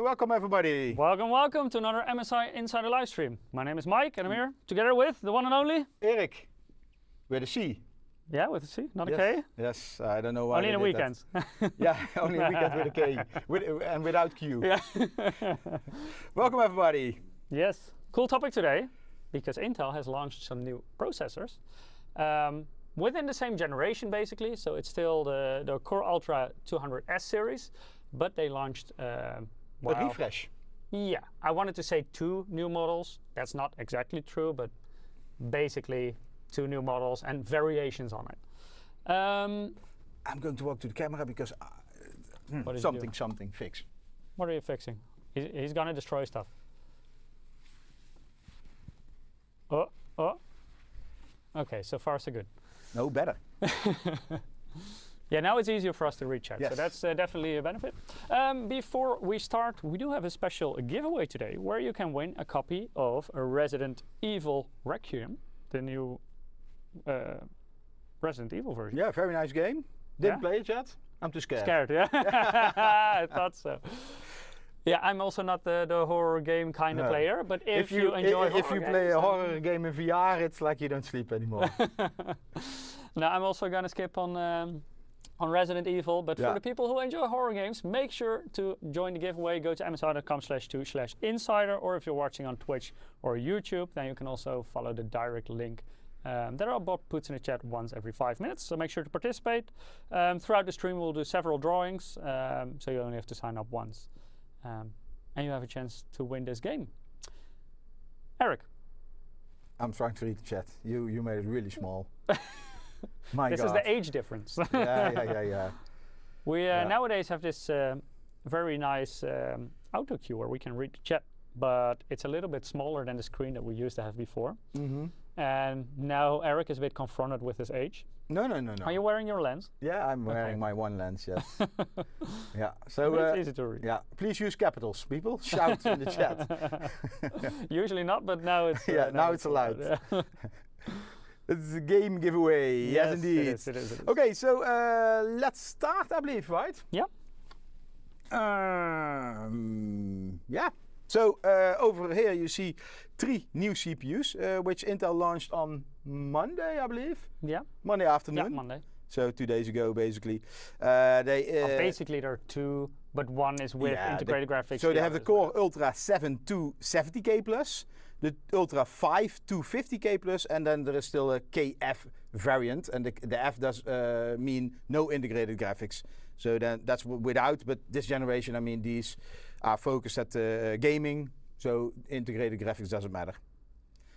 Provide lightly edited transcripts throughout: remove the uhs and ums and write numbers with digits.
welcome everybody. Welcome, welcome to another MSI Insider live stream. My name is Mike and I'm here together with the one and only Eric, with a C. Yeah, with a C, not yes. a K. Yes, I don't know why. Only in the weekends. Yeah, only weekends with a K, and without Q. Yeah. Welcome everybody. Yes, cool topic today, because Intel has launched some new processors within the same generation basically. So it's still the Core Ultra 200S series, but they launched A refresh. Yeah, I wanted to say 2 new models. That's not exactly true, but basically 2 new models and variations on it. I'm going to walk to the camera because something fix. What are you fixing? He's gonna destroy stuff. Oh. Okay, so far so good. No, better. Yeah, now it's easier for us to reach out, yes. so that's definitely a benefit. Before we start, we do have a special giveaway today where you can win a copy of a Resident Evil Requiem, the new Resident Evil version. Yeah, very nice game. Didn't play it yet. I'm too scared. Scared, yeah. I thought so. Yeah, I'm also not the horror game kind of player, but if you enjoy horror if you play a horror game in VR, it's like you don't sleep anymore. Now I'm also gonna skip on Resident Evil, but for the people who enjoy horror games, make sure to join the giveaway. Go to msi.com/2/insider, or if you're watching on Twitch or YouTube, then you can also follow the direct link that our bot puts in the chat once every 5 minutes. So make sure to participate. Throughout the stream, we'll do several drawings, so you only have to sign up once, and you have a chance to win this game. Eric. I'm trying to read the chat. You made it really small. This is the age difference. Yeah. We nowadays have this very nice auto cue where we can read the chat, but it's a little bit smaller than the screen that we used to have before. And now Eric is a bit confronted with his age. No. Are you wearing your lens? Yeah, I'm wearing my one lens, yes. Yeah, so it's easy to read. Yeah, please use capitals, people. Shout in the chat. Usually not, but now it's now it's allowed. Yeah. It's a game giveaway. Yes, indeed. It is. Okay, so let's start, I believe, right? Yeah. Yeah. So over here you see 3 new CPUs, which Intel launched on Monday, I believe. Yeah. Monday afternoon. Yeah, Monday. So 2 days ago, basically. Basically, there are 2, but one is with integrated graphics. So they have the Core Ultra 7 270K Plus, the Ultra 5 250K Plus, and then there is still a KF variant, and the F does mean no integrated graphics. So then that's without, but this generation, I mean, these are focused at gaming, so integrated graphics doesn't matter.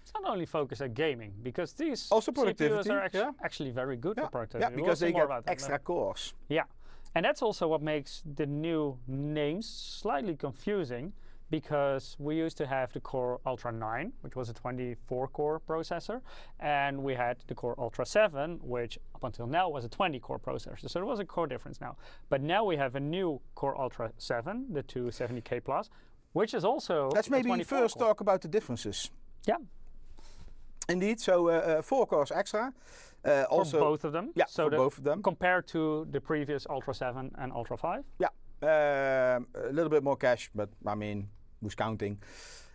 It's not only focused at gaming, because these also productivity CPUs are actually very good for productivity. Yeah, because they get extra cores. Yeah, and that's also what makes the new names slightly confusing, because we used to have the Core Ultra 9, which was a 24-core processor, and we had the Core Ultra 7, which up until now was a 20-core processor. So there was a core difference now. But now we have a new Core Ultra 7, the 270K Plus, which is also Let's maybe first talk about the differences. Yeah. Indeed, so 4 cores extra. Also for both of them? Yeah, so for both of them. Compared to the previous Ultra 7 and Ultra 5? Yeah, a little bit more cache, but I mean, who's counting?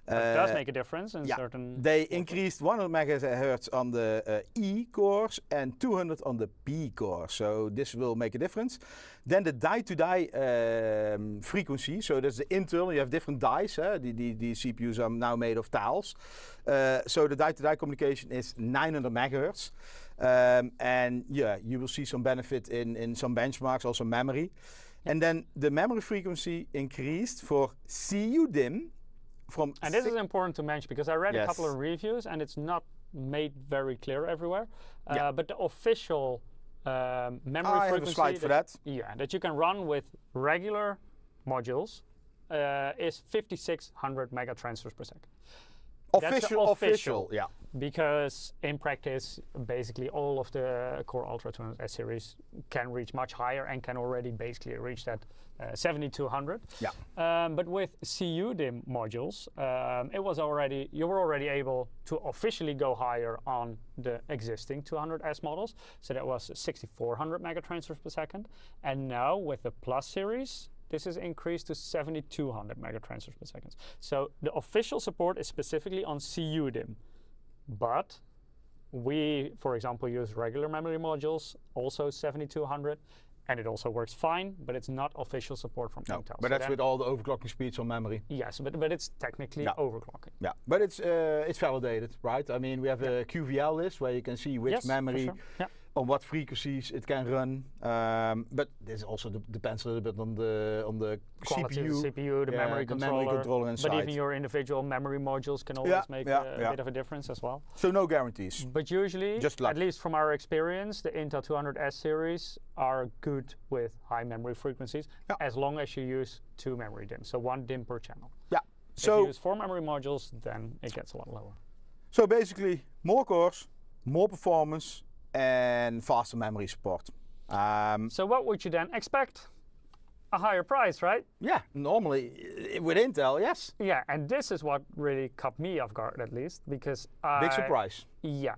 It does make a difference in certain... They increased 100 MHz on the E cores and 200 on the P core, so this will make a difference. Then the die-to-die frequency, so that's the internal, you have different dies, the CPUs are now made of tiles. So the die-to-die communication is 900 MHz. And yeah, you will see some benefit in some benchmarks, also memory. And then the memory frequency increased for CUDIM, and this is important to mention, because I read a couple of reviews and it's not made very clear everywhere. But the official memory frequency have a slide for that. Yeah, that you can run with regular modules is 5600 megatransfers per second. Official, yeah. Because in practice, basically all of the Core Ultra 200S series can reach much higher and can already basically reach that 7200. Yeah. But with CUDIM modules, you were already able to officially go higher on the existing 200S models. So that was 6400 megatransfers per second. And now with the Plus series, this is increased to 7,200 megatransfers per second. So the official support is specifically on CUDIM, but we, for example, use regular memory modules, also 7,200. And it also works fine, but it's not official support from Intel. But so that's with all the overclocking speeds on memory. Yes, but it's technically overclocking. Yeah, but it's validated, right? I mean, we have a QVL list where you can see which memory, on what frequencies it can run. But this also depends a little bit on the quality CPU, of the CPU, the memory controller inside. But even your individual memory modules can always make a bit of a difference as well. So no guarantees. But usually, just luck. At least from our experience, the Intel 200S series are good with high memory frequencies, as long as you use 2 memory DIMMs, so 1 DIMM per channel. Yeah. If you use 4 memory modules, then it gets a lot lower. So basically, more cores, more performance, and faster memory support. So what would you then expect? A higher price, right? Yeah, normally with Intel, yes. Yeah, and this is what really caught me off guard, at least, because big surprise. Yeah,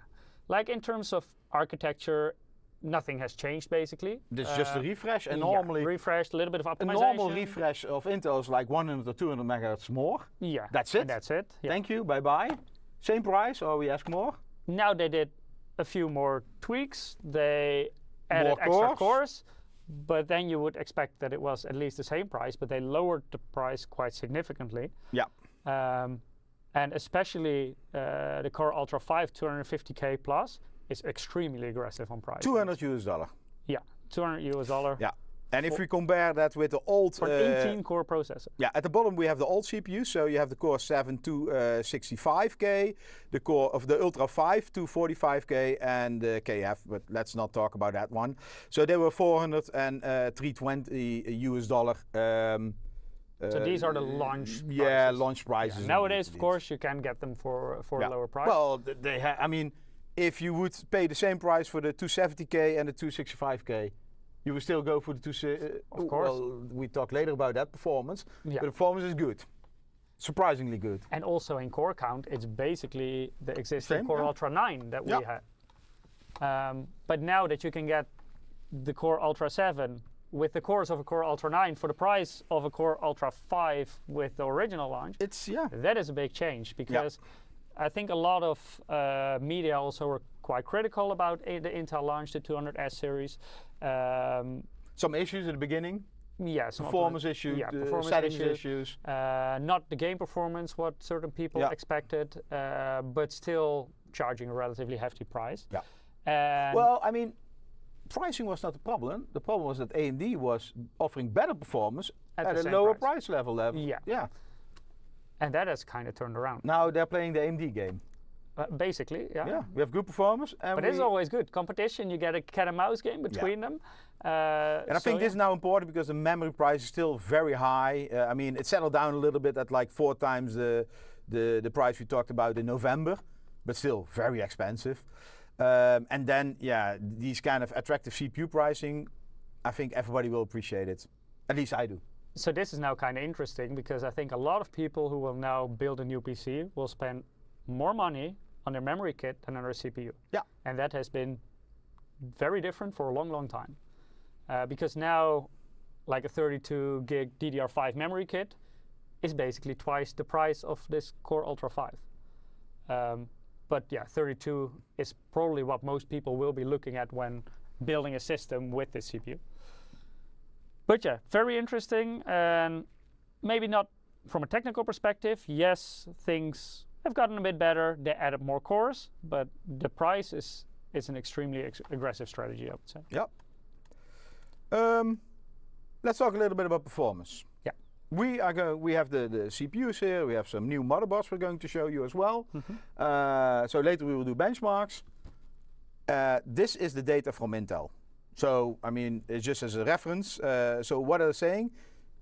like in terms of architecture, nothing has changed basically. This is just a refresh, and normally refreshed, a little bit of optimization. A normal refresh of Intel is like 100 or 200 megahertz more. Yeah, that's it. And that's it. Yeah. Thank you. Bye bye. Same price, or we ask more? Now they did a few more tweaks. They added extra cores, but then you would expect that it was at least the same price, but they lowered the price quite significantly. Yeah. And especially the Core Ultra 5 250K plus is extremely aggressive on price. $200. Yeah, $200. Yeah. And if we compare that with the old... For an 18-core processor. Yeah, at the bottom we have the old CPU, so you have the Core 7 265K, the Core of the Ultra 5 245K, and the KF, but let's not talk about that one. So they were $400 and $320. So these are the launch prices. Yeah, launch prices. Yeah. Nowadays, of course, you can get them for a lower price. Well, I mean, if you would pay the same price for the 270K and the 265K, you will still go for the of course. Well, we talk later about that performance. Yeah. But the performance is good. Surprisingly good. And also in core count, it's basically the existing Core Ultra 9 that we had. But now that you can get the Core Ultra 7 with the cores of a Core Ultra 9 for the price of a Core Ultra 5 with the original launch, that is a big change, because I think a lot of media also were quite critical about the Intel launch, the 200S series. Some issues at the beginning. Yes. Performance issues, settings issues. Not the game performance, what certain people expected, but still charging a relatively hefty price. Yeah. Well, I mean, pricing was not the problem. The problem was that AMD was offering better performance at a lower price level. Yeah. And that has kind of turned around. Now they're playing the AMD game. Basically, yeah. We have good performance. But it's always good. Competition, you get a cat and mouse game between them. And I think this is now important because the memory price is still very high. I mean, it settled down a little bit at like 4 times the price we talked about in November, but still very expensive. And then, these kind of attractive CPU pricing, I think everybody will appreciate it. At least I do. So this is now kind of interesting, because I think a lot of people who will now build a new PC will spend more money on their memory kit than on their CPU. Yeah. And that has been very different for a long, long time. Because now, like a 32 gig DDR5 memory kit is basically twice the price of this Core Ultra 5. But yeah, 32 is probably what most people will be looking at when building a system with this CPU. But yeah, very interesting, and maybe not from a technical perspective. Yes, things have gotten a bit better. They added more cores, but the price is an extremely aggressive strategy, I would say. Yep. Let's talk a little bit about performance. Yeah. We have the CPUs here. We have some new motherboards we're going to show you as well. So later we will do benchmarks. This is the data from Intel. So, I mean, it's just as a reference. So what are they saying?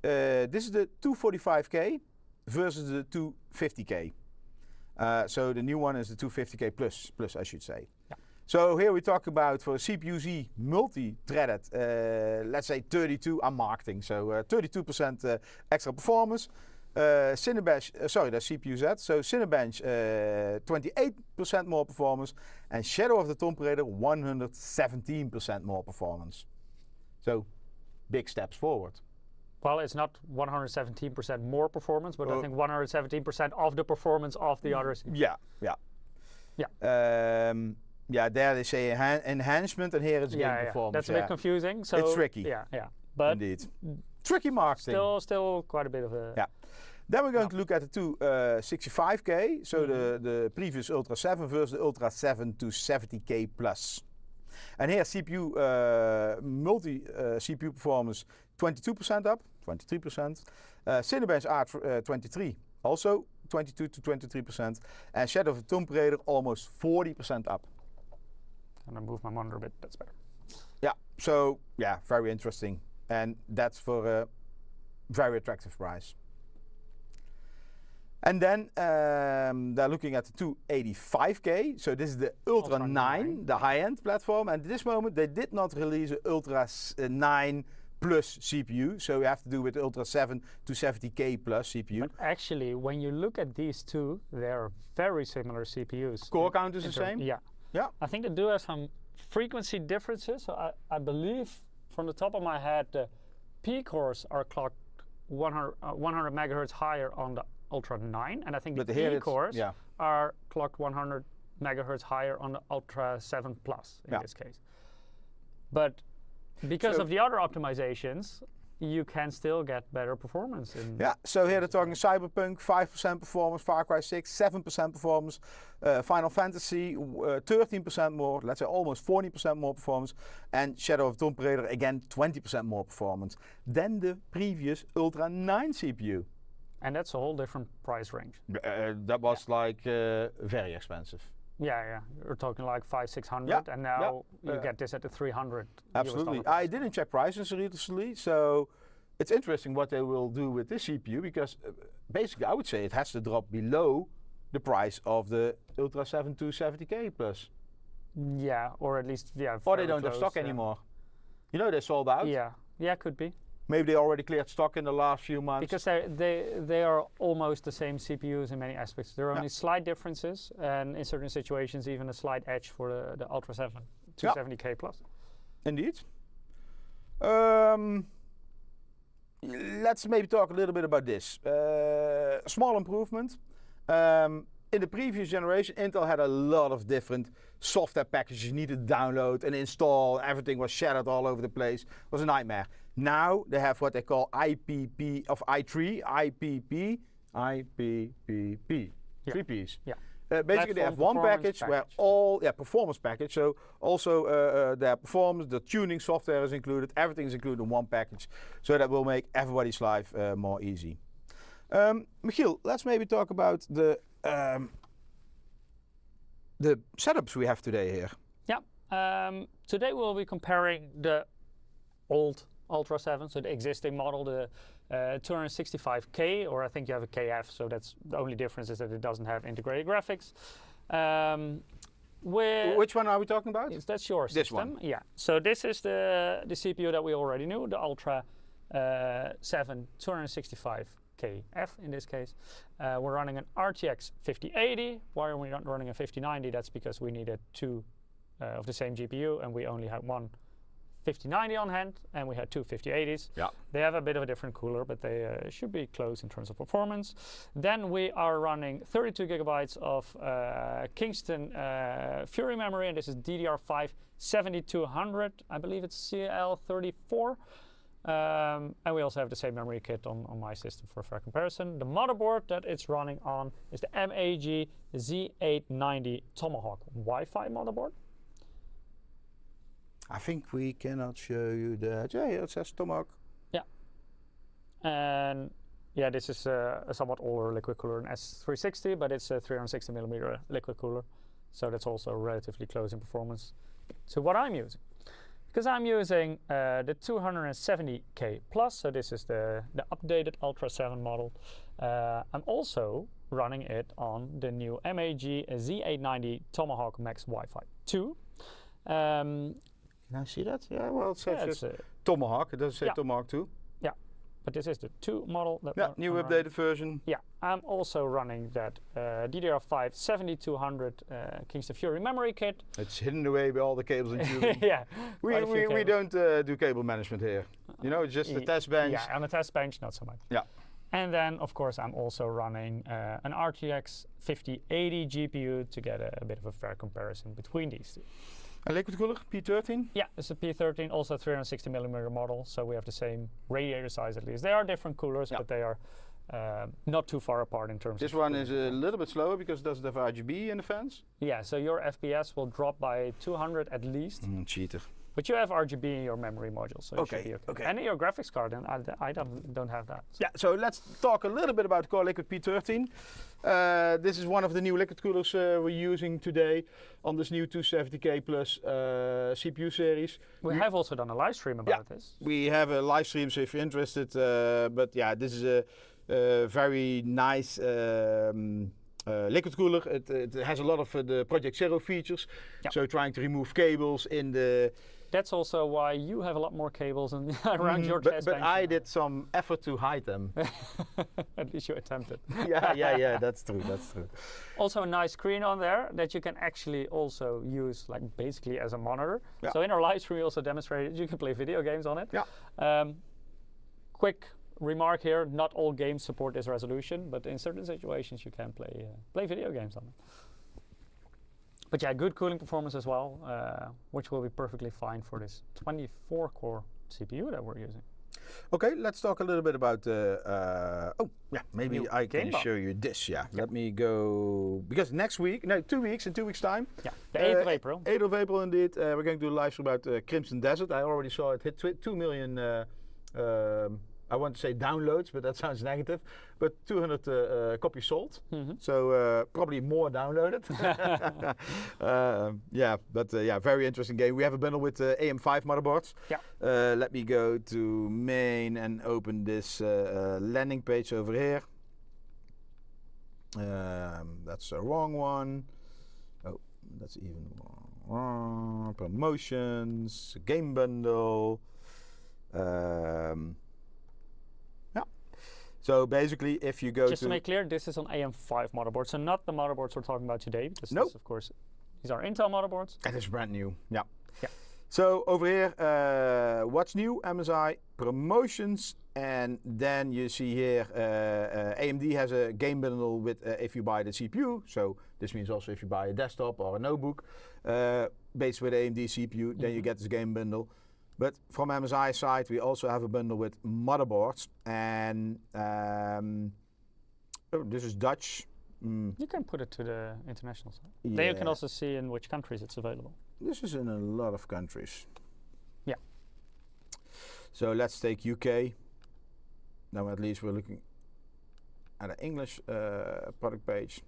This is the 245K versus the 250K. So the new one is the 250K plus, I should say. Yeah. So here we talk about for CPU-Z multi-threaded, let's say 32, I'm marketing, so 32% extra performance. Cinebench, sorry, that's CPU-Z. So Cinebench, 28% more performance, and Shadow of the Tomb Raider, 117% more performance. So big steps forward. Well, it's not 117% more performance, but I think 117% of the performance of the other CPU. Yeah. Yeah, there they say enhancement, and here it's game performance. That's a bit confusing. So it's tricky. Yeah. But indeed, tricky marketing. Still quite a bit of a. Yeah. Then we're going to look at the two 65K, so the previous Ultra 7 versus the Ultra 7 to 70K plus. And here CPU, CPU performance 22% up, 23%. Cinebench R23 also 22 to 23%. And Shadow of the Tomb Raider almost 40% up. And I move my monitor a bit, that's better. Yeah, so yeah, very interesting. And that's for a very attractive price. And then they're looking at the 285K. So this is the Ultra 9, the high-end platform. And at this moment, they did not release an Ultra 9 plus CPU. So you have to do with the Ultra 7 to 70K plus CPU. But actually, when you look at these two, they're very similar CPUs. Core count is the same? Yeah. Yeah. I think they do have some frequency differences. So I believe, from the top of my head, the P cores are clocked 100 megahertz higher on the Ultra 9, and I think the E cores are clocked 100 megahertz higher on the Ultra 7 Plus in this case. But because of the other optimizations, you can still get better performance. So here they're talking Cyberpunk, 5% performance, Far Cry 6, 7% performance, Final Fantasy, 13% more, let's say almost 40% more performance, and Shadow of the Tomb Raider, again, 20% more performance than the previous Ultra 9 CPU. And that's a whole different price range. That was like very expensive. Yeah. We're talking like 500-600, and now you get this at the 300. Absolutely. I didn't check prices recently, so it's interesting what they will do with this CPU, because basically I would say it has to drop below the price of the Ultra 7 to 70K plus. Yeah, or at least Or they don't have stock anymore. You know, they sold out. Yeah, could be. Maybe they already cleared stock in the last few months. Because they are almost the same CPUs in many aspects. There are only slight differences, and in certain situations even a slight edge for the Ultra 7 to 70K plus. Indeed. Let's maybe talk a little bit about this. Small improvement. In the previous generation, Intel had a lot of different software packages you needed to download and install. Everything was shattered all over the place. It was a nightmare. Now they have what they call IPP of i3, IPP. 3 Ps. Yeah. Basically, they have one package where all performance package. So also their performance, the tuning software is included. Everything is included in one package. So that will make everybody's life more easy. Michiel, let's maybe talk about the setups we have today here. Yeah. Today we'll be comparing the old Ultra 7, so the existing model, the 265K, or I think you have a KF, so that's the only difference is that it doesn't have integrated graphics. Which one are we talking about? That's your system. This one. Yeah. So this is the CPU that we already knew, the Ultra 7 265KF in this case. We're running an RTX 5080. Why are we not running a 5090? That's because we needed two of the same GPU, and we only had one 5090 on hand, and we had two 5080s. Yeah. They have a bit of a different cooler, but they should be close in terms of performance. Then we are running 32 gigabytes of Kingston Fury memory, and this is DDR5 7200. I believe it's CL34. And we also have the same memory kit on my system for a fair comparison. The motherboard that it's running on is the MSI Z890 Tomahawk Wi-Fi motherboard. I think we cannot show you that. Yeah, it says Tomahawk. Yeah. And yeah, this is a somewhat older liquid cooler, an S360, but it's a 360 millimeter liquid cooler. So that's also relatively close in performance to what I'm using. Because I'm using the 270K plus, so this is the updated Ultra 7 model. I'm also running it on the new MSI Z890 Tomahawk Max Wi-Fi 2. Can I see that? Yeah, well, it says Tomahawk. It doesn't say Tomahawk 2. Yeah. but this is the 2 model. That Yeah, new updated version. Yeah, I'm also running that DDR5 7200 Kingston Fury memory kit. It's hidden away by all the cables and tubing. Yeah. We don't do cable management here. You know, it's just the test bench. Yeah, on the test bench, not so much. Yeah. And then, of course, I'm also running an RTX 5080 GPU to get a bit of a fair comparison between these two. A liquid cooler, P13? Yeah, it's a P13, also 360mm model, so we have the same radiator size at least. They are different coolers, but they are not too far apart in terms of... This one is a little bit slower because it doesn't have RGB in the fans. Yeah, so your FPS will drop by 200 at least. Cheater. But you have RGB in your memory module, so it should be okay. And in your graphics card, and I don't have that. So. Yeah, so let's talk a little bit about Core Liquid P13. This is one of the new liquid coolers we're using today on this new 270K plus CPU series. We have also done a live stream about this. We have a live stream, so if you're interested. But yeah, this is a very nice liquid cooler. It has a lot of the Project Zero features. Yep. So trying to remove cables in the... That's also why you have a lot more cables around your test bench. But I did some effort to hide them. At least you attempted. yeah, that's true, that's true. Also a nice screen on there that you can actually also use like basically as a monitor. Yeah. So in our live stream we also demonstrated you can play video games on it. Yeah. Quick remark here, not all games support this resolution, but in certain situations you can play video games on it. But yeah, good cooling performance as well, which will be perfectly fine for this 24-core CPU that we're using. Okay, let's talk a little bit about. Maybe I can show you this. Yeah, let me go because next week, no, 2 weeks in 2 weeks time. Yeah, the 8th of April. 8th of April, indeed. We're going to do a live stream about Crimson Desert. I already saw it hit 2 million. I want to say downloads, but that sounds negative. But 200 copies sold, so probably more downloaded. Very interesting game. We have a bundle with AM5 motherboards. Yeah. Let me go to main and open this landing page over here. That's the wrong one. Oh, that's even wrong. Promotions, game bundle. So basically, if you go just to make clear, this is on AM5 motherboards, so not the motherboards we're talking about today, because this, of course, these are Intel motherboards. And it's brand new, yeah. So over here, what's new? MSI promotions, and then you see here, AMD has a game bundle with if you buy the CPU. So this means also if you buy a desktop or a notebook based with AMD CPU, then you get this game bundle. But from MSI side, we also have a bundle with motherboards, and this is Dutch. You can put it to the international side. Yeah. Then you can also see in which countries it's available. This is in a lot of countries. Yeah. So let's take UK. Now at least we're looking at an English product page.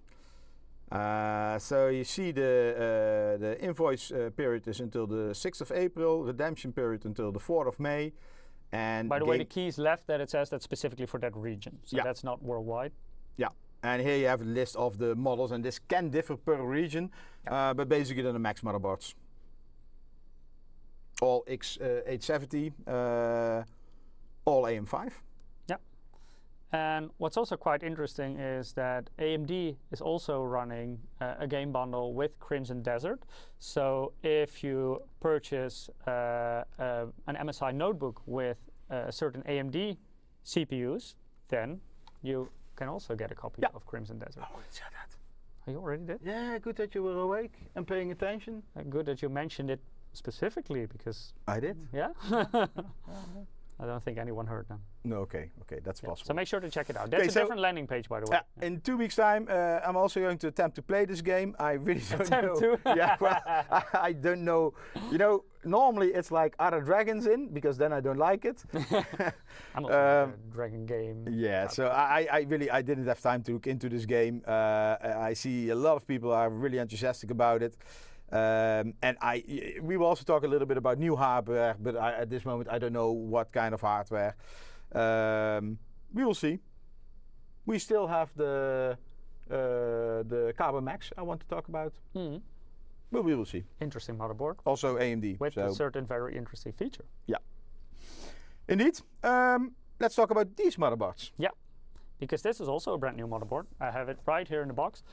So you see the invoice period is until the 6th of April, redemption period until the 4th of May. And by the way, the key is left that it says that's specifically for that region. So that's not worldwide. Yeah. And here you have a list of the models, and this can differ per region, but basically they're the max motherboards. All X870, all AM5. And what's also quite interesting is that AMD is also running a game bundle with Crimson Desert. So if you purchase an MSI notebook with certain AMD CPUs, then you can also get a copy of Crimson Desert. Oh, it's that. Oh, you already did? Yeah, good that you were awake and paying attention. Good that you mentioned it specifically because... I did? Yeah? I don't think anyone heard them. No, okay, that's possible. So make sure to check it out. That's a different landing page, by the way. In 2 weeks' time, I'm also going to attempt to play this game. I really don't know. Yeah, well, I don't know. You know, normally it's like, are there dragons in? Because then I don't like it. I'm also a dragon game. Yeah, so I didn't have time to look into this game. I see a lot of people are really enthusiastic about it. And we will also talk a little bit about new hardware, but at this moment I don't know what kind of hardware. We will see. We still have the Carbon Max I want to talk about, but we will see. Interesting motherboard. Also AMD. With a certain very interesting feature. Yeah. Indeed. let's talk about these motherboards. Yeah, because this is also a brand new motherboard. I have it right here in the box.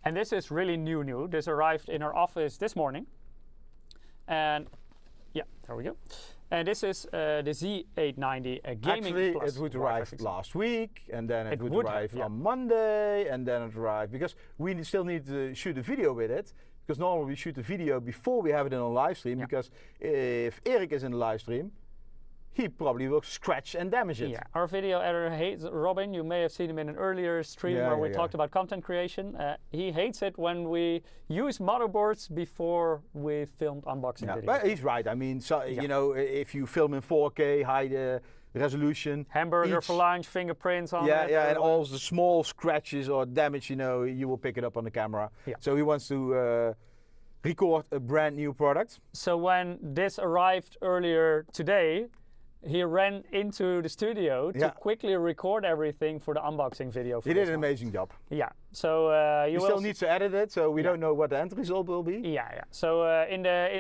And this is really new. This arrived in our office this morning. And yeah, there we go. And this is the Z890 gaming Actually, plus it would Wi-Fi arrive 6. last week, and then it would have, arrive on Monday, and then it arrived, because we still need to shoot a video with it, because normally we shoot the video before we have it in a live stream, because if Erik is in the live stream, he probably will scratch and damage it. Yeah, our video editor hates Robin. You may have seen him in an earlier stream where we talked about content creation. He hates it when we use motherboards before we filmed unboxing videos. But he's right. I mean, so, you know, if you film in 4K, high resolution. Hamburger for lunch, fingerprints on it. Yeah, and all the small scratches or damage, you know, you will pick it up on the camera. Yeah. So he wants to record a brand new product. So when this arrived earlier today, he ran into the studio to quickly record everything for the unboxing video. He did an amazing job. Yeah. So he still needs to edit it, so we don't know what the end result will be. Yeah. So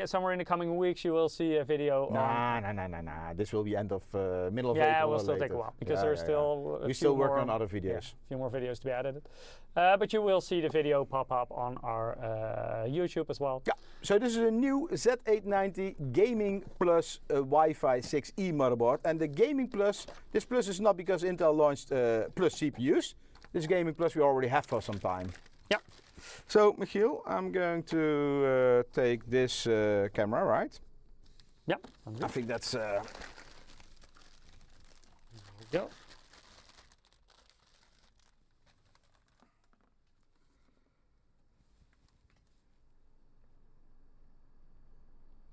somewhere in the coming weeks, you will see a video. Nah. This will be end of middle of April. Yeah, it will still take a while because there's still. We're still working on other videos. A few more videos to be edited, but you will see the video pop up on our YouTube as well. Yeah. So this is a new Z890 Gaming Plus Wi-Fi 6E motherboard, and the Gaming Plus. This Plus is not because Intel launched Plus CPUs. This Gaming Plus we already have for some time. Yeah. So Michiel, I'm going to take this camera, right? Yeah. I think that's. There we go.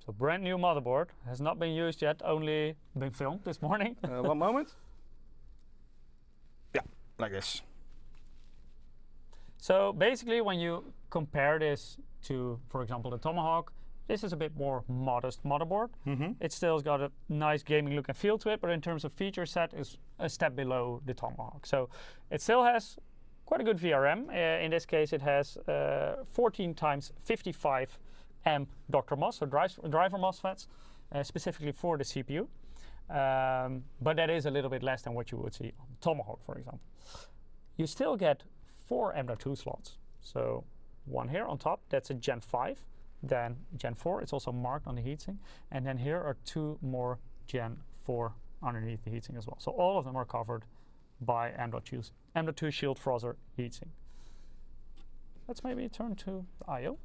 So brand new motherboard, has not been used yet, only been filmed this morning. One moment. Yeah, like this. So basically when you compare this to, for example, the Tomahawk, this is a bit more modest motherboard. It still's got a nice gaming look and feel to it, but in terms of feature set is a step below the Tomahawk. So it still has quite a good VRM. In this case it has 14 times 55 amp Dr. MOS, so driver MOSFETs, specifically for the CPU. But that is a little bit less than what you would see on Tomahawk, for example. You still get 4 M.2 slots. So one here on top, that's a Gen 5. Then Gen 4, it's also marked on the heatsink. And then here are 2 more Gen 4 underneath the heatsink as well. So all of them are covered by M.2 Shield Frozr heatsink. Let's maybe turn to the I/O.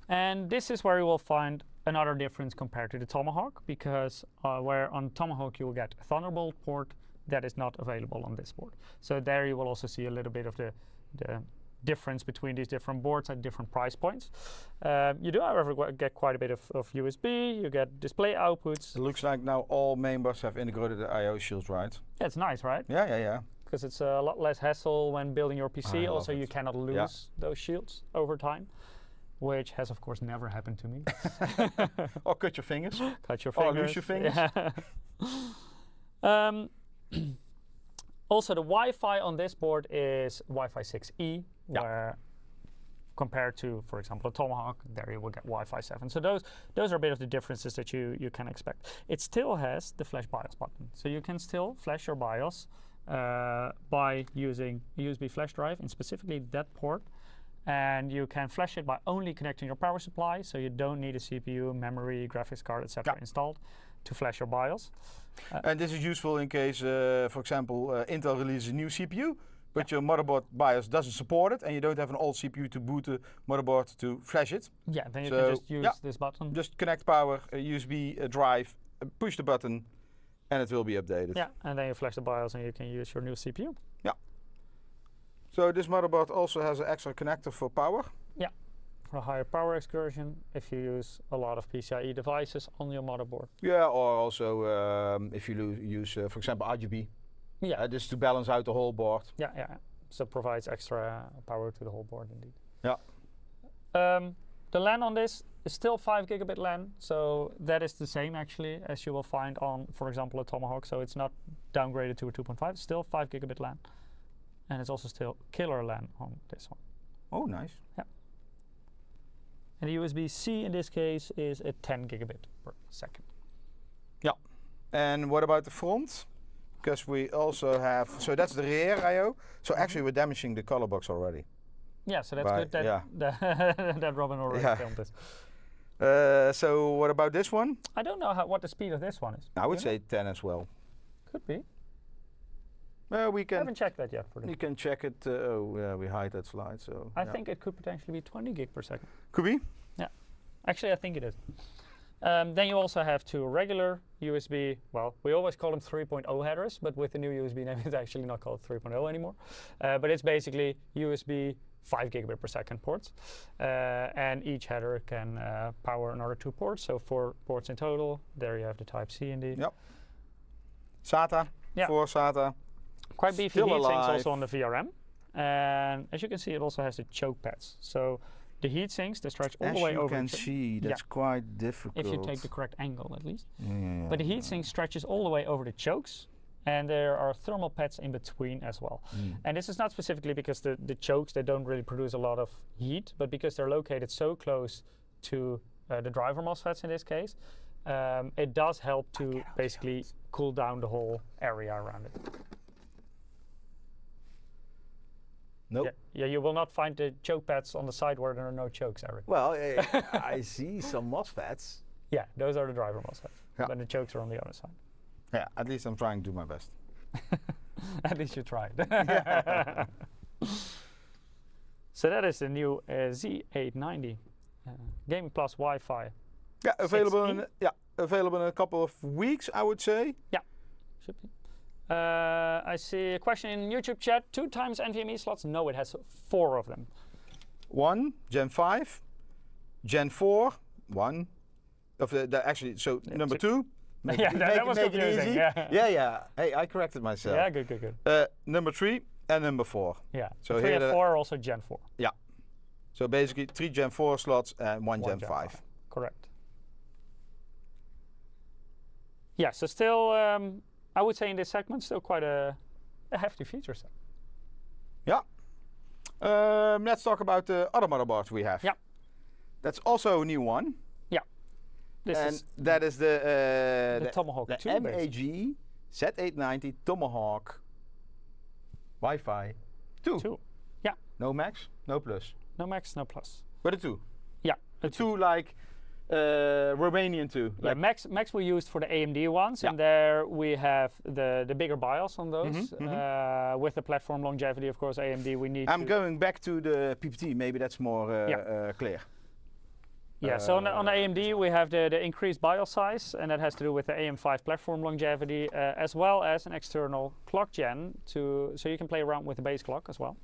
And this is where you will find another difference compared to the Tomahawk, because where on Tomahawk you will get a Thunderbolt port, that is not available on this board. So there you will also see a little bit of the difference between these different boards at different price points. You do, however, get quite a bit of USB, you get display outputs. It looks like now all mainboards have integrated the I/O shields, right? Yeah, it's nice, right? Yeah. Because it's a lot less hassle when building your PC. Also, you cannot lose those shields over time, which has, of course, never happened to me. Or cut your fingers. Cut your fingers. Or lose your fingers. Yeah. Also, the Wi-Fi on this board is Wi-Fi 6E, where compared to, for example, a Tomahawk, there you will get Wi-Fi 7. So those are a bit of the differences that you can expect. It still has the Flash BIOS button. So you can still flash your BIOS by using a USB flash drive, and specifically that port. And you can flash it by only connecting your power supply, so you don't need a CPU, memory, graphics card, etc. installed to flash your BIOS. And this is useful in case, for example, Intel releases a new CPU, but your motherboard BIOS doesn't support it, and you don't have an old CPU to boot the motherboard to flash it. Yeah, then you can just use this button. Just connect power, USB drive, push the button, and it will be updated. Yeah, and then you flash the BIOS and you can use your new CPU. Yeah. So this motherboard also has an extra connector for power. Yeah, for a higher power excursion if you use a lot of PCIe devices on your motherboard. Yeah, or also if you use, for example, RGB. Yeah. Just to balance out the whole board. Yeah. So it provides extra power to the whole board indeed. Yeah. The LAN on this is still 5 gigabit LAN, so that is the same actually as you will find on, for example, a Tomahawk. So it's not downgraded to a 2.5, it's still 5 gigabit LAN. And it's also still killer LAN on this one. Oh, nice. Yeah. And the USB-C in this case is a 10 gigabit per second. Yeah. And what about the front? Because we also have, so that's the rear I/O. So actually we're damaging the color box already. Yeah, so that's good that, that Robin already filmed this. So what about this one? I don't know what the speed of this one is. I would say 10 as well. Could be. We can. I haven't checked that yet. You can check it. Oh, yeah, we hide that slide. So I think it could potentially be 20 gig per second. Could be. Yeah, actually I think it is. Then you also have two regular USB, well, we always call them 3.0 headers, but with the new USB name it's actually not called 3.0 anymore. But it's basically USB 5 gigabit per second ports. And each header can power another 2 ports, so 4 ports in total. There you have the Type-C indeed. Yep. SATA, 4 SATA. Quite beefy heatsinks also on the VRM. And as you can see, it also has the choke pads. So the heat sinks, they stretch all the way over. As you can see, that's quite difficult. If you take the correct angle, at least. Yeah, but the heat sink stretches all the way over the chokes, and there are thermal pads in between as well. And this is not specifically because the chokes, they don't really produce a lot of heat, but because they're located so close to the driver MOSFETs in this case, it does help to basically cool down the whole area around it. Nope. Yeah, you will not find the choke pads on the side where there are no chokes, Eric. Well, I see some MOSFETs. Yeah, those are the driver MOSFETs, but the chokes are on the other side. Yeah, at least I'm trying to do my best. At least you tried. So that is the new Z890 Gaming Plus Wi-Fi. Yeah, available in a couple of weeks, I would say. Yeah, should be. I see a question in YouTube chat. 2 times NVMe slots? No, it has 4 of them. 1, Gen 5, Gen 4, 1. Actually, so number 2. That was confusing. Yeah. Hey, I corrected myself. Yeah, good. Number 3 and number 4. Yeah. So 3 and 4 are also Gen 4. Yeah. So basically 3 Gen 4 slots and 1 Gen 5. Correct. Yeah. So still, I would say in this segment, still quite a hefty feature set. Yeah. Let's talk about the other motherboards we have. Yeah. That's also a new one. Yeah. That is the Tomahawk 2. MSI Z890 Tomahawk Wi-Fi 2. Yeah. No max, no plus. No max, no plus. But a 2. Yeah. A 2 like Romanian 2. Yeah, like Max we used for the AMD ones, and there we have the bigger BIOS on those. With the platform longevity, of course, AMD we need. I'm going back to the PPT. Maybe that's more clear. Yeah. So on the AMD we have the increased BIOS size, and that has to do with the AM5 platform longevity, as well as an external clock gen so you can play around with the base clock as well.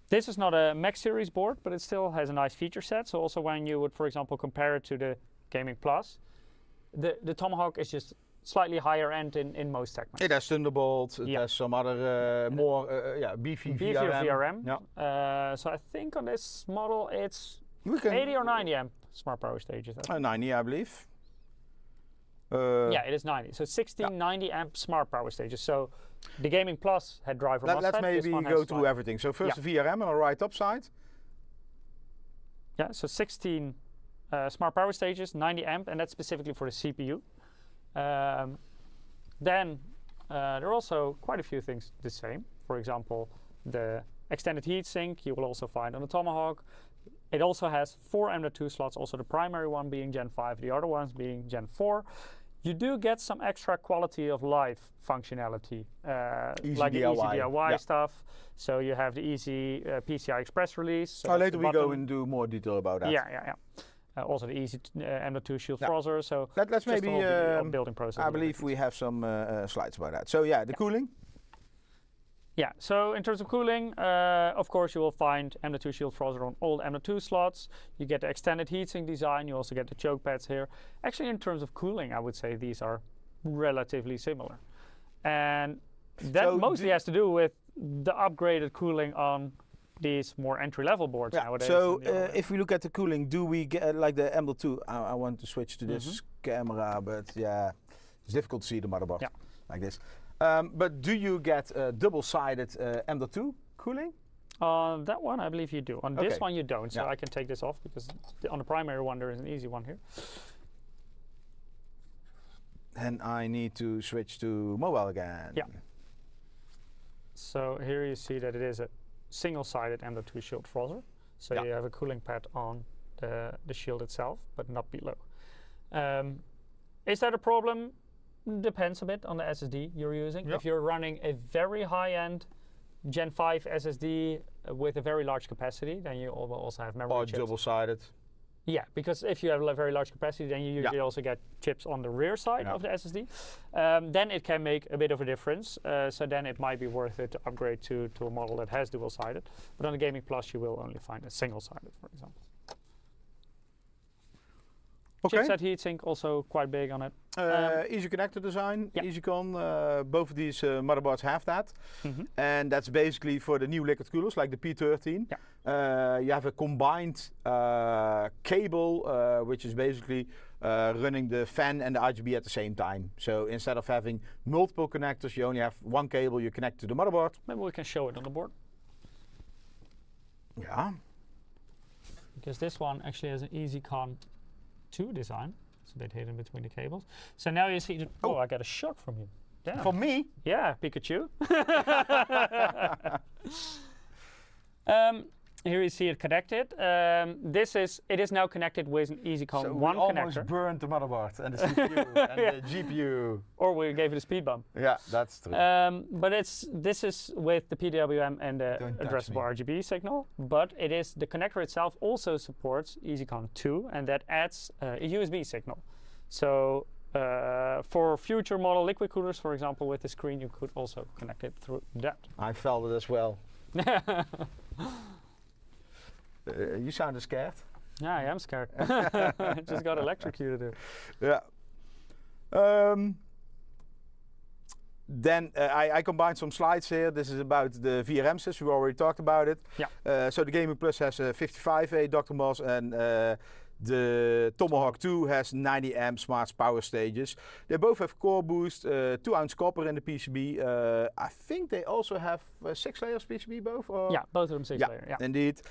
This is not a Max series board, but it still has a nice feature set. So also when you would, for example, compare it to the Gaming Plus, the Tomahawk is just slightly higher end in most segments. It has Thunderbolt, it has some other more beefy VRM. Yeah. So I think on this model it's 80 or 90 amp smart power stages. 90, I believe. Yeah, it is 90. So 1690 amp smart power stages. So the Gaming Plus had driver MOSFET. Let's maybe go through everything. So first the VRM on the right top side. Yeah, so 16 smart power stages, 90 amp, and that's specifically for the CPU. Then there are also quite a few things the same. For example, the extended heatsink you will also find on the Tomahawk. It also has 4 M.2 slots, also the primary one being Gen 5, the other ones being Gen 4. You do get some extra quality of life functionality, like the easy DIY stuff. So you have the easy PCI Express release. So later we go and do more detail about that. Yeah. Also the easy M.2 shield Frozzer. So let's maybe the building process. I believe we have some slides about that. So the cooling. Yeah, so in terms of cooling, of course you will find M.2 shield Frozzer on all M.2 slots. You get the extended heatsink design, you also get the choke pads here. Actually, in terms of cooling, I would say these are relatively similar. And that mostly has to do with the upgraded cooling on these more entry-level boards nowadays. So if we look at the cooling, do we get like the M.2? I want to switch to this camera, but it's difficult to see the motherboard like this. But do you get double-sided M.2 cooling? On that one, I believe you do. On this one, you don't. So I can take this off because on the primary one, there is an easy one here. And I need to switch to mobile again. Yeah. So here you see that it is a single-sided M.2 shield frother. So you have a cooling pad on the shield itself, but not below. Is that a problem? Depends a bit on the SSD you're using. If you're running a very high-end Gen 5 SSD with a very large capacity, then you will also have memory chips. Or double-sided. Yeah, because if you have a very large capacity, then you usually also get chips on the rear side of the SSD. Then it can make a bit of a difference. So then it might be worth it to upgrade to a model that has dual-sided. But on the Gaming Plus, you will only find a single-sided, for example. Okay. Chipset heatsink also quite big on it. Easy connector design, EasyCon. Both of these motherboards have that. And that's basically for the new liquid coolers like the P13. You have a combined cable which is basically running the fan and the RGB at the same time. So instead of having multiple connectors, you only have one cable you connect to the motherboard. Maybe we can show it on the board. Yeah. Because this one actually has an EasyCon 2 design. It's a bit hidden between the cables. So now you see, oh, I got a shock from you. Damn. From me? Yeah, Pikachu. Here you see it connected. It is now connected with an EasyCon 1 connector. Almost burned the motherboard and the CPU and the GPU. Or we gave it a speed bump. Yeah, that's true. But this is with the PWM and the addressable RGB signal. But the connector itself also supports EasyCon 2, and that adds a USB signal. So for future model liquid coolers, for example, with the screen, you could also connect it through that. I felt it as well. You sounded scared. Yeah, I am scared. I just got electrocuted. Yeah. Then I combined some slides here. This is about the VRM system. We already talked about it. Yeah. So the Gaming Plus has 55A DrMOS and the Tomahawk 2 has 90 amp smart power stages. They both have core boost, 2-ounce copper in the PCB. I think they also have 6 layers PCB both? Or? Yeah, both of them 6 layers. Yeah, indeed.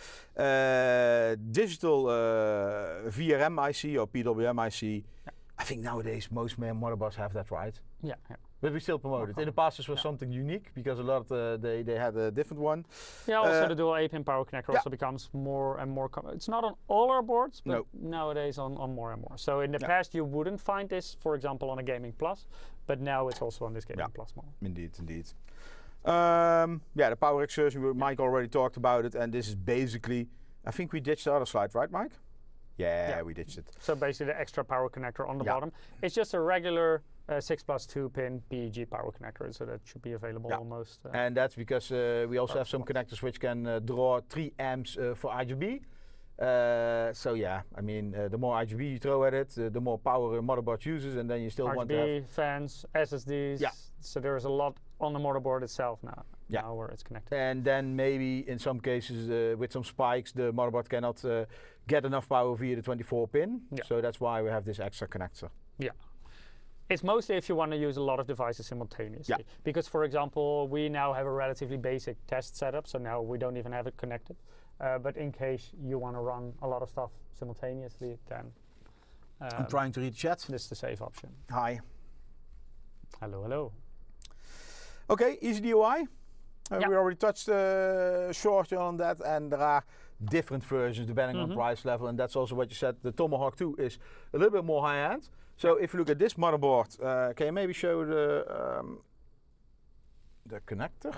Digital VRM IC or PWM IC. Yeah. I think nowadays most motherboards have that, right? Yeah. But we still promote it. In the past this was something unique because a lot they had a different one. Yeah, also the dual 8-pin power connector also becomes more and more common. It's not on all our boards, but nowadays on more and more. So in the past you wouldn't find this, for example, on a Gaming Plus, but now it's also on this Gaming Plus model. Indeed. The power exertion, Mike already talked about it, and this is basically, I think we ditched the other slide, right, Mike? Yeah, we ditched it. So basically the extra power connector on the bottom. It's just a regular 6+2 pin PEG power connector, so that should be available almost. And that's because we also have some connectors which can draw 3 amps for RGB. So yeah, I mean, the more RGB you throw at it, the more power a motherboard uses, and then you still want to have RGB, fans, SSDs. Yeah. So there's a lot on the motherboard itself now. Now where it's connected. And then maybe in some cases with some spikes, the motherboard cannot get enough power via the 24 pin. So that's why we have this extra connector. Yeah. It's mostly if you want to use a lot of devices simultaneously. Yeah. Because, for example, we now have a relatively basic test setup, so now we don't even have it connected. But in case you want to run a lot of stuff simultaneously, then I'm trying to read chat. This is the safe option. Hi. Hello. Okay, easy DIY. We already touched shortly on that, and there are different versions depending on price level, and that's also what you said. The Tomahawk 2 is a little bit more high-end. So if you look at this motherboard, can you maybe show the connector?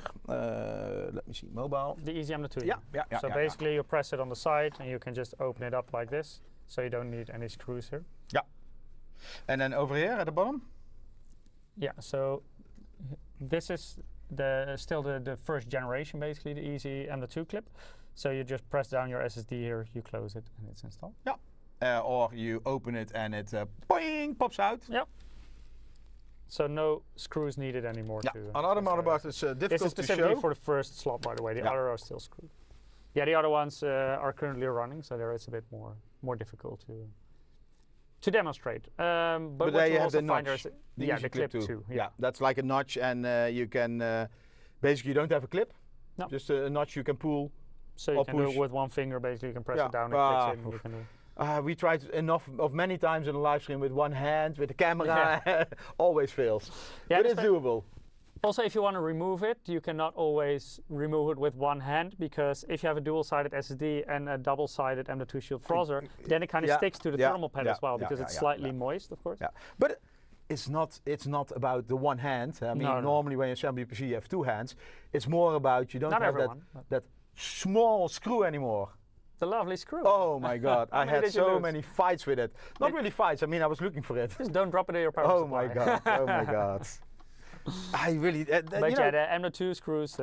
Let me see, mobile. The EasyM2. Yeah. So basically you press it on the side and you can just open it up like this. So you don't need any screws here. Yeah. And then over here at the bottom? Yeah, so this is still the first generation, basically, the EasyM2 clip. So you just press down your SSD here, you close it, and it's installed. Yeah. Or you open it and it boing, pops out. Yep. So no screws needed anymore. Yeah. On other motherboards it's difficult to show. This is specifically for the first slot, by the way. The other are still screwed. Yeah, the other ones are currently running, so there it's a bit more difficult to demonstrate. But there you have the notch. The clip too. Yeah, that's like a notch, and you can basically you don't have a clip. No. Just a notch you can pull. So you can do it with one finger, basically. You can press it down and click in. You can do. We tried many times in a live stream with one hand, with the camera, always fails. Yeah, but it's doable. Also, if you want to remove it, you cannot always remove it with one hand, because if you have a dual-sided SSD and a double-sided M.2 Shield Frozzer, then it kind of sticks to the thermal pad as well, because it's slightly moist, of course. Yeah, but it's not about the one hand. I mean, normally when you assemble your PC, you have two hands. It's more about you don't have that small screw anymore. The lovely screw. Oh my God, I had so many fights with it. Not really fights, I mean, I was looking for it. Just don't drop it in your power supply. My God, oh my God. I really, but yeah, the M.2 screws.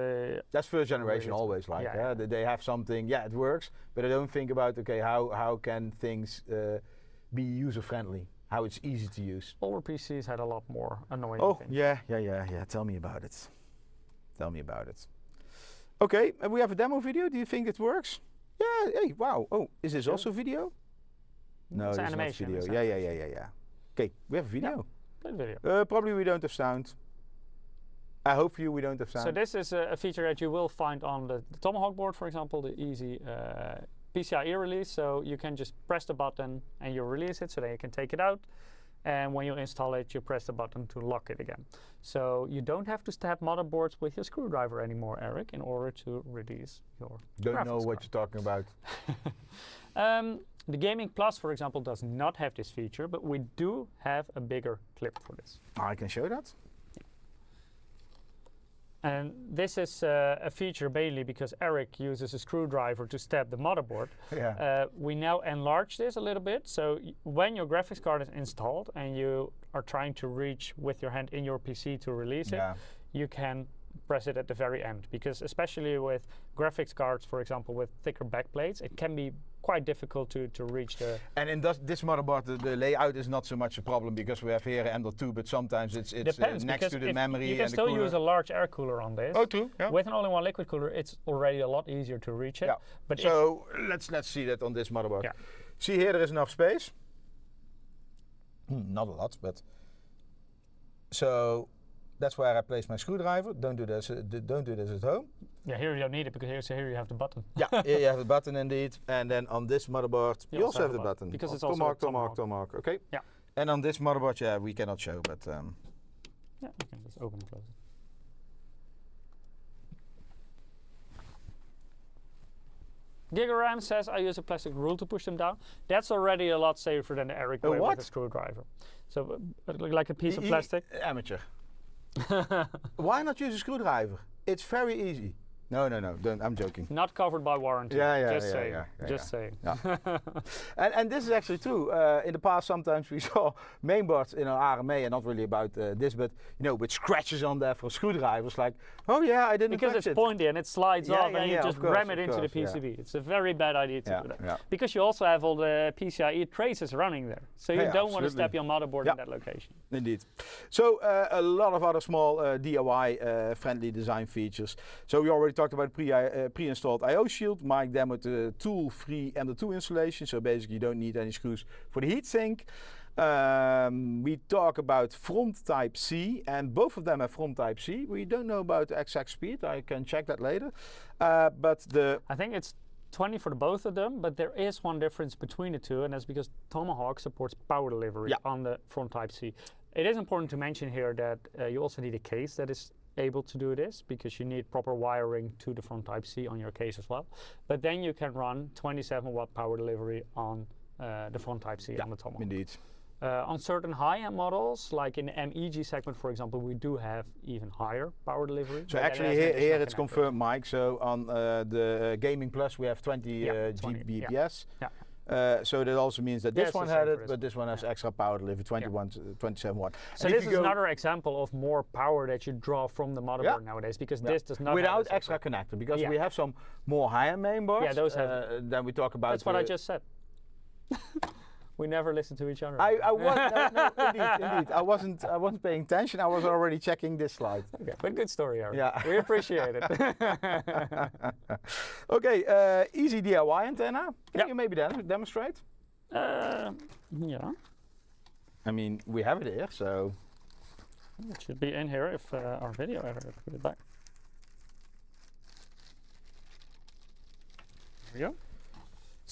That's first generation always like. They have something, it works, but I don't think about, okay, how can things be user friendly? How it's easy to use. Older PCs had a lot more annoying things. Yeah. Tell me about it. Tell me about it. Okay, we have a demo video. Do you think it works? Yeah. Hey, wow. Oh, is this also video? No, it's animation. Not video. Yeah. Okay, we have a video. Yeah, video. Probably we don't have sound. I hope for you we don't have sound. So this is a feature that you will find on the TOMAHAWK board, for example, the easy PCIe release. So you can just press the button and you release it, so then you can take it out. And when you install it, you press the button to lock it again. So you don't have to stab motherboards with your screwdriver anymore, Eric, in order to release your Don't know what you're talking about. The Gaming Plus, for example, does not have this feature, but we do have a bigger clip for this. I can show that. And this is a feature mainly because Eric uses a screwdriver to stab the motherboard. Yeah. We now enlarge this a little bit, so when your graphics card is installed and you are trying to reach with your hand in your PC to release it, you can press it at the very end, because especially with graphics cards, for example, with thicker backplates, it can be quite difficult to reach the... And in this motherboard, the layout is not so much a problem, because we have here M.2, but sometimes it's next to the memory. You can still use a large air cooler on this. Oh, true. Yeah. With an all-in-one liquid cooler, it's already a lot easier to reach it. Yeah. But so let's see that on this motherboard. Yeah. See here, there is enough space. Not a lot, but so that's where I place my screwdriver. Don't do this at home. Yeah, here you don't need it, because here you have the button. Yeah, here you have the button indeed, and then on this motherboard you also have the button. Because it's also TOMAHAWK. Okay. Yeah. And on this motherboard, we cannot show, but yeah, you can just open and close it. GigaRAM says I use a plastic rule to push them down. That's already a lot safer than the Eric way with a screwdriver. So like a piece of plastic. Amateur. Why not use a screwdriver? It's very easy. No, don't, I'm joking. Not covered by warranty. Just saying. Yeah. and this is actually true. In the past, sometimes we saw mainboards in our RMA, and not really about this, but with scratches on there for screwdrivers. Like, oh yeah, I didn't. Because it's pointy and it slides off, and you just ram it into the PCB. Yeah. It's a very bad idea to do that. Yeah. Because you also have all the PCIe traces running there, so you don't want to stab your motherboard in that location. Indeed. So a lot of other small DIY friendly design features. So we already talked about pre-installed I/O shield. Mike demoed the tool-free M.2 installation, so basically you don't need any screws for the heatsink. We talk about front Type-C, and both of them have front Type-C. We don't know about the exact speed. I can check that later. But I think it's 20 for both of them, but there is one difference between the two, and that's because TOMAHAWK supports power delivery on the front Type-C. It is important to mention here that you also need a case that is able to do this, because you need proper wiring to the front Type-C on your case as well. But then you can run 27 watt power delivery on the front Type-C on the TOMAHAWK. Indeed. On certain high-end models, like in the MEG segment, for example, we do have even higher power delivery. So actually here it's confirmed, Mike. So on the Gaming Plus we have 20 Gbps. Yeah. So that also means that this one had it, but this one has extra power delivery, 27 watt. So this is another example of more power that you draw from the motherboard nowadays, because this does not without extra connector, because we have some more higher mainboards. Yeah, those have. Then we talk about. That's what I just said. We never listen to each other. Indeed. I wasn't paying attention. I was already checking this slide. Okay, but good story, Aaron. Yeah, we appreciate it. Okay, easy DIY antenna. Can you maybe demonstrate? Yeah. I mean, we have it here, so. It should be in here if our video ever put it back. There we go.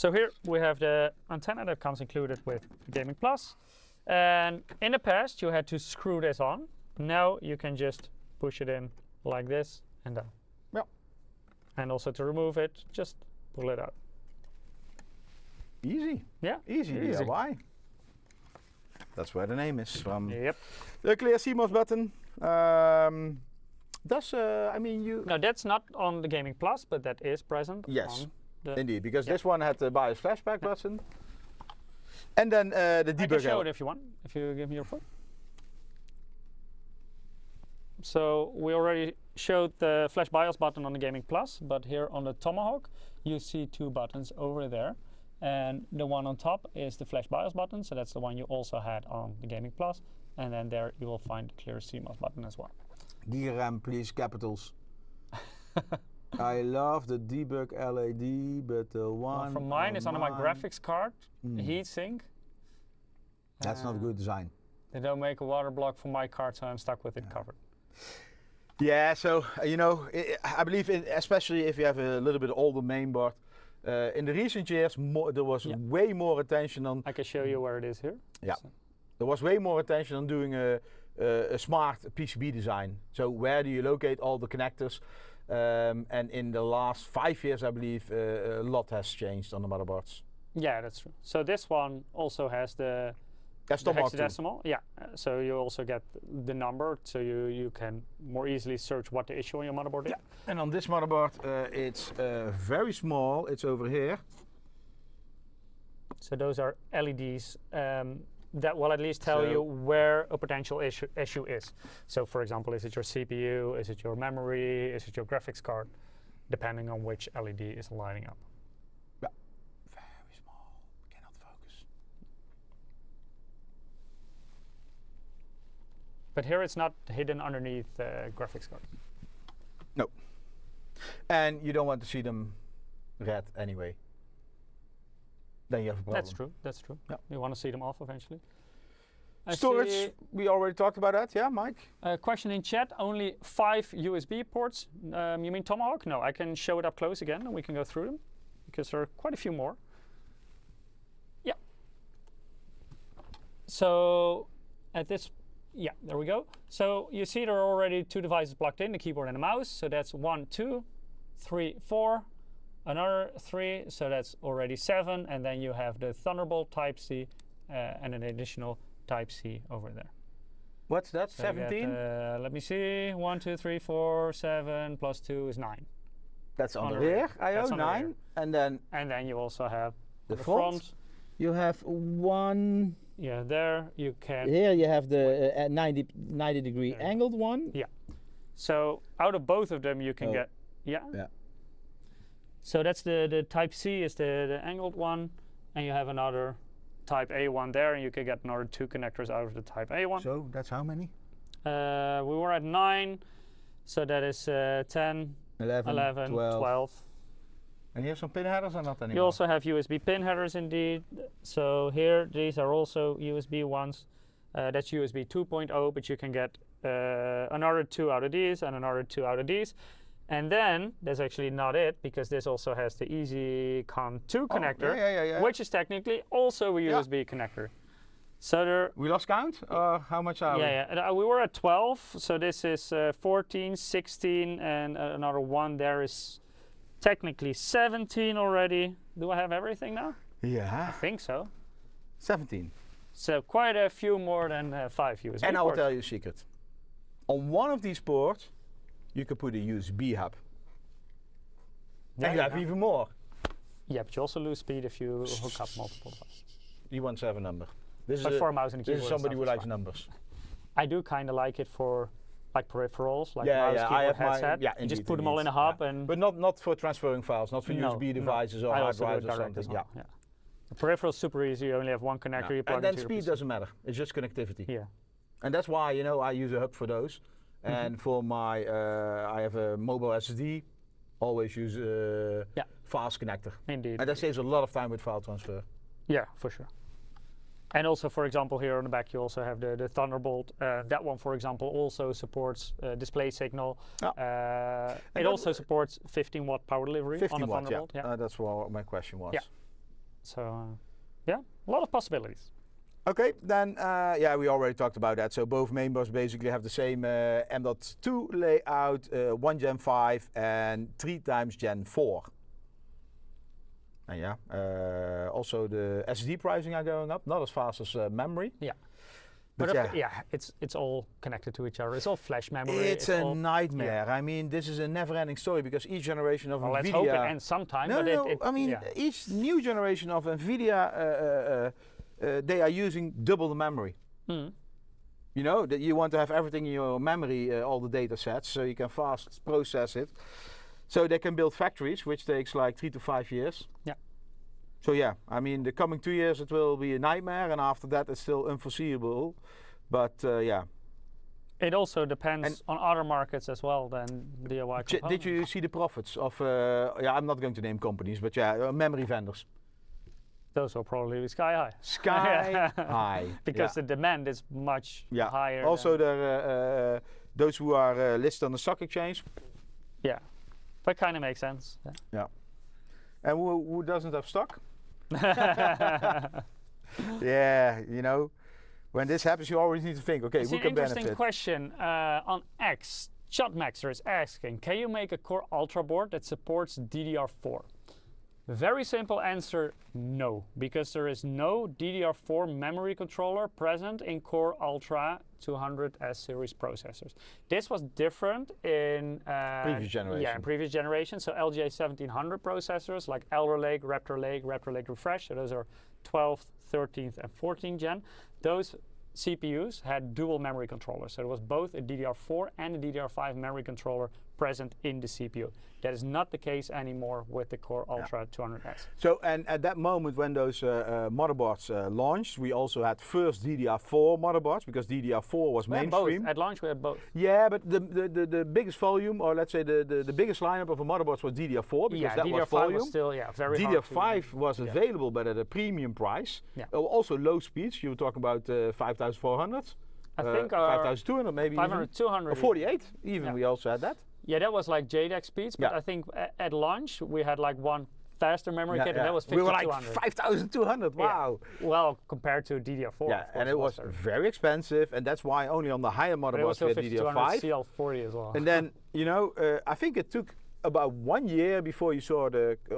So here we have the antenna that comes included with Gaming Plus. And in the past, you had to screw this on. Now you can just push it in like this and down. Yep. And also to remove it, just pull it out. Easy. Yeah. Easy DIY. That's where the name is from. Yep. The clear CMOS button. I mean, you... No, that's not on the Gaming Plus, but that is present. Yes, on the indeed, because this one had the BIOS flashback button. And then the debugger. I can show it if you want, if you give me your phone. So we already showed the Flash BIOS button on the Gaming Plus, but here on the Tomahawk, you see 2 buttons over there. And the one on top is the Flash BIOS button, so that's the one you also had on the Gaming Plus. And then there you will find the clear CMOS button as well. DRAM, please, capitals. I love the debug LED, but the one from mine is under my graphics card, heatsink. That's not a good design. They don't make a water block for my card, so I'm stuck with it covered. Yeah, so you know, I believe, especially if you have a little bit older mainboard, in the recent years, there was way more attention on. I can show you where it is here. Yeah, so. There was way more attention on doing a smart PCB design. So where do you locate all the connectors? And in the last 5 years, I believe, a lot has changed on the motherboards. Yeah, that's true. So this one also has the hexadecimal. Yeah, so you also get the number, so you can more easily search what the issue on your motherboard is. Yeah, and on this motherboard, it's very small. It's over here. So those are LEDs that will at least tell you where a potential issue is. So for example, is it your CPU, is it your memory, is it your graphics card, depending on which LED is lighting up. Yeah, very small, cannot focus. But here it's not hidden underneath the graphics card. No. And you don't want to see them red anyway. Then you have a problem. That's true, that's true. Yeah. You want to see them off eventually. Storage, we already talked about that, yeah, Mike? Question in chat, only 5 USB ports. You mean Tomahawk? No, I can show it up close again and we can go through them, because there are quite a few more. Yeah. So at this, yeah, there we go. So you see there are already 2 devices plugged in, the keyboard and the mouse. So that's 1, 2, 3, 4. Another 3, so that's already 7, and then you have the Thunderbolt Type-C and an additional Type-C over there. What's that, so 17? Let me see, 1, 2, 3, 4, 7 plus 2 is 9. That's on the rear, I.O. 9. And then you also have the front. You have 1. Yeah, there you can. Here you have the 90 degree angled one. Yeah. So out of both of them you can get, yeah. So that's the Type-C is the angled one, and you have another Type-A one there, and you can get another 2 connectors out of the Type-A one. So that's how many? We were at 9, so that is 10, 11, 12. And you have some pin headers or not anymore? You also have USB pin headers indeed. So here, these are also USB ones. That's USB 2.0, but you can get another 2 out of these and another 2 out of these. And then, that's actually not it, because this also has the EasyCon 2 connector, which is technically also a USB connector. So there... We lost count? Or how much are we? Yeah, we were at 12, so this is 14, 16, and another one there is technically 17 already. Do I have everything now? Yeah. I think so. 17. So quite a few more than 5 USB ports. And I will tell you a secret. On one of these ports, you can put a USB hub. And you have even more. Yeah, but you also lose speed if you hook up multiple devices. You want 7 number. This but is for a mouse and a keyboard. This is somebody who likes numbers. I do kind of like it for like peripherals, like mouse, keyboard, headset. You just put them all in a hub and... But not for transferring files, not for USB devices or hard drives or something. Well. Yeah. The peripheral is super easy, you only have one connector, you plug and then speed doesn't matter, it's just connectivity. Yeah. And that's why, you know, I use a hub for those. And for my, I have a mobile SSD, always use a fast connector. Indeed. And that saves a lot of time with file transfer. Yeah, for sure. And also, for example, here on the back, you also have the Thunderbolt. That one, for example, also supports display signal. It also supports 15 watt power delivery 15 on a watt, Thunderbolt. Yeah. That's what my question was. Yeah. So yeah, a lot of possibilities. Okay, then yeah, we already talked about that. So both mainboards basically have the same M.2 layout, 1 Gen 5 and 3 times Gen 4. And yeah, also the SSD pricing are going up, not as fast as memory. Yeah. But yeah, it's all connected to each other. It's all flash memory. It's a nightmare. Yeah. I mean, this is a never-ending story because each generation of NVIDIA. Let's hope it ends sometime. No. I mean, each new generation of NVIDIA, they are using double the memory. Mm. You know that you want to have everything in your memory, all the data sets, so you can fast process it. So they can build factories, which takes like 3 to 5 years. Yeah. So yeah, I mean, the coming 2 years it will be a nightmare, and after that it's still unforeseeable. But yeah. It also depends on other markets as well than DIY components. Did you see the profits of? Yeah, I'm not going to name companies, but yeah, memory vendors. Those will probably be sky high. Sky high. Because the demand is much higher. Also, those who are listed on the stock exchange. Yeah, that kind of makes sense. Yeah. And who doesn't have stock? Yeah, you know, when this happens, you always need to think, okay, who can benefit? It's an interesting question on X. Shotmaxer is asking, can you make a Core Ultra board that supports DDR4? Very simple answer, no, because there is no DDR4 memory controller present in Core Ultra 200S series processors. This was different in previous generation. Yeah, in previous generations. So LGA 1700 processors like Elder Lake, Raptor Lake Refresh. So those are 12th, 13th, and 14th gen. Those CPUs had dual memory controllers. So there was both a DDR4 and a DDR5 memory controller present in the CPU. That is not the case anymore with the Core Ultra 200S. So, and at that moment when those motherboards launched, we also had first DDR4 motherboards because DDR4 was mainstream. At launch we had both. Yeah, but the biggest volume, or let's say the biggest lineup of the motherboards was DDR4 because that DDR5 was volume. was still very DDR5 was available, but at a premium price. Yeah. Also low speeds. You were talking about 5,400. I think 5,200 maybe. 500, 200. Or 48 even. We also had that. Yeah, that was like JDEC speeds, but I think at launch we had like one faster memory kit, and that was 5,200. We were like 5,200. Wow. Yeah. Well, compared to DDR4. Yeah, and it was very expensive, and that's why only on the higher motherboards we had DDR5. CL40 as well. And then you know, I think it took about 1 year before you saw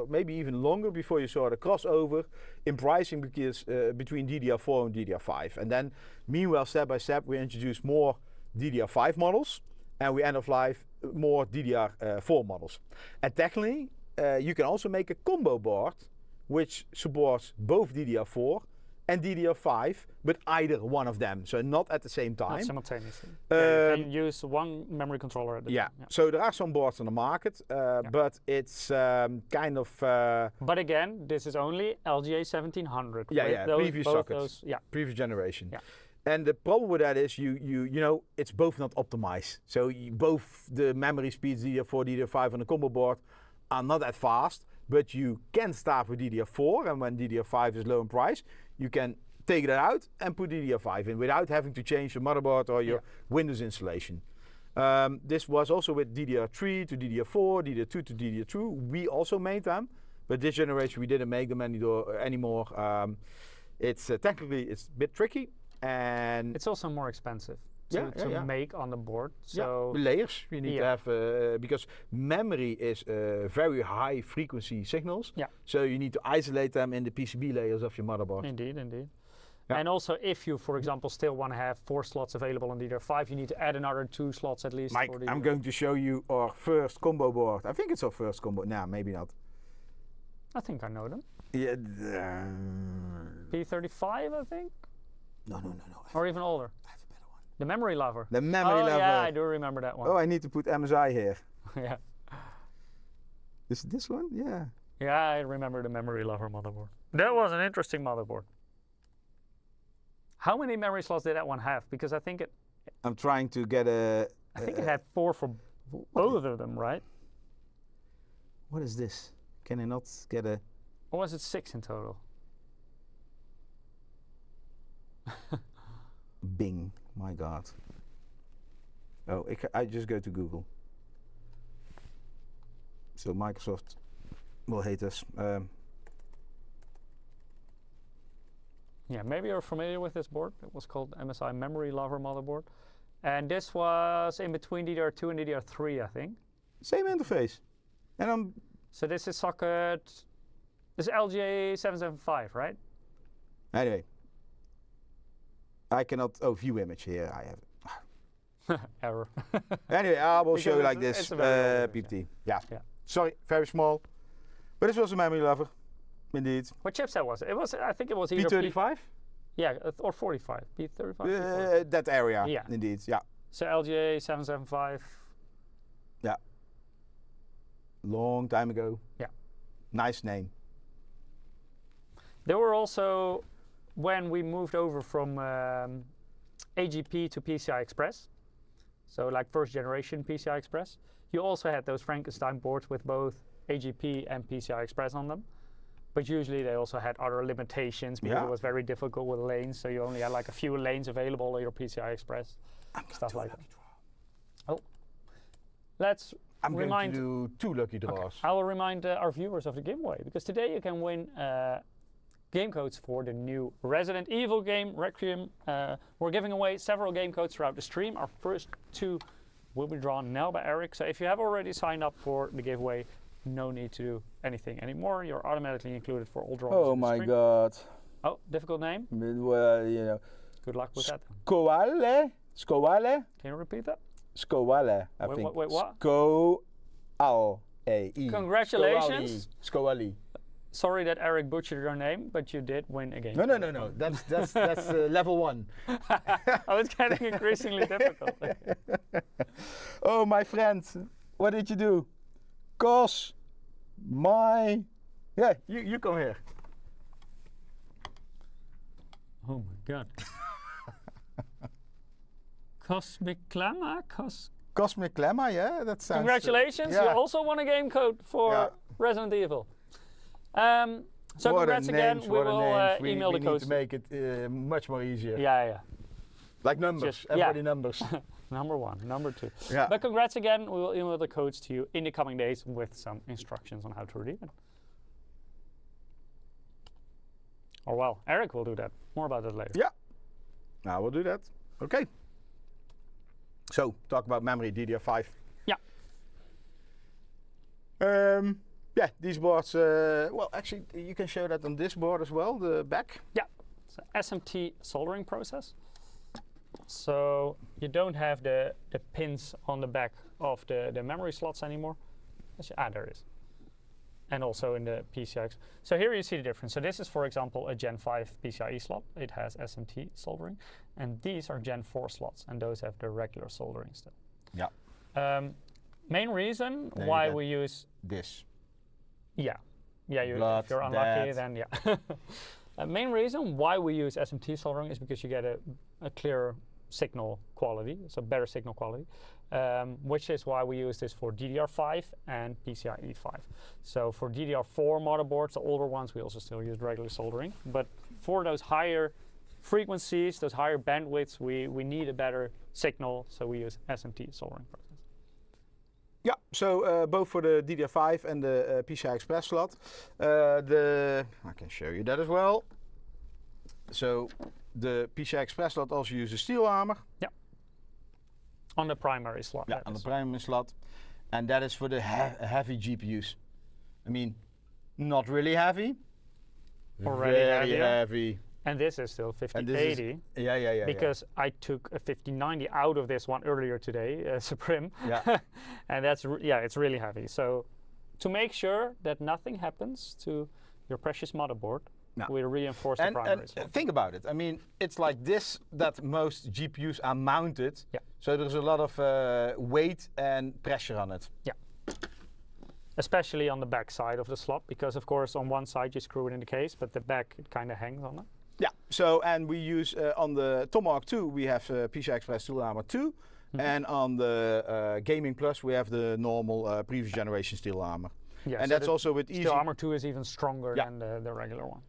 maybe even longer before you saw the crossover in pricing because between DDR4 and DDR5. And then, meanwhile, step by step, we introduced more DDR5 models, and we end of life more DDR4 models. And technically, you can also make a combo board which supports both DDR4 and DDR5, but either one of them, so not at the same time. Not simultaneously. You can use one memory controller at the time. Yeah. So there are some boards on the market, but it's kind of... but again, this is only LGA 1700. Previous sockets. Previous generation. Yeah. And the problem with that is you know, it's both not optimized. So both the memory speeds, DDR4, DDR5 on the combo board are not that fast, but you can start with DDR4, and when DDR5 is low in price, you can take that out and put DDR5 in without having to change your motherboard or your Windows installation. This was also with DDR3 to DDR4, DDR2 to DDR2. We also made them, but this generation we didn't make them anymore. It's technically it's a bit tricky, and it's also more expensive to make on the board. So layers you need to have because memory is very high frequency signals. Yeah. So you need to isolate them in the PCB layers of your motherboard. Indeed. Yeah. And also, if you, for example, still want to have 4 slots available on DDR5, you need to add another 2 slots at least. Mike, I'm going to show you our first combo board. I think it's our first combo. Nah, maybe not. I think I know them. Yeah. P35, I think. No. Or even older. The memory lover. The memory lover. Yeah, I do remember that one. Oh, I need to put MSI here. Yeah. Is it this one? Yeah. Yeah, I remember the memory lover motherboard. That was an interesting motherboard. How many memory slots did that one have? Because I think it... I'm trying to get a... I think it had 4 for both of them, right? What is this? Can I not get a... Or was it 6 in total? Bing. My God. Oh, I just go to Google. So Microsoft will hate us. Yeah, maybe you're familiar with this board. It was called MSI Memory Lover Motherboard. And this was in between DDR2 and DDR3, I think. Same interface. And So this is socket, this is LGA775, right? anyway, I cannot view image here. I have it. Error. Anyway, I will show you Because like this. it's a very old PPT. Yeah. Yeah. Sorry, very small. But this was a memory lover, indeed. What chipset was it? It was, I think it was either P35? Yeah, or 45. P35? P45. That area, Yeah. indeed. Yeah. So LGA775. Yeah. Long time ago. Yeah. Nice name. There were also, when we moved over from AGP to PCI Express, so like first generation PCI Express, you also had those Frankenstein boards with both AGP and PCI Express on them. But usually they also had other limitations because it was very difficult with lanes, so you only had like a few lanes available on your PCI Express, stuff like that. Oh, let's going to do 2 lucky draws. Okay. I will remind our viewers of the giveaway, because today you can win game codes for the new Resident Evil game, Requiem. We're giving away several game codes throughout the stream. Our first 2 will be drawn now by Eric. So if you have already signed up for the giveaway, no need to do anything anymore. You're automatically included for all draws. Oh my god. Oh, difficult name? Well, you know. Good luck with that. Scoale? Scoale? Can you repeat that? Scoale, I think. Wait, what? Scoale. Congratulations. Scoale. Sorry that Eric butchered your name, but you did win a game. No. That's level 1. Oh, it's getting increasingly difficult. Oh, my friend, what did you do? Cos my... Yeah, you come here. Oh my god. Cosmic Clamor? Cosmic Clamor, yeah, that sounds... Congratulations, you also won a game code for Resident Evil. So what congrats again, we will email the codes. We need to make it much more easier. Yeah. Like numbers, everybody numbers. Number 1, number 2. Yeah. But congrats again, we will email the codes to you in the coming days with some instructions on how to redeem it. Or well, Eric will do that. More about that later. Yeah, now we'll do that. Okay. So, talk about memory, DDR5. Yeah. Yeah, these boards, well, actually, you can show that on this board as well, the back. Yeah, it's an SMT soldering process. So you don't have the pins on the back of the memory slots anymore. There is. And also in the PCI. So here you see the difference. So this is, for example, a Gen 5 PCIe slot. It has SMT soldering. And these are Gen 4 slots, and those have the regular soldering still. Yeah. Main reason why we use this. Yeah. Yeah, Blood, if you're unlucky, then yeah. Main reason why we use SMT soldering is because you get a clearer signal quality, so better signal quality, which is why we use this for DDR5 and PCIe 5. So for DDR4 motherboards, the older ones, we also still use regular soldering. But for those higher frequencies, those higher bandwidths, we need a better signal, so we use SMT soldering process. Yeah, so both for the DDR5 and the PCI Express slot. I can show you that as well. So the PCI Express slot also uses steel armor. Yeah. On the primary slot. Yeah, on the primary slot. And that is for the heavy GPUs. I mean, not really heavy. Already very heavy. And this is still 5080. Yeah. Because I took a 5090 out of this one earlier today as a prim. Yeah. And that's, it's really heavy. So to make sure that nothing happens to your precious motherboard, we reinforce the primary slot. Think about it. I mean, it's like this that most GPUs are mounted. Yeah. So there's a lot of weight and pressure on it. Yeah. Especially on the back side of the slot, because of course on one side you screw it in the case, but the back it kind of hangs on it. Yeah, so and we use on the Tomahawk 2 we have PCI Express Steel Armor 2, and on the Gaming Plus we have the normal previous generation Steel Armor. Yeah, and so that's also with easy. Steel Armor 2 is even stronger than the regular one.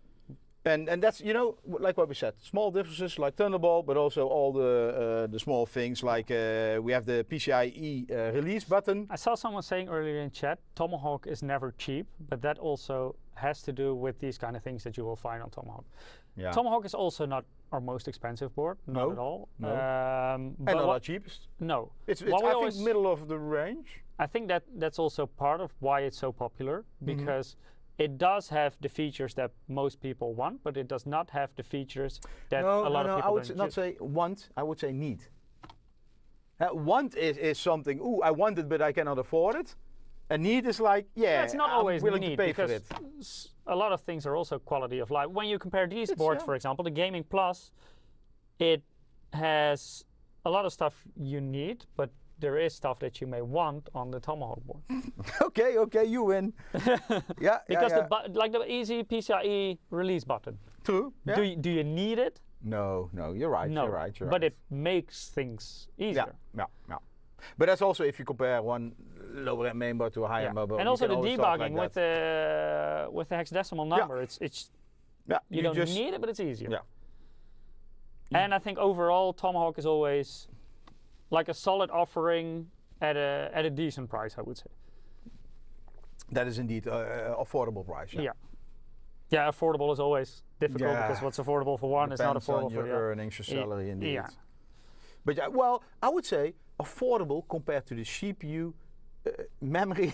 And that's, you know, like what we said, small differences like Thunderbolt, but also all the small things like we have the PCIe release button. I saw someone saying earlier in chat, Tomahawk is never cheap, but that also has to do with these kind of things that you will find on Tomahawk. Yeah. Tomahawk is also not our most expensive board, not at all. No. And not our cheapest. No. It's I think middle of the range. I think that's also part of why it's so popular, because it does have the features that most people want, but it does not have the features that a lot of people I would not say want, I would say need. Want is something, ooh, I want it, but I cannot afford it. And need is like, it's not always willing need, to pay for because it. A lot of things are also quality of life. When you compare these boards, for example, the Gaming Plus, it has a lot of stuff you need, but there is stuff that you may want on the Tomahawk board. okay, you win. Because like the easy PCIe release button. True. Yeah. Do you need it? No, you're right. No, you're right. But it makes things easier. Yeah. But that's also if you compare one lower end mainboard to a higher end motherboard. And also the debugging with the hexadecimal number. It's you don't need it, but it's easier. Yeah. And I think overall Tomahawk is always like a solid offering at a decent price, I would say. That is indeed affordable price. Yeah, affordable is always difficult because what's affordable for one is not affordable for the other. Your earnings, your salary, indeed. Yeah. But I would say affordable compared to the CPU memory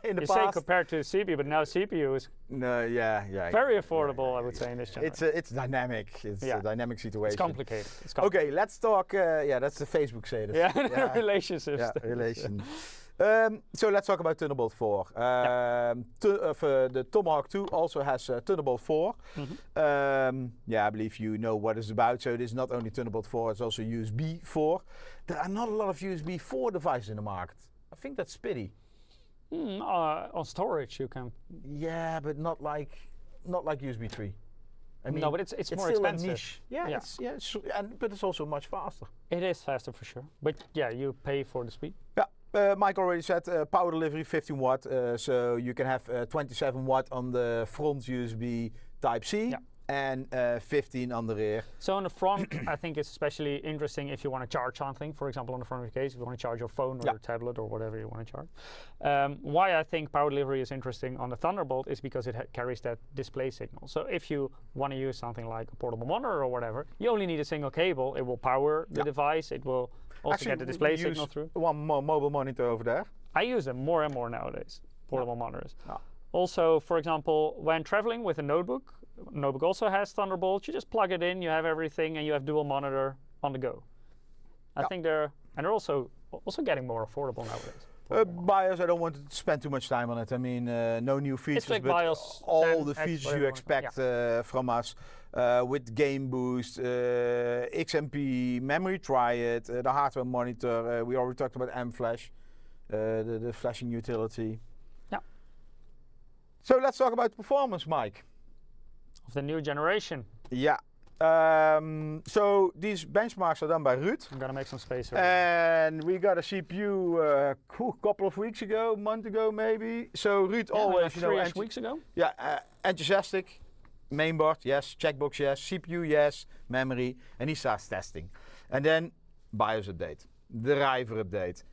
in the past. You say compared to the CPU, but now CPU is very affordable, I would say, in this generation. It's dynamic. It's a dynamic situation. It's complicated. Okay, let's talk. That's the Facebook status. Yeah, relationships. Yeah, relation. So let's talk about Thunderbolt 4. The Tomahawk 2 also has Thunderbolt 4. I believe you know what it's about. So it is not only Thunderbolt 4, it's also USB 4. There are not a lot of USB 4 devices in the market. I think that's pity. On storage you can. Yeah, but not like USB 3. I mean, no, but it's more still expensive. A niche. But it's also much faster. It is faster for sure. But you pay for the speed. Yeah. Mike already said power delivery 15 watt, so you can have 27 watt on the front USB Type-C and 15 on the rear. So on the front, I think it's especially interesting if you want to charge something. For example, on the front of your case, if you want to charge your phone or your tablet or whatever you want to charge. Why I think power delivery is interesting on the Thunderbolt is because it carries that display signal. So if you want to use something like a portable monitor or whatever, you only need a single cable. It will power the device. It will also get the display signal through. One more mobile monitor over there. I use them more and more nowadays, portable monitors. Also, for example, when traveling with a notebook also has Thunderbolt. You just plug it in, you have everything, and you have dual monitor on the go. I think they're also getting more affordable nowadays. BIOS, I don't want to spend too much time on it. I mean, no new features, like but BIOS all the features you expect from us with Game Boost, XMP, memory, try it, the hardware monitor. We already talked about M-Flash, the flashing utility. Yeah. So let's talk about performance, Mike. Of the new generation. Yeah. So these benchmarks are done by Ruud. I'm gonna make some space here. And we got a CPU a couple of weeks ago, month ago maybe. So Ruud always, like 3 weeks ago. Yeah, enthusiastic. Mainboard, yes. Checkbox, yes. CPU, yes. Memory, and he starts testing. And then BIOS update, the driver update.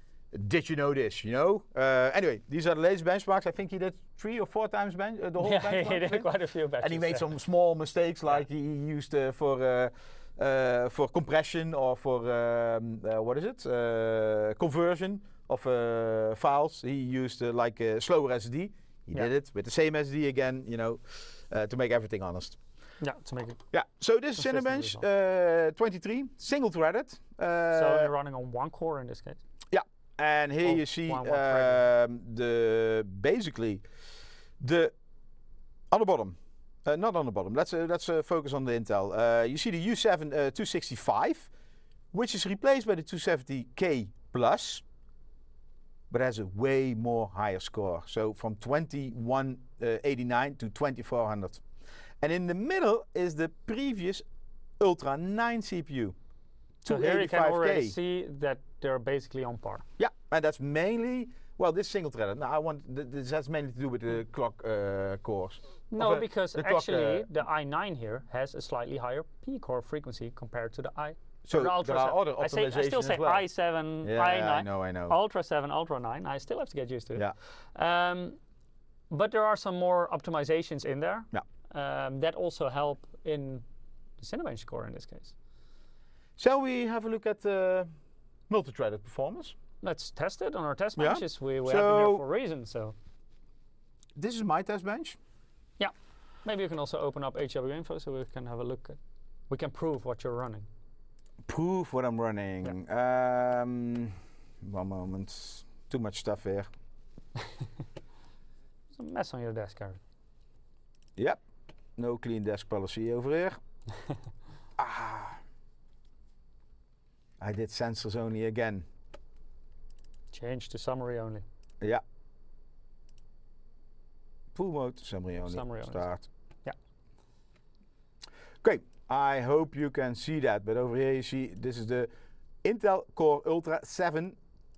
Did you know this? Anyway, these are the latest benchmarks. I think he did 3 or 4 times the whole benchmark. He did quite a few batches. And he made some small mistakes, like he used for compression or for conversion of files. He used like a slower SD. He did it with the same SD again, to make everything honest. Yeah, to make it. Yeah. So this is Cinebench 23, single threaded. So you're running on 1 core in this case. And here you see on the bottom, not on the bottom. Let's focus on the Intel. You see the U7 265, which is replaced by the 270K Plus, but has a way more higher score. So from 2189 to 2400. And in the middle is the previous Ultra 9 CPU. So here you can already see that they're basically on par. Yeah, and that's mainly, this single-threaded. Now this has mainly to do with the clock cores. No, because actually the i9 here has a slightly higher P-core frequency compared to the i. So there are other optimizations I still say i7, i9, I know. Ultra 7, Ultra 9. I still have to get used to it. Yeah. But there are some more optimizations in there that also help in the Cinebench score in this case. Shall we have a look at multi-threaded performance? Let's test it on our test benches. We have them So here for a reason. So this is my test bench. yeah, maybe you can also open up HW info so we can have a look at. We can prove what you're running. Prove what I'm running. Yeah. One moment. Too much stuff here. There's a mess on your desk, Harry. Yep. No clean desk policy over here. I did sensors only again. Change to summary only. Yeah. Full mode, summary only. Summary only. Start. Yeah. Okay. I hope you can see that, but over here you see this is the Intel Core Ultra 7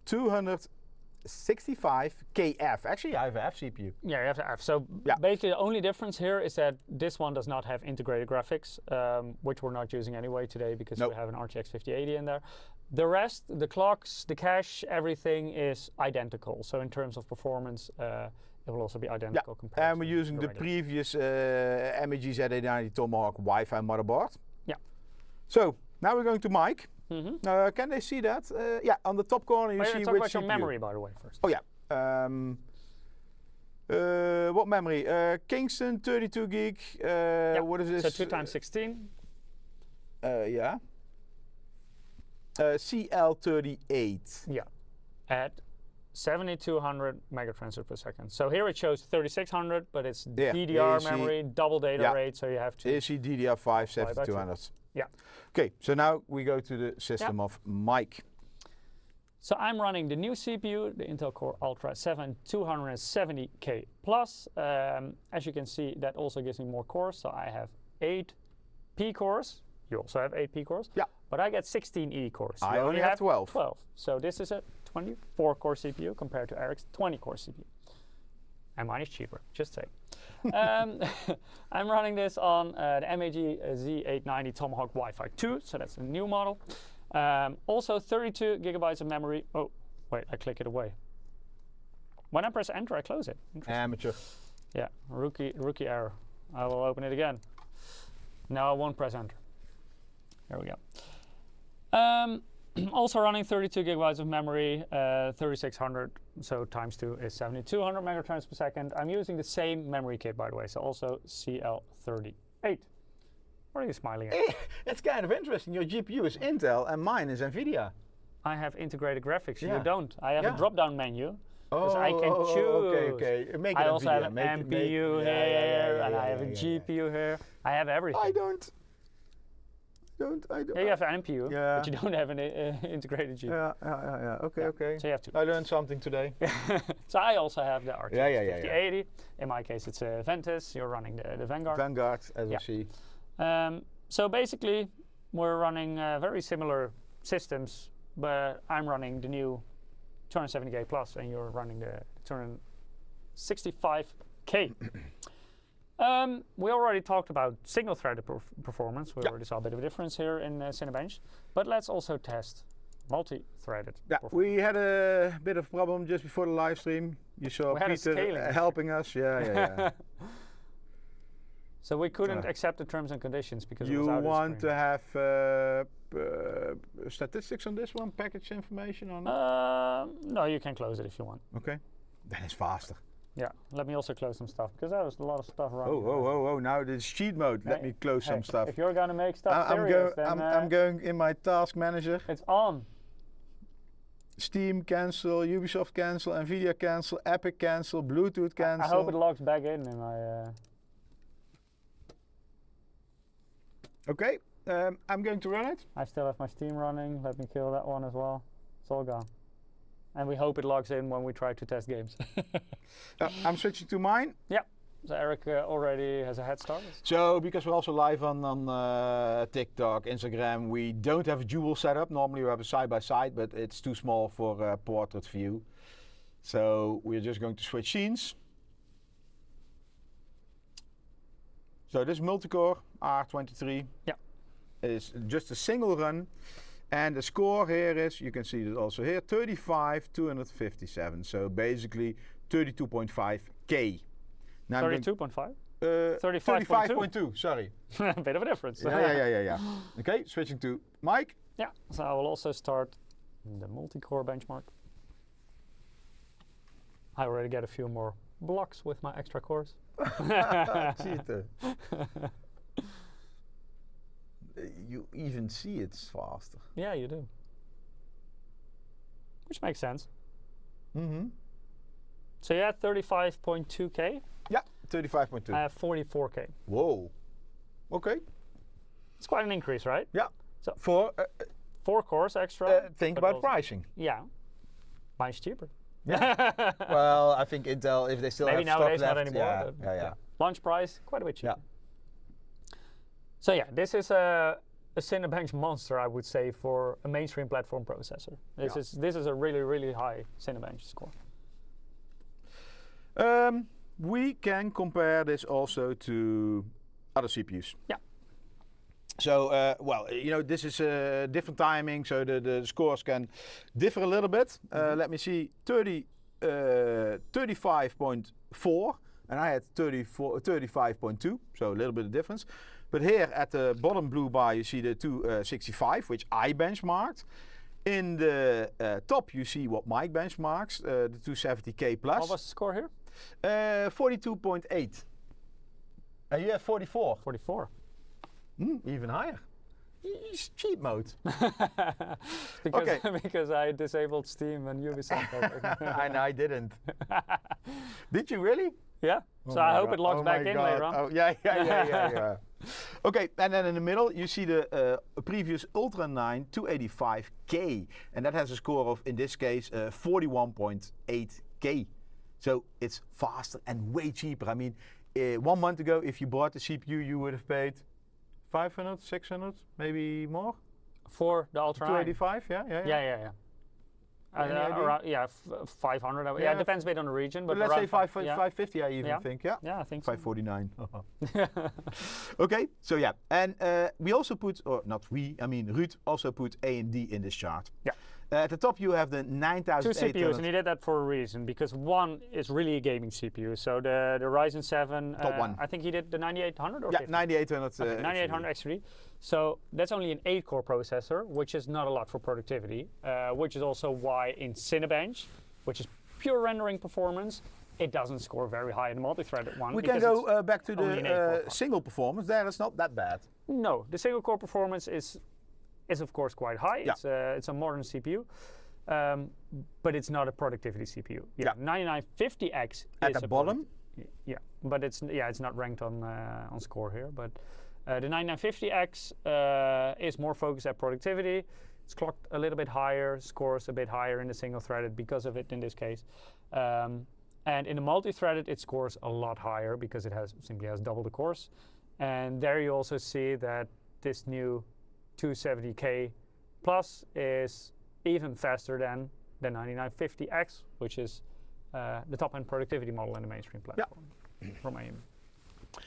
265 KF. Actually, I have an F CPU. Yeah, you have to F. So basically the only difference here is that this one does not have integrated graphics, which we're not using anyway today because we have an RTX 5080 in there. The rest, the clocks, the cache, everything is identical. So in terms of performance, it will also be identical compared to and we're using the previous MSI Z890 Tomahawk Wi-Fi motherboard. Yeah. So now we're going to mic. Can they see that? Yeah, on the top corner you see talk which about your CPU. memory, by the way, first. Oh yeah. What memory? Kingston 32 gig. What is this? So 2 times 16. Yeah. CL38. Yeah. At 7200 megatransfers per second. So here it shows 3600, but it's DDR memory, double data rate, so you have to. AC DDR5 7200. Yeah. Okay, so now we go to the system of mic. So I'm running the new CPU, the Intel Core Ultra 7 270K Plus. As you can see, that also gives me more cores. So I have 8 P cores. You also have 8 P cores. Yeah. But I get 16 E cores. I only have 12. 12. So this is a 24 core CPU compared to Eric's 20 core CPU. And mine is cheaper, just say. I'm running this on the MSI Z890 Tomahawk Wi-Fi 2, so that's a new model. Also 32 gigabytes of memory. Oh, wait, I click it away. When I press enter, I close it. Amateur. Yeah, rookie error. I will open it again. No, I won't press enter. There we go. Also running 32 gigabytes of memory, 3600, so times 2 is 7200 megatransfers per second. I'm using the same memory kit, by the way, so also CL38. What are you smiling at? It's kind of interesting. Your GPU is Intel and mine is NVIDIA. I have integrated graphics. You don't. I have a drop-down menu. Because I can choose. Okay. Make it I also NVIDIA. have an MPU here, and I have a GPU here. I have everything. I don't. Yeah, you have an MPU, but you don't have an integrated GPU. Yeah. Okay. So you have to. I learned something today. So I also have the RTX 5080. In my case, it's a Ventus. You're running the Vanguard. Vanguard, as we see. So basically, we're running very similar systems, but I'm running the new 270K Plus, and you're running the 265K. We already talked about single-threaded performance. We already saw a bit of a difference here in Cinebench, but let's also test multi-threaded. Yeah, we had a bit of problem just before the live stream. You saw Peter helping us. Yeah. So we couldn't accept the terms and conditions because it was you out want to have statistics on this one, package information on it? No, you can close it if you want. Okay, then it's faster. Yeah, let me also close some stuff because there was a lot of stuff running. Oh, now it's cheat mode. Let me close some stuff. If you're going to make stuff serious, then I'm going in my task manager. It's on. Steam cancel, Ubisoft cancel, Nvidia cancel, Epic cancel, Bluetooth cancel. I hope it logs back in my... Okay, I'm going to run it. I still have my Steam running. Let me kill that one as well. It's all gone. And we hope it logs in when we try to test games. I'm switching to mine. Yeah, so Eric already has a head start. So, because we're also live on TikTok, Instagram, we don't have a dual setup. Normally we have a side-by-side, but it's too small for portrait view. So, we're just going to switch scenes. So, this multi-core R23 is just a single run. And the score here is, you can see it also here, 35,257. So basically 32.5K. Now 32.5? 35.2, sorry. A bit of a difference. Yeah. Okay, switching to mic. Yeah, so I will also start the multi-core benchmark. I already get a few more blocks with my extra cores. Cheater. You even see it's faster. Yeah, you do. Which makes sense. Mm-hmm. So you had 35.2K? Yeah, 35.2. I have 44K. Whoa. Okay. It's quite an increase, right? Yeah. So for 4 cores extra. think but about also, pricing. Yeah. Mine's cheaper. Yeah. Well, I think Intel, if they still Maybe have stock nowadays left, not anymore. yeah. Launch price, quite a bit cheaper. Yeah. So yeah, this is a Cinebench monster, I would say, for a mainstream platform processor. This is a really high Cinebench score. We can compare this also to other CPUs. Yeah. So, well, you know, this is different timing, so the scores can differ a little bit. Let me see, 35.4, and I had 35.2, so a little bit of difference. But here at the bottom blue bar, you see the 265, which I benchmarked. In the top, you see what Mike benchmarks, the 270K plus. What was the score here? 42.8. And you have 44. 44. Even higher. It's cheat mode. Because I disabled Steam and Ubisoft. And I didn't. Did you really? Yeah. So I hope it logs back in later on. Oh, yeah. Okay, and then in the middle you see the previous Ultra 9 285K, and that has a score of, in this case, 41.8K. So it's faster and way cheaper. I mean, 1 month ago, if you bought the CPU, you would have paid 500, 600, maybe more? For the Ultra 285, Yeah. Around, 500. Yeah, it depends a bit on the region, but let's say 550. I even think. Yeah, I think 549. Okay, so yeah, and we also put, or not we, I mean Ruud also put AMD in this chart. Yeah. At the top you have the 9800. 2 CPUs, and he did that for a reason, because one is really a gaming CPU. So the Ryzen 7, top one. I think he did the 9800 or 50? 9800. Okay, 9800 X3. So that's only an 8-core processor, which is not a lot for productivity, which is also why in Cinebench, which is pure rendering performance, it doesn't score very high in the multi-threaded one. We can go back to the single performance. There, it's not that bad. No, the single core performance is of course quite high. Yeah. It's a modern CPU, but it's not a productivity CPU. Yeah, 9950X at the bottom. Yeah, but it's not ranked on score here. But the 9950X is more focused at productivity. It's clocked a little bit higher, scores a bit higher in the single-threaded because of it in this case. And in the multi-threaded, it scores a lot higher because it simply has double the cores. And there you also see that this new 270K plus is even faster than the 9950X, which is the top-end productivity model in the mainstream platform from AMD.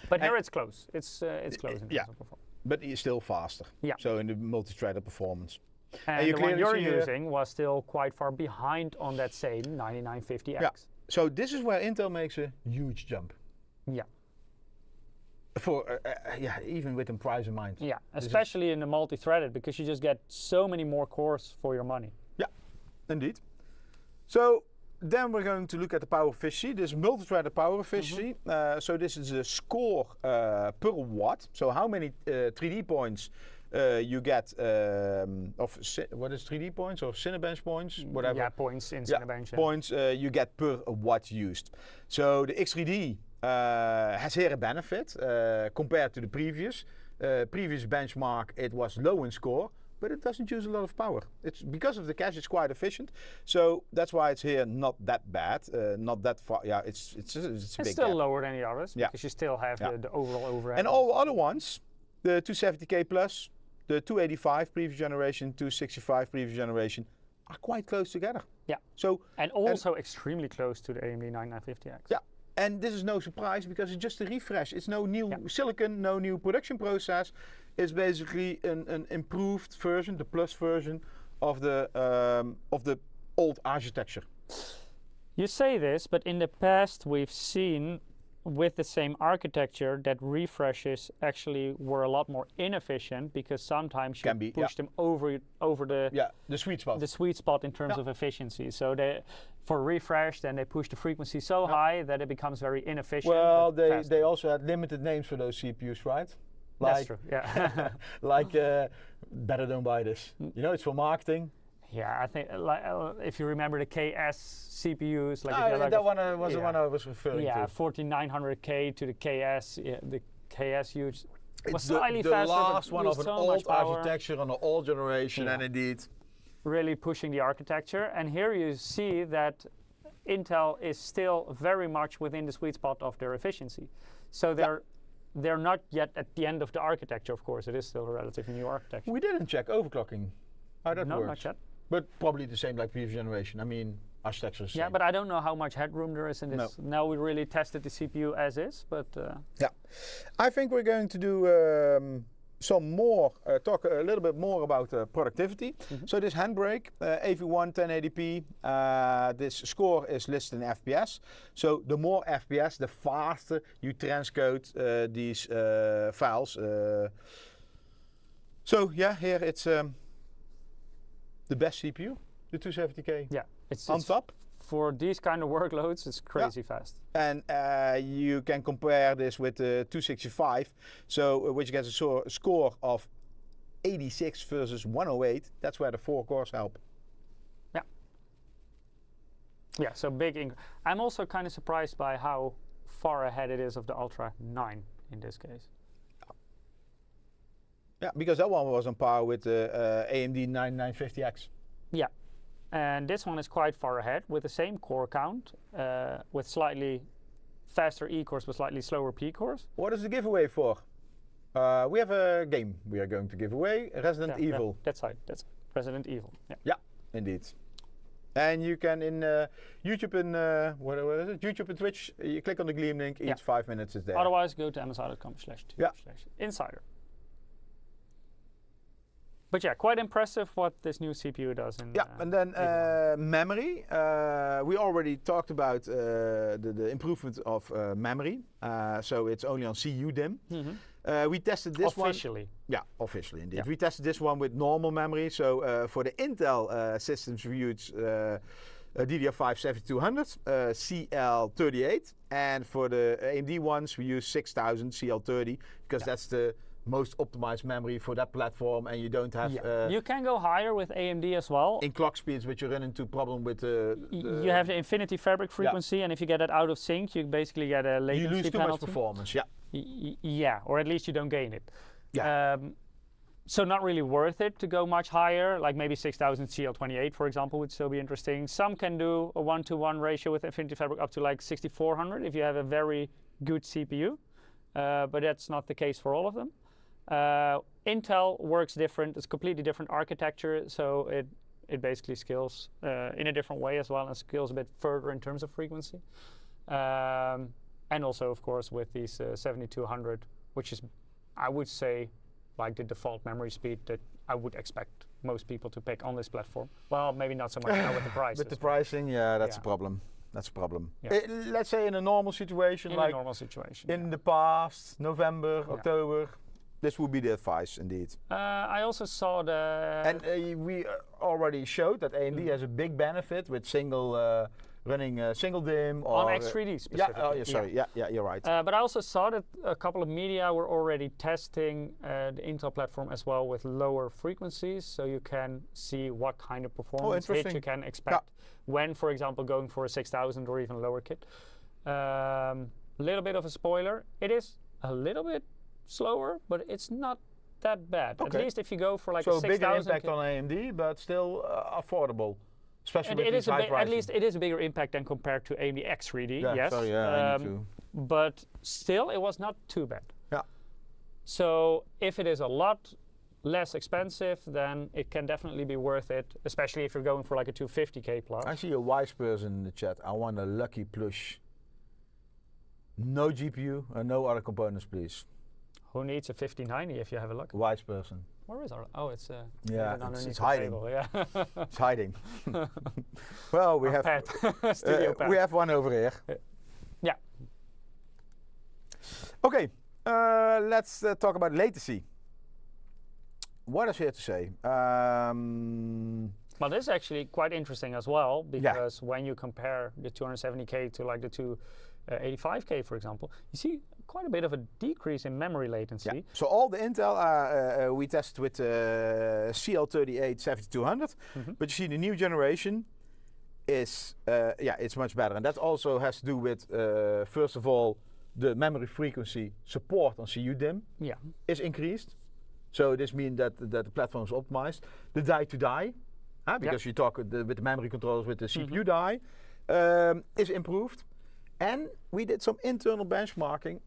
But here it's close. It's close in terms of performance. But it's still faster. Yeah. So in the multi-threaded performance. And the one you're using was still quite far behind on that same 9950X. Yeah. So this is where Intel makes a huge jump. Yeah. For even with the price in mind. Yeah, especially in the multi-threaded, because you just get so many more cores for your money. Yeah, indeed. So then we're going to look at the power efficiency. This multi-threaded power efficiency. So this is a score per watt. So how many 3D points you get what is 3D points or Cinebench points, whatever. Yeah, points in Cinebench. Points you get per watt used. So the X3D has here a benefit compared to the previous benchmark. It was low in score, but it doesn't use a lot of power. It's because of the cache, it's quite efficient. So that's why it's here not that bad, not that far. Yeah, it's a big still gap. lower than the others because you still have the overall overhead. And all other ones, the 270K plus, the 285 previous generation, 265 previous generation, are quite close together. Yeah. So and also extremely close to the AMD 9950X. Yeah. And this is no surprise because it's just a refresh. It's no new silicon, no new production process. It's basically an improved version, the plus version of the old architecture. You say this, but in the past we've seen with the same architecture, that refreshes actually were a lot more inefficient because sometimes you push them over the sweet spot. The sweet spot in terms of efficiency. So for refresh, then they push the frequency so high that it becomes very inefficient. Well, they also had limited names for those CPUs, right? That's true. Yeah. Like better don't buy this. You know, it's for marketing. Yeah, I think if you remember the KS CPUs, that one was the one I was referring to. Yeah, 4900K to the KS. Yeah, the KS huge. Was slightly the faster. last one of an old architecture on an old generation, and indeed really pushing the architecture. And here you see that Intel is still very much within the sweet spot of their efficiency. So they're not yet at the end of the architecture. Of course, it is still a relatively new architecture. We didn't check overclocking. How that works? Not yet. But probably the same like previous generation. I mean, architecture is the same. Yeah, but I don't know how much headroom there is in this. Now we really tested the CPU as is, but yeah, I think we're going to do some more, talk a little bit more about productivity. So this handbrake, AV1 1080p, this score is listed in FPS. So the more FPS, the faster you transcode these files. So yeah, here it's the best CPU, the 270K. Yeah, it's on top. For these kind of workloads, it's crazy fast. And you can compare this with the 265, so which gets a score of 86 versus 108. That's where the 4 cores help. Yeah. Yeah, so big. I'm also kind of surprised by how far ahead it is of the Ultra 9 in this case. Yeah, because that one was on par with the AMD 9950X. Yeah, and this one is quite far ahead with the same core count, with slightly faster E cores with slightly slower P cores. What is the giveaway for? We have a game we are going to give away, Resident Evil. That's right, that's Resident Evil. Yeah, indeed. And you can in YouTube and what is it? YouTube and Twitch. You click on the Gleam link. Each 5 minutes is there. Otherwise, go to msi.com/insider. But yeah, quite impressive what this new CPU does. And then memory. We already talked about the improvement of memory. So it's only on CU DIMM. We tested this officially. Yeah, officially indeed. Yeah. We tested this one with normal memory. So for the Intel systems, we used DDR5 7200, CL38. And for the AMD ones, we use 6000 CL30 because that's the most optimized memory for that platform, and you don't have. You can go higher with AMD as well. In clock speeds, which you run into problem with you have the Infinity Fabric frequency, and if you get it out of sync, you basically get a latency penalty. You lose too much performance. Yeah. Yeah, or at least you don't gain it. Yeah. So not really worth it to go much higher, like maybe 6000 CL28, for example, would still be interesting. Some can do a 1-to-1 ratio with Infinity Fabric up to like 6400 if you have a very good CPU, but that's not the case for all of them. Intel works different. It's completely different architecture, so it basically scales in a different way as well, and scales a bit further in terms of frequency. And also, of course, with these 7200, which is, I would say, like the default memory speed that I would expect most people to pick on this platform. Well, maybe not so much now with the prices. With the pricing, that's a problem. That's a problem. Yeah. Let's say in a normal situation, in a normal situation, in the past, November, October. This would be the advice, indeed. I also saw the... And we already showed that AMD has a big benefit with running single DIMM. On X3D specifically. Yeah, you're right. But I also saw that a couple of media were already testing the Intel platform as well with lower frequencies, so you can see what kind of performance hit you can expect when, for example, going for a 6000 or even lower kit. Little bit of a spoiler. It is a little bit slower, but it's not that bad. Okay. At least if you go for like a 6000. So bigger impact on AMD, but still affordable, especially with these high pricing. At least it is a bigger impact than compared to AMD X3D. Yeah, yes. Sorry, I need to. But still, it was not too bad. Yeah. So if it is a lot less expensive, then it can definitely be worth it, especially if you're going for like a 250K plus. I see a wise person in the chat. I want a lucky plush. No GPU and no other components, please. Who needs a 5090 if you have a luck? Wise person. Where is our? Oh, it's it's hiding. Table, yeah. It's hiding. Well, we have we have one over here. Yeah. Okay, let's talk about latency. What is here to say? Well, this is actually quite interesting as well, because when you compare the 270K to like the 285K, for example, you see quite a bit of a decrease in memory latency. Yeah. So all the Intel we tested with CL38 7200, but you see the new generation is it's much better, and that also has to do with first of all the memory frequency support on CU DIMM is increased. So this means that the platform is optimized. The die-to-die, because you talk with the memory controllers with the CPU die, is improved. And we did some internal benchmarking.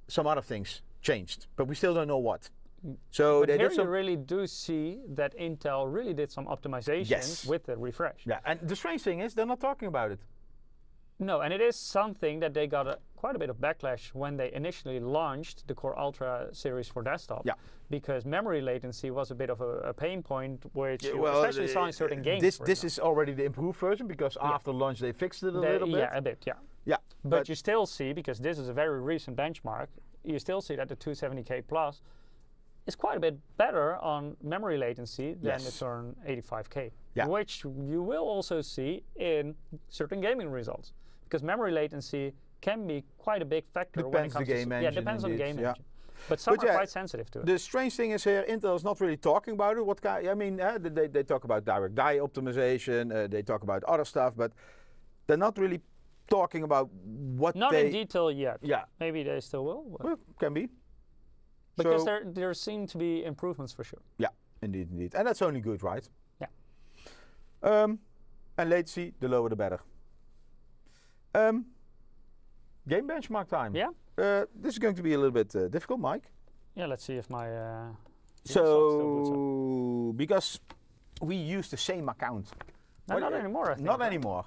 Some other things changed, but we still don't know what. So but here you really do see that Intel really did some optimization with the refresh. Yeah, and the strange thing is they're not talking about it. No, and it is something that they got quite a bit of backlash when they initially launched the Core Ultra series for desktop. Yeah. Because memory latency was a bit of a pain point, which you especially saw in certain games. This is already the improved version, because after launch they fixed it a little bit. Yeah, a bit, yeah. But you still see, because this is a very recent benchmark, you still see that the 270K Plus is quite a bit better on memory latency than the Turn 85K, which you will also see in certain gaming results. Because memory latency can be quite a big factor when it comes to game engine. Yeah, depends on the game engine. But some are quite sensitive to it. The strange thing is here, Intel is not really talking about it. What kind? I mean, they talk about direct die optimization. They talk about other stuff, but they're not really talking about what. Not in detail yet. Yeah. Maybe they still will. Well, can be. Because there seem to be improvements for sure. Yeah, indeed, and that's only good, right? Yeah. And latency, the lower the better. Game benchmark time. Yeah. This is going to be a little bit difficult, Mike. Yeah, let's see if my. So, because we use the same account. No, not anymore, I think. Not anymore.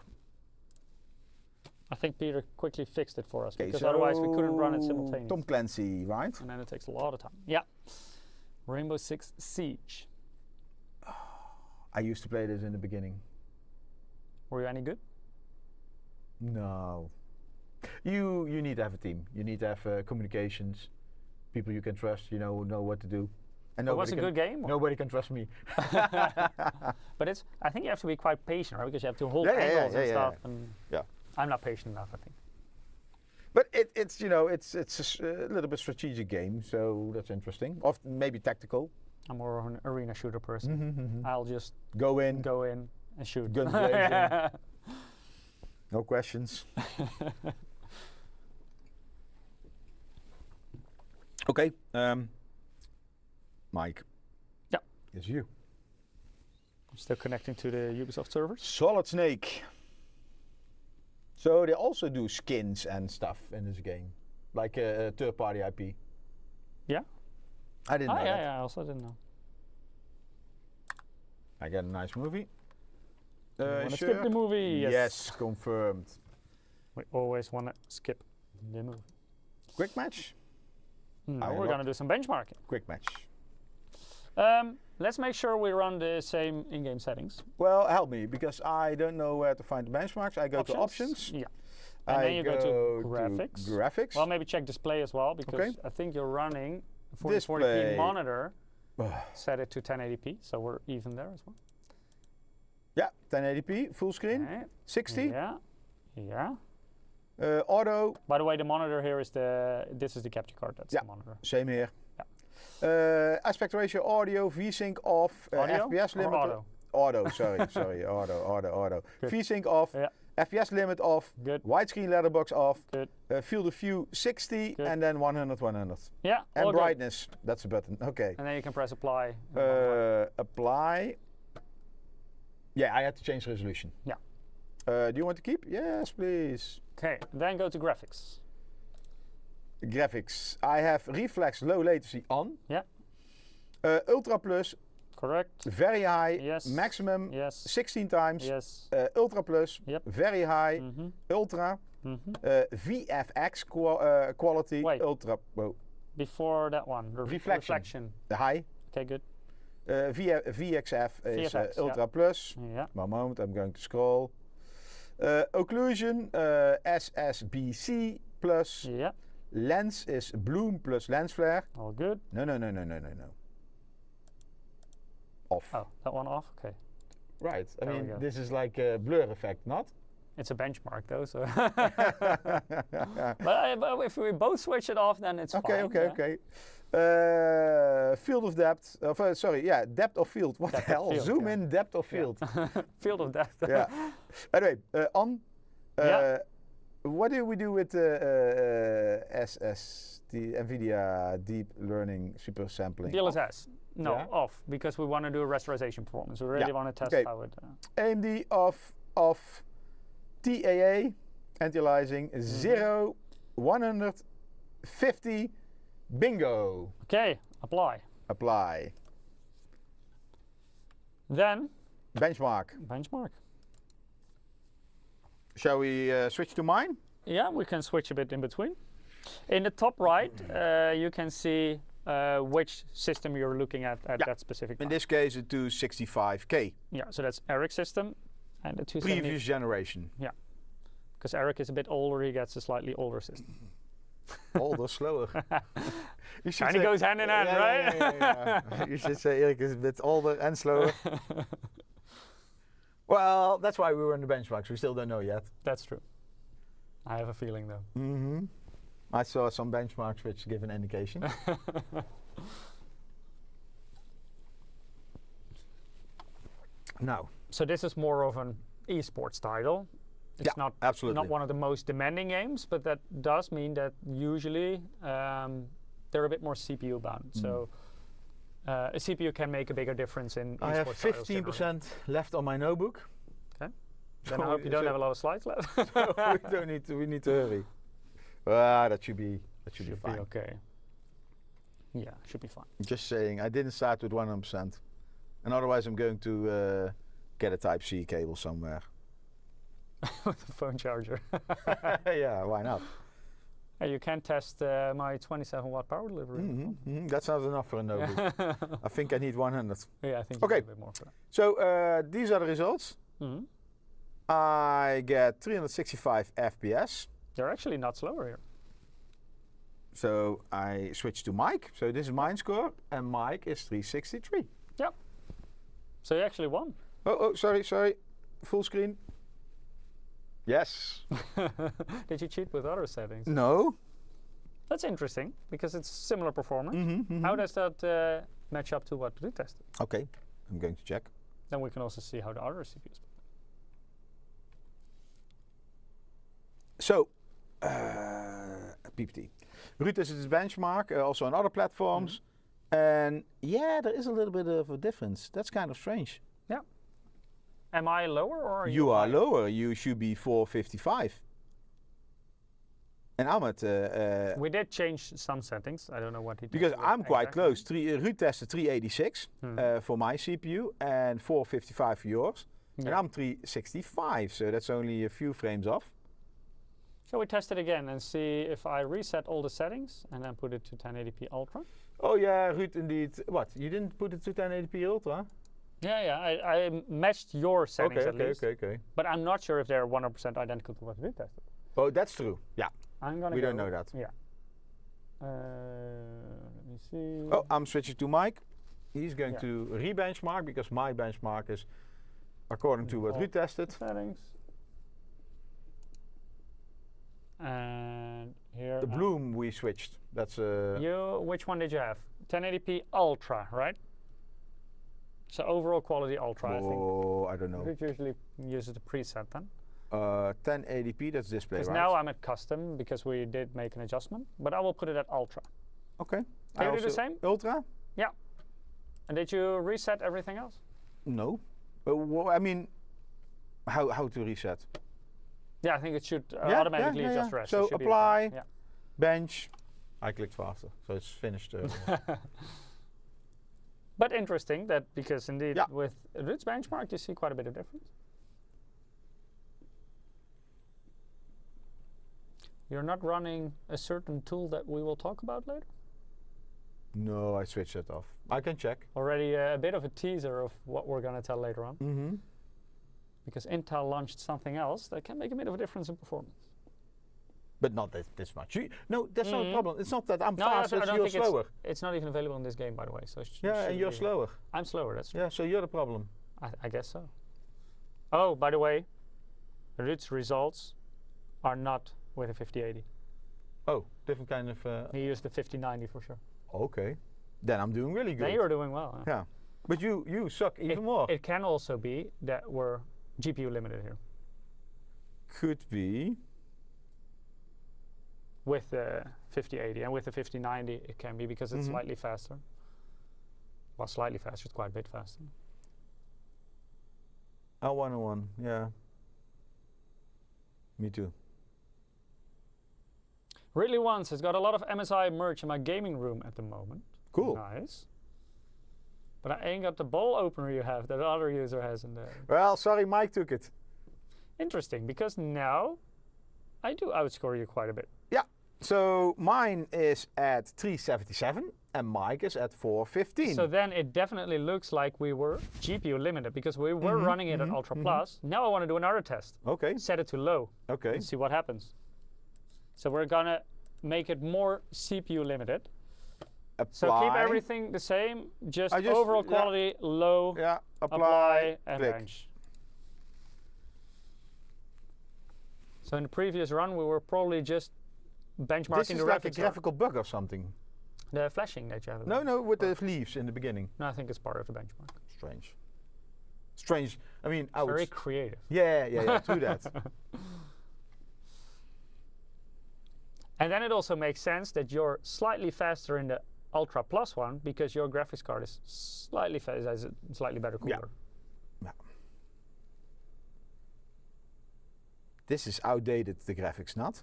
I think Peter quickly fixed it for us, because otherwise we couldn't run it simultaneously. Tom Clancy, right? And then it takes a lot of time. Yeah. Rainbow Six Siege. I used to play this in the beginning. Were you any good? No. You need to have a team. You need to have communications, people you can trust. You know what to do. And it was a good game? Nobody can trust me. But I think you have to be quite patient, right? Because you have to hold angles and stuff. And I'm not patient enough, I think. But it's a little bit strategic game, so that's interesting. Often maybe tactical. I'm more of an arena shooter person. I'll just go in and shoot. Guns blazing. No questions. Okay, Mike. Yeah. It's you. I'm still connecting to the Ubisoft servers. Solid Snake. So they also do skins and stuff in this game, like a third-party IP. Yeah. I didn't know that. Yeah, I also didn't know. I get a nice movie. Wanna skip the movie? Yes, confirmed. We always want to skip the movie. Quick match? No, we're going to do some benchmarking. Quick match. Let's make sure we run the same in-game settings. Well, help me, because I don't know where to find the benchmarks. I go to options. Yeah. And then you go to graphics. Graphics. Well, maybe check display as well, because I think you're running a 4040p monitor. Set it to 1080p, so we're even there as well. Yeah, 1080p, full screen, 60. Yeah. Auto. By the way, the monitor here is this is the capture card, that's the monitor. Same here. Yeah. Aspect ratio, audio, VSync off, FPS limit. Auto, sorry, auto. VSync off, FPS limit off, widescreen letterbox off, field of view 60, and then 100. Yeah, and brightness, that's a button, okay. And then you can press apply. Apply. Yeah, I had to change resolution. Yeah. Do you want to keep? Yes, please. Okay, then go to graphics. Graphics. I have reflex low latency on. Yeah. Ultra plus. Correct. Very high. Yes. Maximum. Yes. 16 times. Yes. Ultra plus. Yep. Very high. Ultra. VFX quality. Wait. Ultra. Whoa. Before that one. Reflection. The high. Okay, good. VXF is Ultra plus. Yeah. One moment, I'm going to scroll. Occlusion, SSBC plus. Yeah. Lens is bloom plus lens flare. All good. No. Off. Oh, that one off? Okay. Right. I There we mean, go. this is like a blur effect, not? It's a benchmark though, so. but if we both switch it off, then it's fine. Okay. Field of depth. Depth of field. What Depth the of hell? field, Zoom yeah. in depth of field. Field of depth. Yeah. Anyway, on. Yeah. What do we do with the NVIDIA Deep Learning Super Sampling? DLSS. No, Yeah. off, because we want to do rasterization performance. We really want to test Okay. how it. AMD off. TAA anti-aliasing 0 150. Bingo. Okay, apply. Apply. Then Benchmark. benchmark. Shall we switch to mine? Yeah, we can switch a bit in between. In the top right, you can see which system you're looking at that specific In time. this case, a 265K. Yeah, so that's Eric's system and the 270. Previous generation. Because Eric is a bit older, he gets a slightly older system. Older, slower. You should And it say- goes hand in hand, right? Yeah. You should say Erik is a bit older and slower. Well, that's why we were in the benchmarks. We still don't know yet. That's true. I have a feeling though. Mm-hmm. I saw some benchmarks which give an indication. Now, So this is more of an esports title. It's Yeah, not absolutely. not one of the most demanding games, but that does mean that usually they're a bit more CPU bound. So a CPU can make a bigger difference in I have esports titles generally. 15% left on my notebook. Then I hope you don't So- have a lot of slides left. we don't need to. We need to hurry. That should be. That should be Should be fine. okay. Yeah, should be fine. Just saying, I didn't start with 100%, and otherwise I'm going to get a Type C cable somewhere. With a phone charger. Yeah, why not? Hey, you can test my 27 watt power delivery. That's not enough for a notebook. I think I need 100. Yeah, I think you Okay. need a bit more for that. So these are the results. Mhm. I get 365 FPS. They're actually not slower here. So I switch to Mike. So this is mine score, and Mike is 363. Yep. So you actually won. Oh, sorry. Full screen. Yes. Did you cheat with other settings? No. That's interesting because it's similar performance. How does that match up to what we tested? Okay, I'm going to check. Then we can also see how the other CPUs. So, PPT. Ruud is its benchmark, also on other platforms. And yeah, there is a little bit of a difference. That's kind of strange. Am I lower or are You are higher? lower. You should be 455. And I'm at... We did change some settings. I don't know what he did. because I'm quite exactly. close. Ruud tested 386 for my CPU and 455 for yours. And Yeah. I'm 365, so that's only a few frames off. Shall we test it again and see if I reset all the settings and then put it to 1080p Ultra? Oh yeah, Ruud, indeed. What? You didn't put it to 1080p Ultra? Yeah, I matched your settings at least. Okay. But I'm not sure if they're 100% identical to what we tested. Oh, that's true. Yeah. I'm gonna We go, don't know that. Yeah. Let me see. Oh, I'm switching to Mike. He's going Yeah. to re-benchmark because my benchmark is according to what we tested. Settings. And here. The bloom we switched. That's Which one did you have? 1080p Ultra, right? So overall quality Ultra, I think. oh, I don't know. It usually uses the preset then. 1080p. That's display, Because right? now I'm at custom because we did make an adjustment, but I will put it at Ultra. Okay. Can you do the same? Ultra? Yeah. And did you reset everything else? No. I mean, how to reset? Yeah, I think it should Yeah, automatically yeah. adjust rest. So It should be apply. fine. Bench. I clicked faster, so it's finished. Yeah. But interesting that because indeed Yeah. with Ruud's benchmark you see quite a bit of difference. You're not running a certain tool that we will talk about later? No, I switched it off. I can check. Already a bit of a teaser of what we're going to tell later on. Mm-hmm. Because Intel launched something else that can make a bit of a difference in performance. But not this much. No, that's not a problem. It's not that I'm No, fast, I it's don't you're think slower. it's not even available in this game, by the way. So Yeah, and you're slower. I'm slower. That's true. Yeah, so you're the problem. I guess so. Oh, by the way, Ruud's results are not with a 5080. Oh, different kind of... He used the 5090 for sure. Okay. Then I'm doing really good. Then you're doing well. Huh? Yeah. But you suck even more. It can also be that we're GPU limited here. Could be. With the 5080 and with the 5090 it can be because it's slightly faster. Well, slightly faster, it's quite a bit faster. L101, yeah. Me too. Ridley Once has got a lot of MSI merch in my gaming room at the moment. Cool. Nice. But I ain't got the ball opener you have that other user has in there. Well, sorry, Mike took it. Interesting, because now I do outscore you quite a bit. Yeah. So mine is at 377 and Mike is at 415. So then it definitely looks like we were GPU limited because we were running it at Ultra Plus. Now I want to do another test. Okay. Set it to low. Okay. And see what happens. So we're gonna make it more CPU limited. Apply. So keep everything the same, just overall quality low. Yeah. Apply. And click. bench. So in the previous run we were probably just benchmarking This is the like a graphics graphical bug or something. The flashing that you have. No, with the leaves in the beginning. No, I think it's part of the benchmark. Strange. Strange. I mean, I Very would. creative. Yeah. True that. And then it also makes sense that you're slightly faster in the Ultra Plus one because your graphics card is slightly faster, has a slightly better cooler. Yeah. This is outdated, the graphics, not?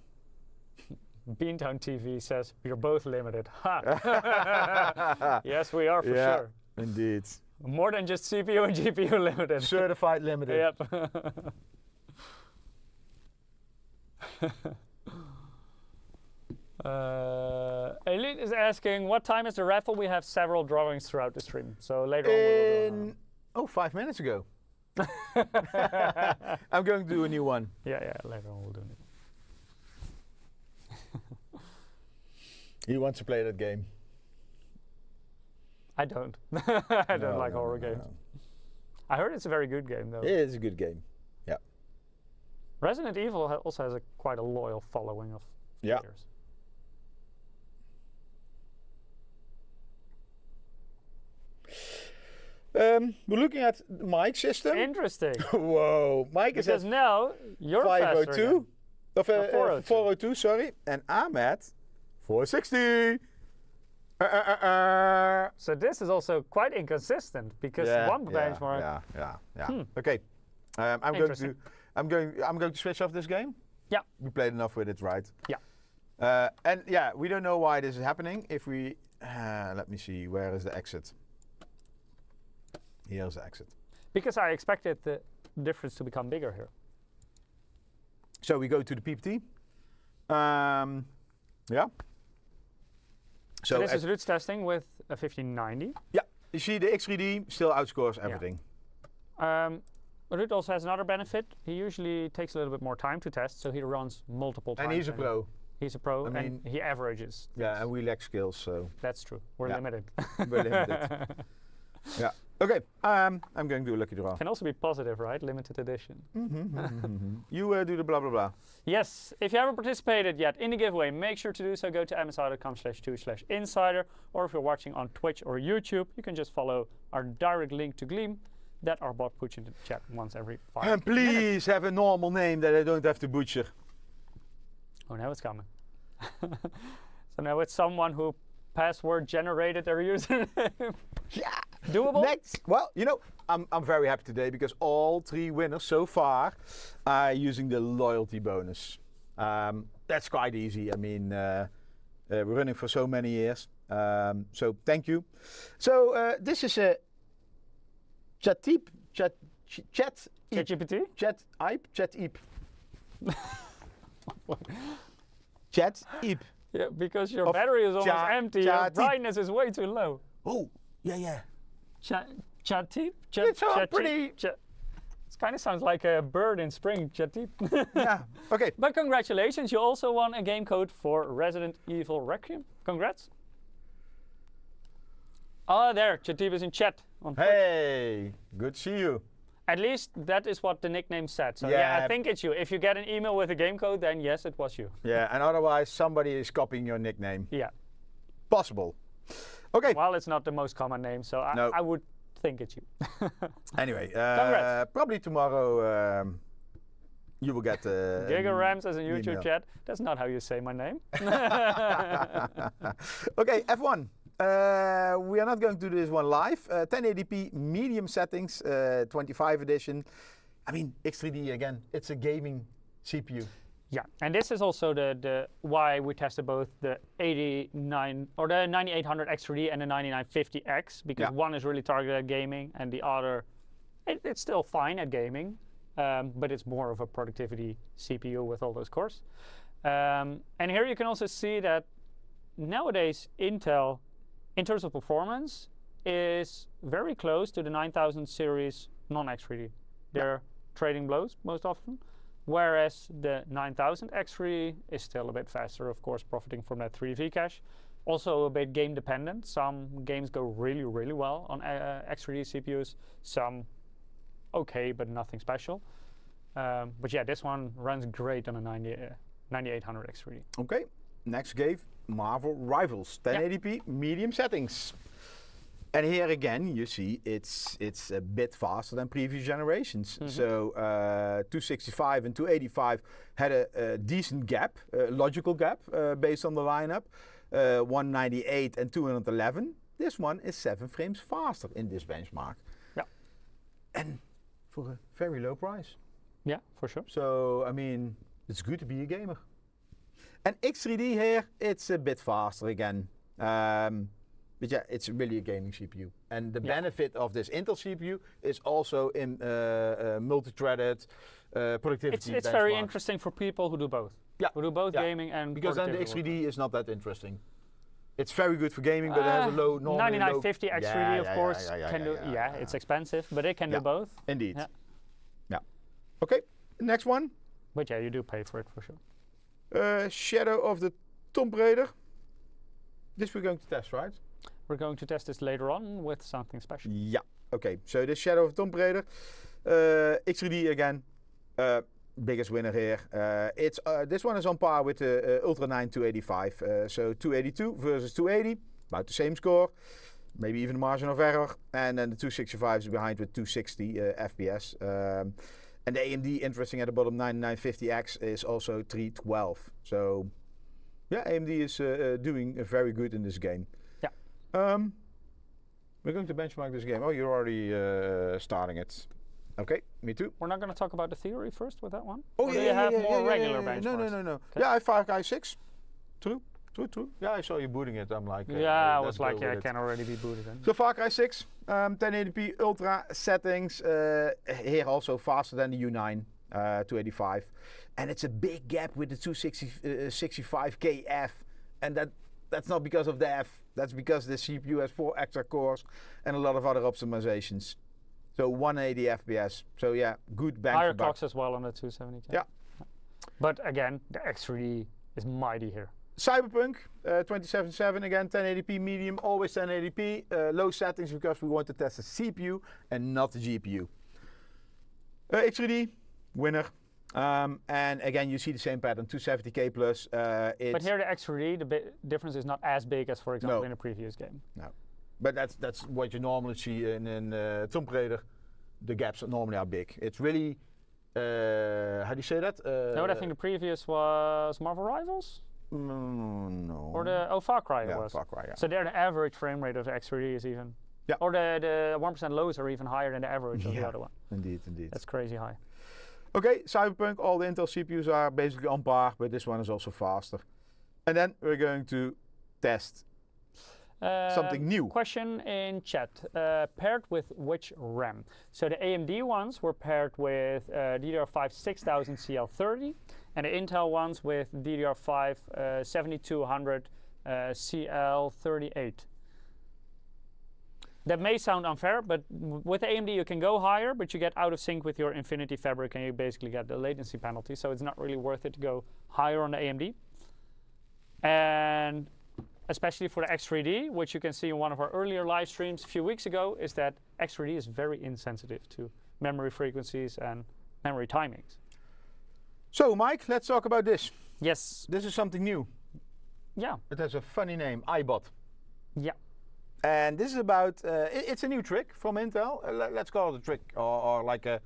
Beantown TV says you're both limited. Ha! Yes, we are for sure. Indeed. More than just CPU and GPU limited. Certified limited. Yep. Elite is asking, what time is the raffle? We have several drawings throughout the stream. So later on we'll do 5 minutes ago. I'm going to do a new one. Yeah, later on we'll do it. He wants to play that game. I don't. I don't like horror games. I heard it's a very good game though. It is a good game. Yeah. Resident Evil also has quite a loyal following of players. We're looking at the mic system. Interesting. Whoa, Mike is at now you're 502. Of 402. 402, sorry. And I'm at 460. So this is also quite inconsistent because one benchmark. Yeah. Okay. I'm going to switch off this game. Yeah. We played enough with it, right? Yeah. And we don't know why this is happening. If we let me see, where is the exit? Here's the exit. Because I expected the difference to become bigger here. So we go to the PPT. Yeah. So this is Ruud's testing with a 1590. Yeah. You see the X3D still outscores everything. Ruud also has another benefit. He usually takes a little bit more time to test, so he runs multiple times. And he's a pro. He's a pro, and he averages. Yeah, and we lack skills, so. That's true. We're limited. We're limited. Yeah. Okay. I'm going to do a lucky draw. Can also be positive, right? Limited edition. You do the blah blah blah. Yes. If you haven't participated yet in the giveaway, make sure to do so. Go to msi.com/2/insider, or if you're watching on Twitch or YouTube, you can just follow our direct link to Gleam that our bot puts into the chat once every 5 minutes. And please have a normal name that I don't have to butcher. Oh, now it's coming. So now it's someone who password generated their username. Yeah. Doable? Next. Well, you know, I'm very happy today because all 3 winners so far are using the loyalty bonus. That's quite easy. I mean, we're running for so many years. So thank you. So this is a ChatGPT? Chat-Eep. Yeah, because your battery is almost empty, your brightness is way too low. Oh, yeah. Chat-Eep? It's all pretty. It kind of sounds like a bird in spring, Jatip. Yeah, okay. But congratulations, you also won a game code for Resident Evil Requiem. Congrats. Oh, there, Jatip is in chat. On Hey, good to see you. At least that is what the nickname said. So yeah, I think it's you. If you get an email with a game code, then yes, it was you. Yeah, and otherwise somebody is copying your nickname. Yeah. Possible. Okay. Well, it's not the most common name, so I would think it's you. Anyway, Congrats. probably tomorrow you will get Giga Rams as a YouTube email. chat. That's not how you say my name. Okay, F1. We are not going to do this one live. 1080p medium settings, 25 edition. I mean, X3D again, it's a gaming CPU. Yeah, and this is also the why we tested both the 89 or the 9800 X3D and the 9950X, because one is really targeted at gaming and the other, it's still fine at gaming, but it's more of a productivity CPU with all those cores. And here you can also see that nowadays Intel, in terms of performance, is very close to the 9000 series non-X3D. They're trading blows most often. Whereas the 9000 X3 is still a bit faster, of course, profiting from that 3V cache. Also a bit game dependent. Some games go really, really well on X3D CPUs. Some okay, but nothing special. But yeah, this one runs great on a 9800 X3D. Okay, next game, Marvel Rivals, 1080p medium settings. And here again, you see it's a bit faster than previous generations. So 265 and 285 had a decent gap, a logical gap based on the lineup. 198 and 211. This one is 7 frames faster in this benchmark. Yeah. And for a very low price. Yeah, for sure. So, I mean, it's good to be a gamer. And X3D here, it's a bit faster again. But yeah, it's really a gaming CPU. And the benefit of this Intel CPU is also in multi-threaded productivity. It's very interesting for people who do both. Yeah. Who do both gaming and because then the X3D is not that interesting. It's very good for gaming, but it has a low, normally 9950 X3D, of course, can do. Yeah, it's expensive, but it can do both. Indeed. Yeah. Okay, next one. But yeah, you do pay for it for sure. Shadow of the Tomb Raider. This we're going to test, right? We're going to test this later on with something special. Yeah. Okay. So this Shadow of the Tomb Raider, X3D again, biggest winner here. It's this one is on par with the Ultra 9 285. So 282 versus 280, about the same score, maybe even a margin of error. And then the 265 is behind with 260 FPS. And the AMD, interesting at the bottom, 9950X is also 312. So yeah, AMD is doing very good in this game. We're going to benchmark this game. Oh, you're already starting it. Okay, me too. We're not going to talk about the theory first with that one? Oh, or yeah, do you have more regular benchmarks? No. Okay. Yeah, I have Far Cry 6. True. Yeah, I saw you booting it. I'm like... yeah, I was like, yeah, it can already be booted in. So Far Cry 6, 1080p Ultra settings. Here also faster than the U9, 285. And it's a big gap with the 265KF. And that's not because of the F. That's because the CPU has 4 extra cores and a lot of other optimizations. So 180 FPS. So yeah, good bang higher for buck. clocks as well on the 270. Yeah. But again, the X3D is mighty here. Cyberpunk 2077 again, 1080p medium, always 1080p. Low settings because we want to test the CPU and not the GPU. X3D, winner. And again, you see the same pattern, 270K plus. But here the X3D, the difference is not as big as, for example, in a previous game. No, but that's what you normally see in Tomb Raider. The gaps normally are big. It's really, how do you say that? No, I think the previous was Marvel Rivals? No. Or the Far Cry it was. Far Cry, yeah. So there the average frame rate of the X3D is even, or the 1% lows are even higher than the average of the other one. Indeed. That's crazy high. Okay, Cyberpunk, all the Intel CPUs are basically on par, but this one is also faster. And then we're going to test something new. Question in chat, paired with which RAM? So the AMD ones were paired with DDR5 6000 CL30, and the Intel ones with DDR5 7200 CL38. That may sound unfair, but with AMD you can go higher, but you get out of sync with your Infinity Fabric and you basically get the latency penalty, so it's not really worth it to go higher on the AMD. And especially for the X3D, which you can see in one of our earlier live streams a few weeks ago, is that X3D is very insensitive to memory frequencies and memory timings. So Mike, let's talk about this. Yes. This is something new. Yeah. It has a funny name, IBOT. Yeah. And this is about, it's a new trick from Intel. Let's call it a trick, or like a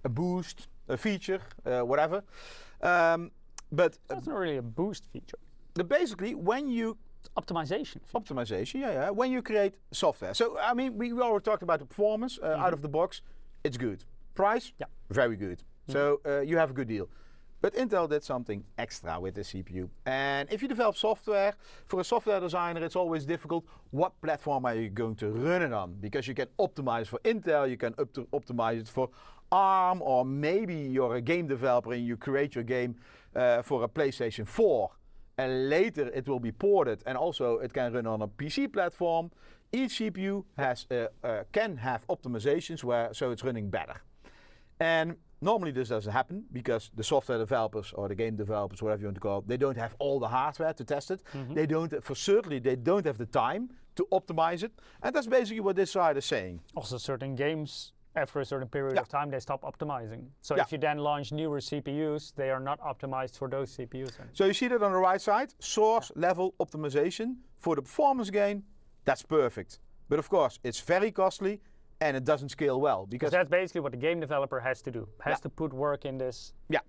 boost, a feature, whatever. But that's not really a boost feature. Basically, when you optimization. Optimization, yeah. When you create software. So, I mean, we already talked about the performance out of the box. It's good. Price, very good. So you have a good deal. But Intel did something extra with the CPU. And if you develop software, for a software designer, it's always difficult. What platform are you going to run it on? Because you can optimize for Intel, you can optimize it for ARM, or maybe you're a game developer and you create your game for a PlayStation 4. And later it will be ported, and also it can run on a PC platform. Each CPU has can have optimizations so it's running better. And normally this doesn't happen because the software developers or the game developers, whatever you want to call it, they don't have all the hardware to test it. They don't have the time to optimize it. And that's basically what this side is saying. Also, certain games, after a certain period of time, they stop optimizing. So if you then launch newer CPUs, they are not optimized for those CPUs. So you see that on the right side, source level optimization for the performance gain. That's perfect. But of course, it's very costly and it doesn't scale well. Because that's basically what the game developer has to do. Has to put work in this. Yeah.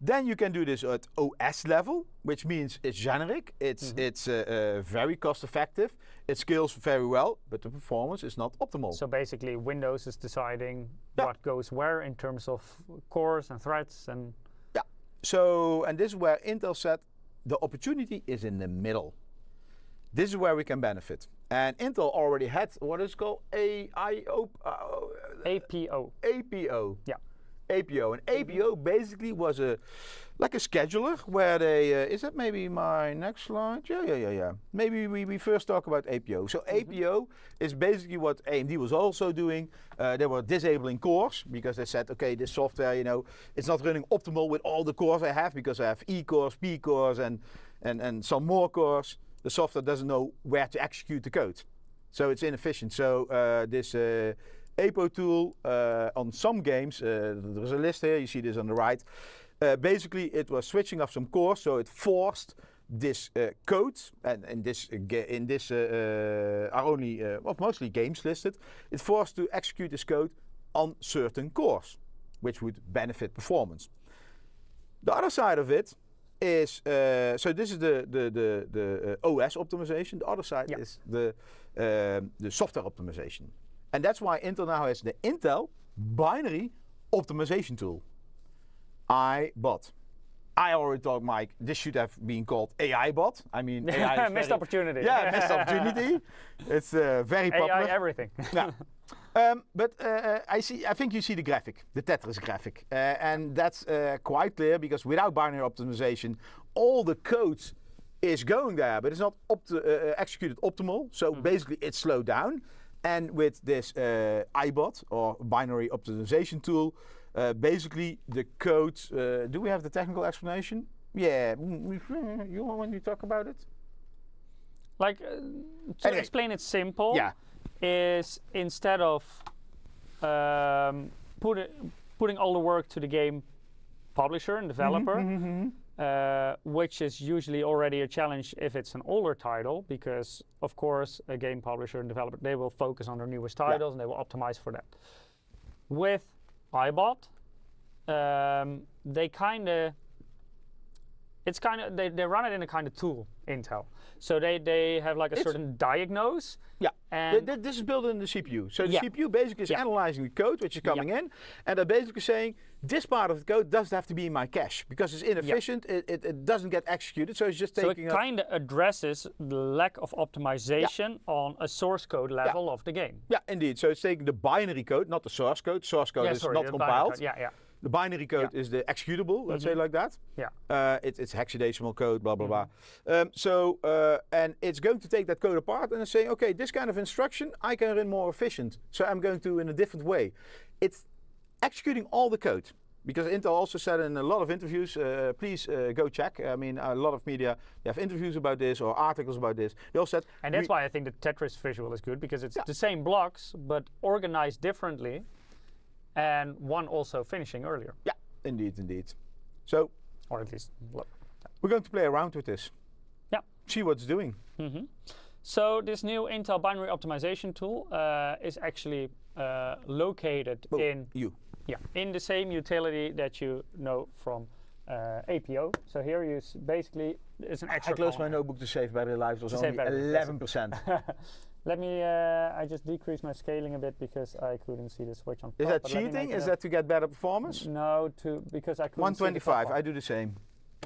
Then you can do this at OS level, which means it's generic, it's very cost effective, it scales very well, but the performance is not optimal. So basically Windows is deciding what goes where in terms of cores and threads and... Yeah, so, and this is where Intel said the opportunity is in the middle. This is where we can benefit. And Intel already had what is called APO. APO. Yeah. APO. And APO basically was like a scheduler where they, is that maybe my next slide? Yeah. Maybe we first talk about APO. So APO is basically what AMD was also doing. They were disabling cores because they said, okay, this software, you know, it's not running optimal with all the cores I have because I have E cores, P cores, and some more cores. The software doesn't know where to execute the code. So it's inefficient. So this APO tool on some games, there's a list here, you see this on the right. Basically it was switching off some cores, so it forced this code, and in this are only, well, mostly games listed, it forced to execute this code on certain cores, which would benefit performance. The other side of it is, so this is the OS optimization, the other side is the software optimization. And that's why Intel now has the Intel binary optimization tool, IBOT. I already told Mike, this should have been called AI-bot. I mean, AI missed opportunity. Yeah, missed opportunity. It's very popular. AI everything. Yeah. But I think you see the graphic, the Tetris graphic. And that's quite clear because without binary optimization, all the code is going there, but it's not executed optimal. So basically it's slowed down. And with this IBOT or binary optimization tool, basically the code, do we have the technical explanation? Yeah, you want to talk about it? Like, to explain it simple, is instead of putting all the work to the game publisher and developer, which is usually already a challenge if it's an older title, because of course a game publisher and developer, they will focus on their newest titles and they will optimize for that. With IBOT, they run it in a kind of tool, Intel. So they have like a certain diagnose. Yeah, and this is built in the CPU. So the CPU basically is analyzing the code which is coming in, and they're basically saying, this part of the code doesn't have to be in my cache because it's inefficient, it doesn't get executed, so it's just taking So it kind of addresses the lack of optimization on a source code level of the game. Yeah, indeed. So it's taking the binary code, not the source code. Source code is not compiled. The binary code is the executable, let's say like that. Yeah. It's hexadecimal code, blah, blah, blah. And it's going to take that code apart and say, okay, this kind of instruction I can run more efficient. So I'm going to in a different way. It's executing all the code. Because Intel also said in a lot of interviews, please go check. I mean, a lot of media have interviews about this or articles about this. They all said, and that's why I think the Tetris visual is good, because it's the same blocks but organized differently, and one also finishing earlier. Yeah, indeed. So, or at least we're going to play around with this. Yeah. See what it's doing. So this new Intel binary optimization tool is actually located in the same utility that you know from APO. So here you basically, it's an extra I closed my notebook to save battery life. It was only 11%. Let me, I just decreased my scaling a bit because I couldn't see the switch on top. Is that cheating? Is that to get better performance? No, because I couldn't 125, see the I do the same.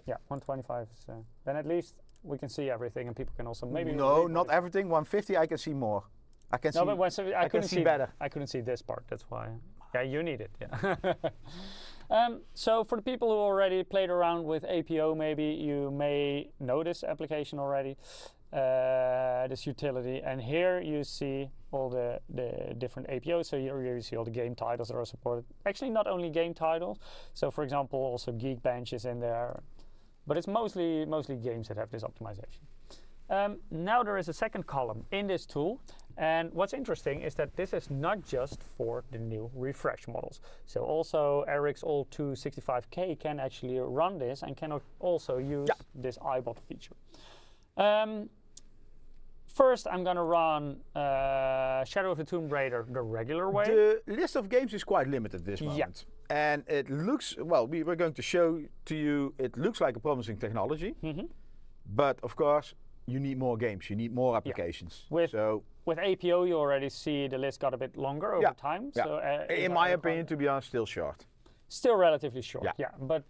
Yeah, 125 is, then at least we can see everything and people can also maybe... No, not everything. 150 I can see more. I can see, but I couldn't see better. I couldn't see this part, that's why. Yeah, you need it, yeah. So for the people who already played around with APO, maybe you may know this application already, this utility. And here you see all the different APOs. So here you see all the game titles that are supported. Actually, not only game titles. So for example, also Geekbench is in there. But it's mostly games that have this optimization. Now there is a second column in this tool, and what's interesting is that this is not just for the new refresh models. So also RX old 265K can actually run this and can also use this IBOT feature. First I'm going to run Shadow of the Tomb Raider the regular way. The list of games is quite limited at this moment. And it looks, well, we're going to show to you, it looks like a promising technology. But of course, you need more games, you need more applications. With APO, you already see the list got a bit longer over time. So, in my opinion, to be honest, still short. Still relatively short, but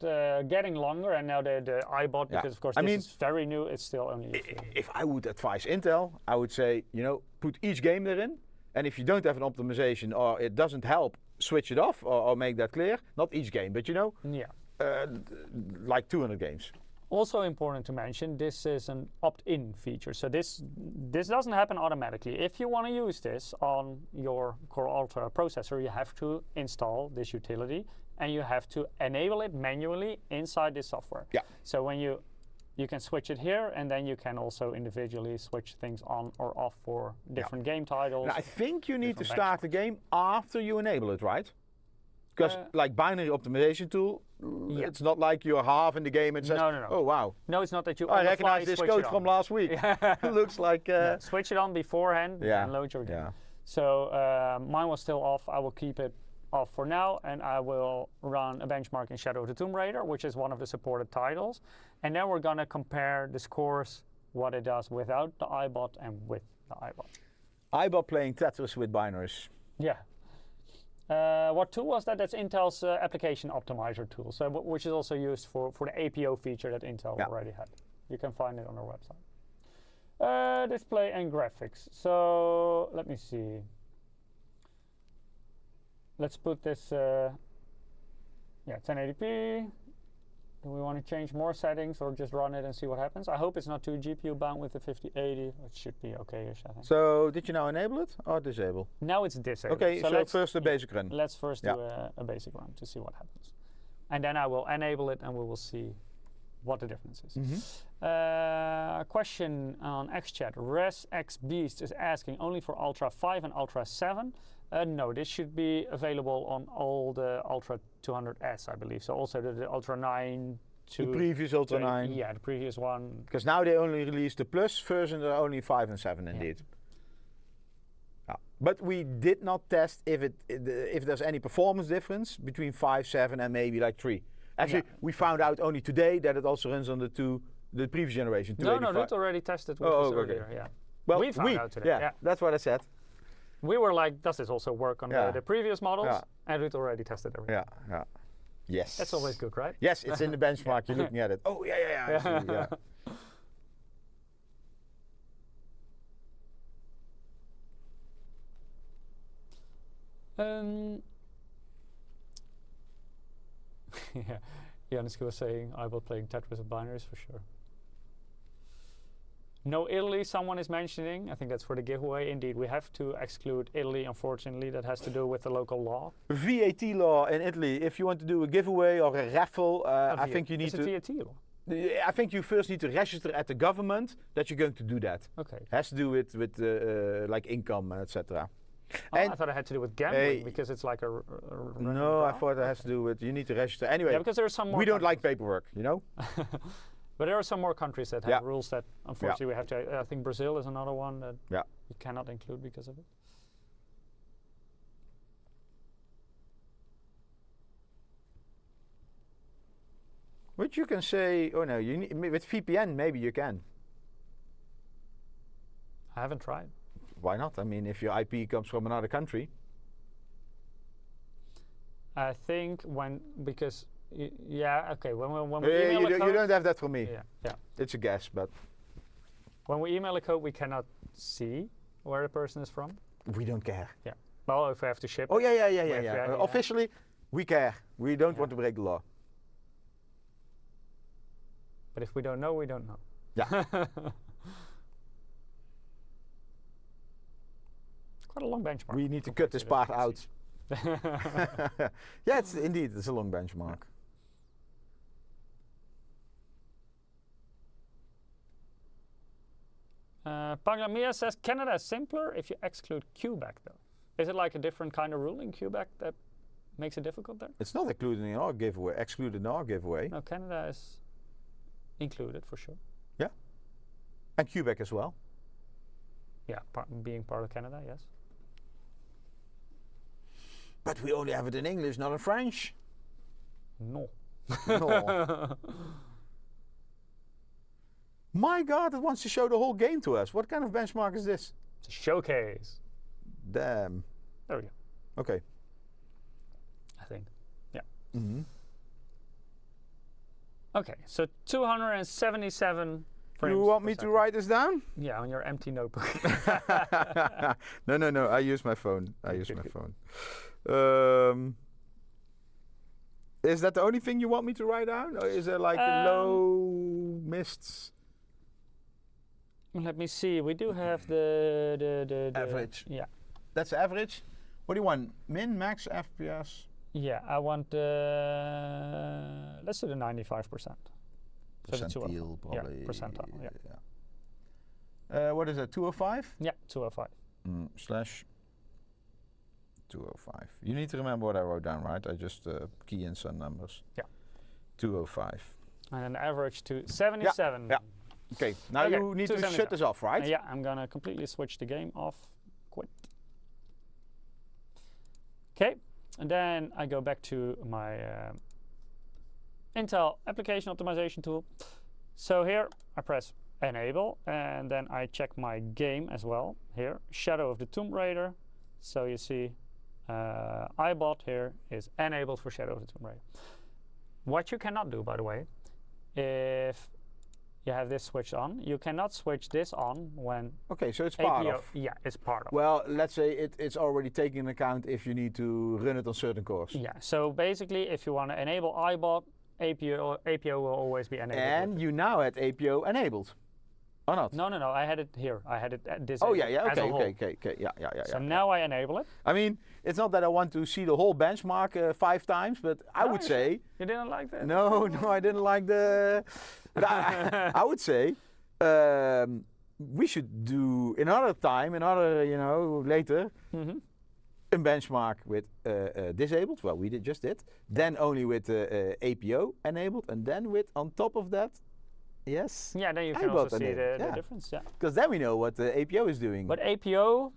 getting longer, and now the IBOT, because of course this is very new, it's still only... If I would advise Intel, I would say, you know, put each game therein, and if you don't have an optimization or it doesn't help, switch it off or make that clear. Not each game, but you know, like 200 games. Also important to mention, this is an opt-in feature. So this doesn't happen automatically. If you want to use this on your Core Ultra processor, you have to install this utility and you have to enable it manually inside this software. So when you can switch it here, and then you can also individually switch things on or off for different game titles. Now, I think you need to start the game after you enable it, right? Because like binary optimization tool, it's not like you're half in the game and says, oh wow. No, it's not that you I recognize this code from last week. It looks like... Switch it on beforehand and load your game. So mine was still off. I will keep it off for now, and I will run a benchmark in Shadow of the Tomb Raider, which is one of the supported titles. And then we're going to compare the scores, what it does without the IBOT and with the IBOT. IBOT playing Tetris with binaries. Yeah. What tool was that? That's Intel's application optimizer tool, so which is also used for the APO feature that Intel already had. You can find it on our website. Display and graphics. So let me see. Let's put this 1080p. Do we want to change more settings or just run it and see what happens? I hope it's not too GPU bound with the 5080. It should be okay-ish, I think. So did you now enable it or disable? Now it's disabled. Okay, so first a basic run. Let's first do a basic run to see what happens. And then I will enable it and we will see what the difference is. Question on XChat. ResXBeast is asking only for Ultra 5 and Ultra 7. No, this should be available on all the Ultra 200S, I believe. So also the Ultra 9 to... The previous Ultra 9. Yeah, the previous one. Because now they only released the Plus version, there are only 5 and 7 indeed. But we did not test if there's any performance difference between 5, 7 and maybe like 3. Actually, we found out only today that it also runs on the previous generation. No, Ruud already tested with us earlier. Well, we found out today. Yeah, that's what I said. We were like, does this also work on the previous models? And Ruud already tested everything. Yes. That's always good, right? Yes, it's in the benchmark. You're looking at it. Oh, I see, Yeah, Janusz was saying IBOT playing Tetris with binaries for sure. No Italy, someone is mentioning. I think that's for the giveaway. Indeed, we have to exclude Italy, unfortunately. That has to do with the local law. VAT law in Italy. If you want to do a giveaway or a raffle, I think you need to. Is it VAT law? I think you first need to register at the government that you're going to do that. Okay. Has to do with like income, etc. Oh, I thought it had to do with gambling because it's like a no, I thought it has to do with you need to register anyway. Yeah, because there are some more. We don't like paperwork, you know. But there are some more countries that have rules that unfortunately we have to. I think Brazil is another one that you cannot include because of it. Which you can say, oh no, you need, with VPN maybe you can. I haven't tried. Why not? I mean, if your IP comes from another country. I think because yeah, okay. When we you, email a code, you don't have that from me. Yeah. It's a guess, but when we email a code, we cannot see where the person is from. we don't care. Yeah. Well, if we have to ship. Oh yeah. Officially, we care. We don't want to break the law. But if we don't know, we don't know. Yeah. Quite a long benchmark. We need to cut this part out. Yeah, it's a long benchmark. Paglamia says Canada is simpler if you exclude Quebec, though. Is it like a different kind of rule in Quebec that makes it difficult there? It's not included in our giveaway. Excluded in our giveaway. No, Canada is included for sure. Yeah, and Quebec as well. Yeah, being part of Canada, yes. But we only have it in English, not in French. No. No. My God, it wants to show the whole game to us. What kind of benchmark is this? It's a showcase. Damn. There we go. Okay. I think. Yeah. Mm-hmm. Okay, so 277 frames. You want me to write this down? Yeah, on your empty notebook. No. I use my phone. Is that the only thing you want me to write down? Or is there like low mists? Let me see. We do have the average. Yeah. That's average. What do you want? Min, max, FPS? Yeah, I want let's do the 95%. Percentile, probably. Yeah, percentile. Yeah. What is that? 205? Yeah, 205. Slash 205. You need to remember what I wrote down, right? I just key in some numbers. Yeah. 205. And an average to 77. Yeah. Okay. Now you need to shut this off, right? Yeah, I'm gonna completely switch the game off. Quit. Okay, and then I go back to my Intel application optimization tool. So here I press enable, and then I check my game as well. Here, Shadow of the Tomb Raider. So you see IBOT here is enabled for Shadow of the Tomb Raider. What you cannot do, by the way, if you have this switched on, you cannot switch this on when okay, so it's part of. Yeah, it's part of. Well, let's say it's already taken into account if you need to run it on certain cores. Yeah, so basically if you want to enable IBOT, APO will always be enabled. And you now had APO enabled, or not? No, I had it here. I had it disabled. Oh yeah, okay, yeah. So now I enable it. I mean, it's not that I want to see the whole benchmark 5 times, but I would say... You didn't like that? No, I didn't like the... But I would say we should do another time, later, a benchmark with disabled. Well, we just did. Then only with APO enabled, and then with, on top of that, yes. Yeah, then you can also see the difference. Yeah. Because then we know what the APO is doing. But APO,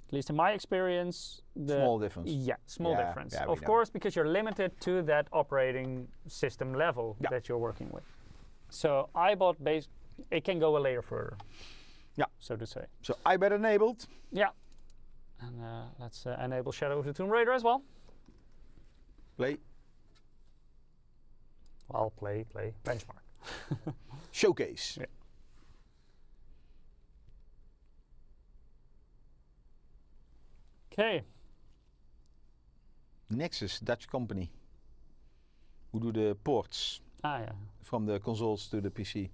at least in my experience, small difference. Yeah, small difference. Yeah, of course, because you're limited to that operating system level that you're working with. So IBOT it can go a layer further. Yeah, so to say. So IBOT enabled. Yeah, and let's enable Shadow of the Tomb Raider as well. Play. Well, play benchmark. Showcase. Yeah. Okay. Nexus, Dutch company. Hoe do the ports Ah, yeah. from the consoles to the PC?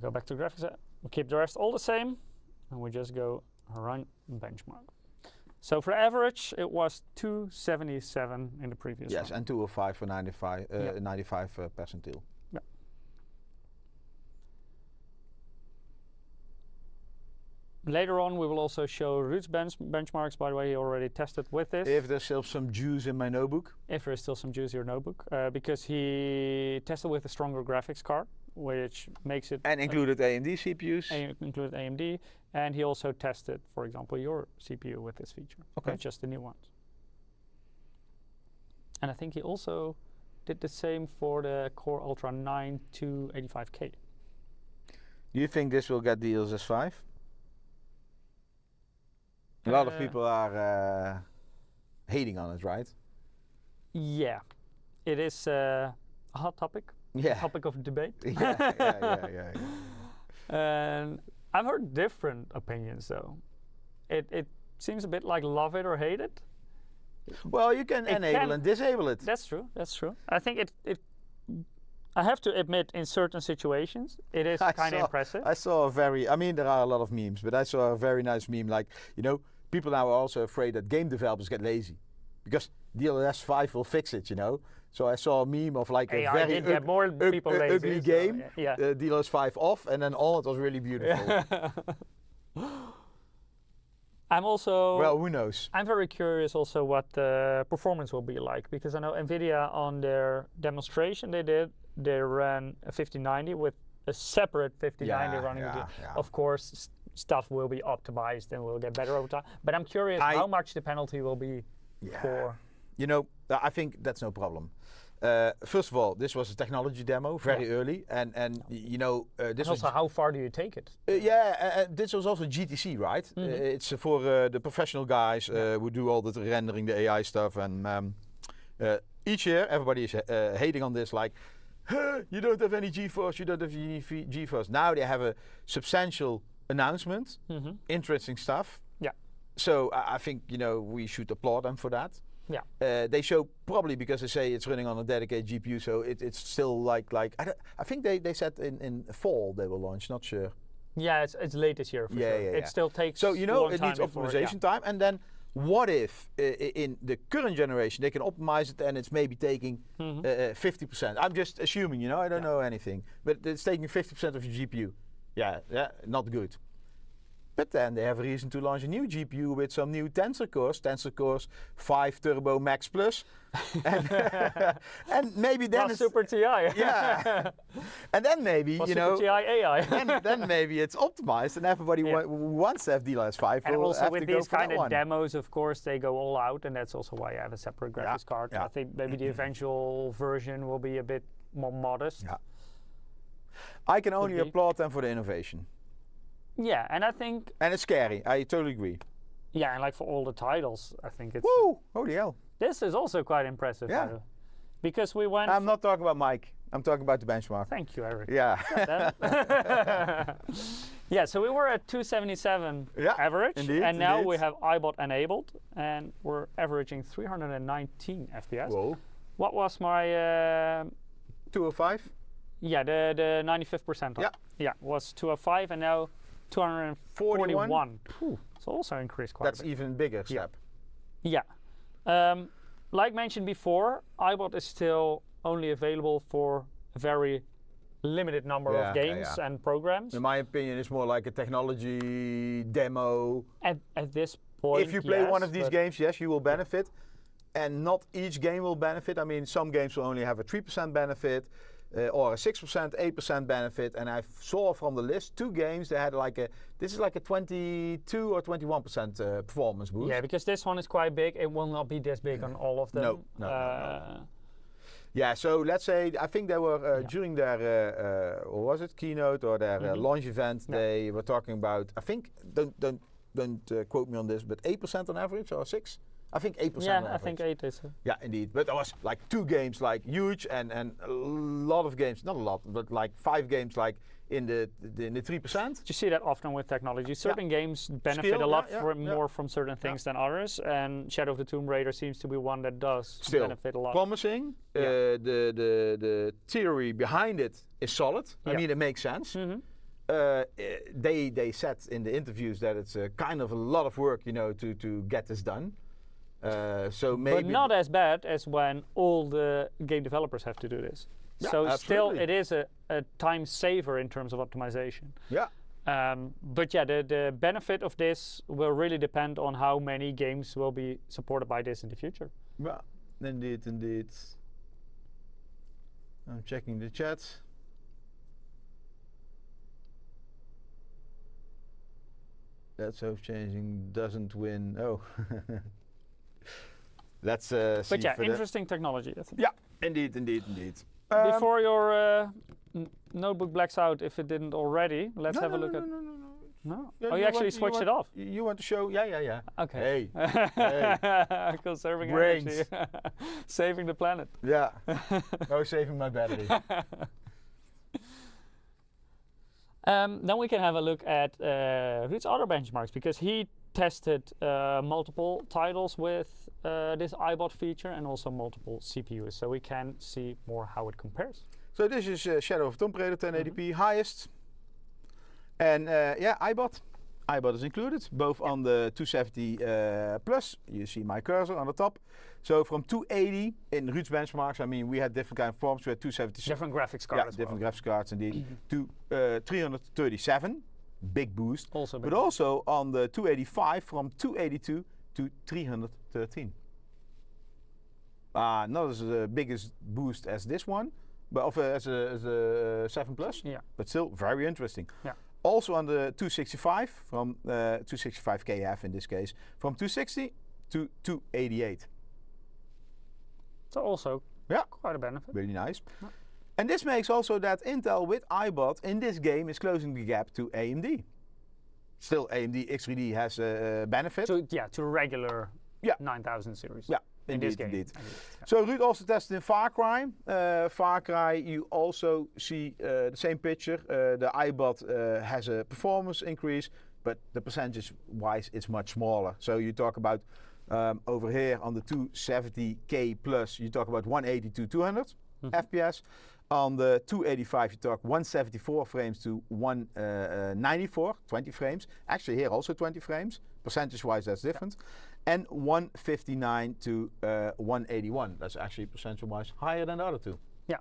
Go back to graphics. We keep the rest all the same, and we just go run benchmark. So for average, it was 277 in the previous Yes, one. and 205 for 95 percentile. Yeah. Later on, we will also show Ruud's benchmarks. By the way, he already tested with this. If there's still some juice in my notebook. If there is still some juice in your notebook, because he tested with a stronger graphics card, which makes it... And included AMD CPUs. Included AMD, and he also tested, for example, your CPU with this feature. Okay. Not just the new ones. And I think he also did the same for the Core Ultra 9 285K. Do you think this will get the EOS S5? A lot of people are hating on it, right? Yeah, it is a hot topic. Yeah. Topic of debate. yeah. And I've heard different opinions though. It seems a bit like love it or hate it. Well, you can enable and disable it. That's true. That's true. I think it. I have to admit, in certain situations, it is kind of impressive. I saw I mean, there are a lot of memes, but I saw a very nice meme. Like, you know, people now are also afraid that game developers get lazy because DLSS 5 will fix it. You know. So I saw a meme of like a very ugly game, DLSS 5 off, and then all it was really beautiful. I'm also... Well, who knows? I'm very curious also what the performance will be like, because I know NVIDIA on their demonstration they ran a 5090 with a separate 5090 running. Of course, stuff will be optimized and will get better over time. But I'm curious how much the penalty will be for... You know, I think that's no problem. First of all, this was a technology demo, very early, and you know, this also how far do you take it? This was also GTC, right? It's for the professional guys who do all the rendering, the AI stuff, and each year everybody is hating on this, like, you don't have any GeForce, you don't have any GeForce. Now they have a substantial announcement, interesting stuff. Yeah. So I think, you know, we should applaud them for that. Yeah. They show probably because they say it's running on a dedicated GPU, so it's still like I think they said in fall they will launch. Not sure. Yeah, it's late this year for sure. It still takes. So you know it needs optimization time, and then what if in the current generation they can optimize it and it's maybe taking 50%? I'm just assuming, you know, I don't know anything, but it's taking 50% of your GPU. Yeah, not good. But then they have a reason to launch a new GPU with some new Tensor cores 5 Turbo Max Plus, and maybe then it's Super TI. Yeah, and then maybe you know Super TI AI. then maybe it's optimized, and everybody who wants to have DLSS 5 and will also have with to go these for kind that of one. demos, of course, they go all out, and that's also why I have a separate graphics card. I think maybe the eventual version will be a bit more modest. Yeah. I can only applaud them for the innovation. Yeah, and I think... And it's scary, I totally agree. Yeah, and like for all the titles, I think it's... Woo! Holy hell. This is also quite impressive. Yeah. Because we went... I'm not talking about Mike, I'm talking about the benchmark. Thank you, Eric. Yeah. Yeah, so we were at 277 average, and now we have IBOT enabled, and we're averaging 319 FPS. Whoa. What was my... 205? Yeah, the 95th percentile. Yeah, was 205, and now 241. It's also increased quite a bit. That's even bigger step. Yeah. Like mentioned before, IBOT is still only available for a very limited number of games and programs. In my opinion, it's more like a technology demo. At this point, if you play one of these games, yes, you will benefit. And not each game will benefit. I mean, some games will only have a 3% benefit. Or a 6%, 8% benefit, and I saw from the list 2 games they had like this is like a 22 or 21% performance boost. Yeah, because this one is quite big. It will not be this big on all of them. No. Yeah, so let's say I think they were during their or was it keynote or their launch event. They were talking about, I think don't quote me on this, but 8% on average or 6. I think 8%. Yeah, on I average. think 8 is. Yeah, indeed. But there was like 2 games like huge and a lot of games, not a lot, but like 5 games like in the 3%. You see that often with technology. Certain games benefit Still, a lot yeah. more from certain things than others, and Shadow of the Tomb Raider seems to be one that does Still benefit a lot. promising. The theory behind it is solid. I mean, it makes sense. They said in the interviews that it's kind of a lot of work, you know, to get this done. So maybe, but not as bad as when all the game developers have to do this. Yeah, so absolutely. still, it is a time saver in terms of optimization. Yeah. But yeah, the benefit of this will really depend on how many games will be supported by this in the future. Yeah, indeed. I'm checking the chat. Let's hope changing doesn't win. Oh. Let's see. But yeah, for interesting technology, I think. Yeah, indeed. Before your notebook blacks out, if it didn't already, let's have a look at. No. Yeah, oh, you actually switched it off. You want to show? Yeah. Okay. Hey. Conserving Brains. energy, saving the planet. Yeah. No, saving my battery. Then we can have a look at Ruud's other benchmarks, because he tested multiple titles with this IBOT feature and also multiple CPUs, so we can see more how it compares. So this is Shadow of Tomb Raider 1080p highest, and yeah, IBOT. IBOT is included, both on the 270 plus. You see my cursor on the top. So from 280 in Ruud's benchmarks, I mean, we had different kind of forms. We had 270. Different graphics cards. Yeah, different graphics cards indeed. To 337, big boost. Also big but also on the 285 from 282 to 313. Not as the biggest boost as this one, but as a 7 plus. Yeah. But still very interesting. Yeah. Also on the 265 from 265 KF in this case, from 260 to 288. So also quite a benefit. Really nice. Yeah. And this makes also that Intel with IBOT in this game is closing the gap to AMD. Still, AMD X3D has a benefit. To regular 9000 series. Yeah. In Indeed, this game. indeed. Yeah. So Ruud also tested in Far Cry. Far Cry, you also see the same picture. The IBOT has a performance increase, but the percentage-wise, it's much smaller. So you talk about over here on the 270K plus, you talk about 180 to 200 FPS. On the 285, you talk 174 frames to 194, 20 frames. Actually, here also 20 frames. Percentage-wise, that's different. And 159 to 181. That's actually percentage-wise higher than the other two. Yeah.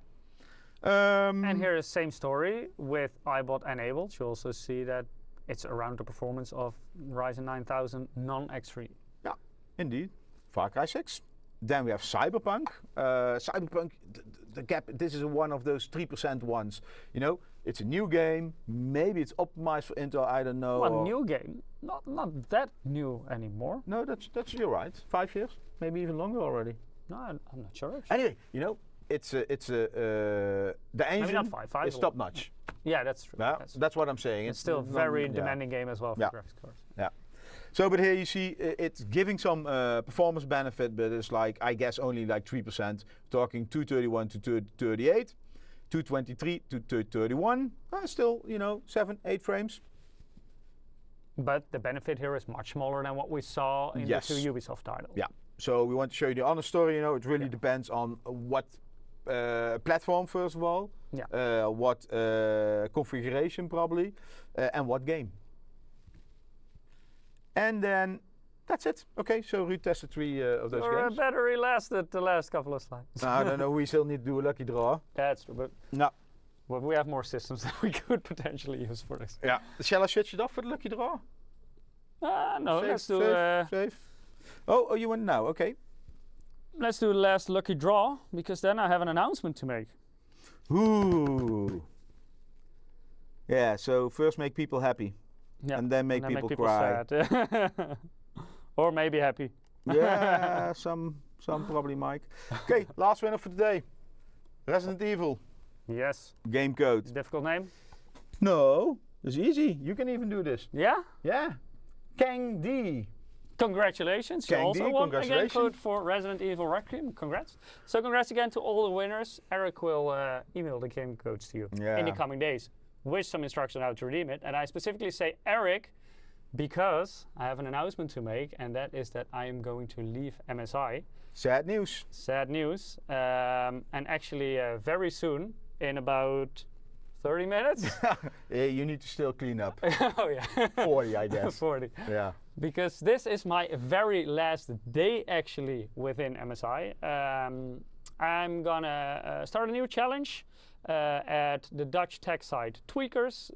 And here is same story with IBOT enabled. You also see that it's around the performance of Ryzen 9000 non-X3. Yeah, indeed. Far Cry 6. Then we have Cyberpunk. Cyberpunk, the gap, this is one of those 3% ones. You know, it's a new game. Maybe it's optimized for Intel, I don't know. Well, new game. Not that new anymore. No, that's you're right. 5 years, maybe even longer already. No, I'm not sure. Actually. Anyway, you know, the engine Maybe not 5 is top notch. Yeah, that's true. Yeah, that's what I'm saying. It's still a very demanding game as well for graphics cards. Yeah. So, but here you see it's giving some performance benefit, but it's like, I guess, only like 3%. Talking 231 to 238, 223 to 231. Still, you know, 7-8 frames. But the benefit here is much smaller than what we saw in the two Ubisoft titles. Yeah. So we want to show you the honest story. You know, it really depends on what platform, first of all. Yeah. What configuration, probably, and what game. And then that's it. Okay, so Ruud tested 3 of those Your games. battery lasted the last couple of slides. I don't know, we still need to do a lucky draw. That's true, but well, we have more systems that we could potentially use for this. Yeah. Shall I switch it off for the lucky draw? No, let's do... Safe. Oh, you want now, okay. Let's do the last lucky draw, because then I have an announcement to make. Ooh. Yeah, so first make people happy. Yeah, and then make people cry. Sad. Or maybe happy. Yeah, some probably Mike. Okay, last winner for today. Resident Evil. Yes. Game code. Difficult name? No, it's easy. You can even do this. Yeah? Yeah. Kang D. Congratulations. You also Candy, won a game congratulations. code for Resident Evil Requiem. Congrats. So congrats again to all the winners. Eric will email the game codes to you in the coming days with some instructions on how to redeem it. And I specifically say Eric because I have an announcement to make, and that is that I am going to leave MSI. Sad news. Sad news. And actually very soon, in about 30 minutes. Yeah, you need to still clean up. Oh yeah. 40, I guess. 40. Yeah. Because this is my very last day actually within MSI. I'm gonna start a new challenge at the Dutch tech site Tweakers.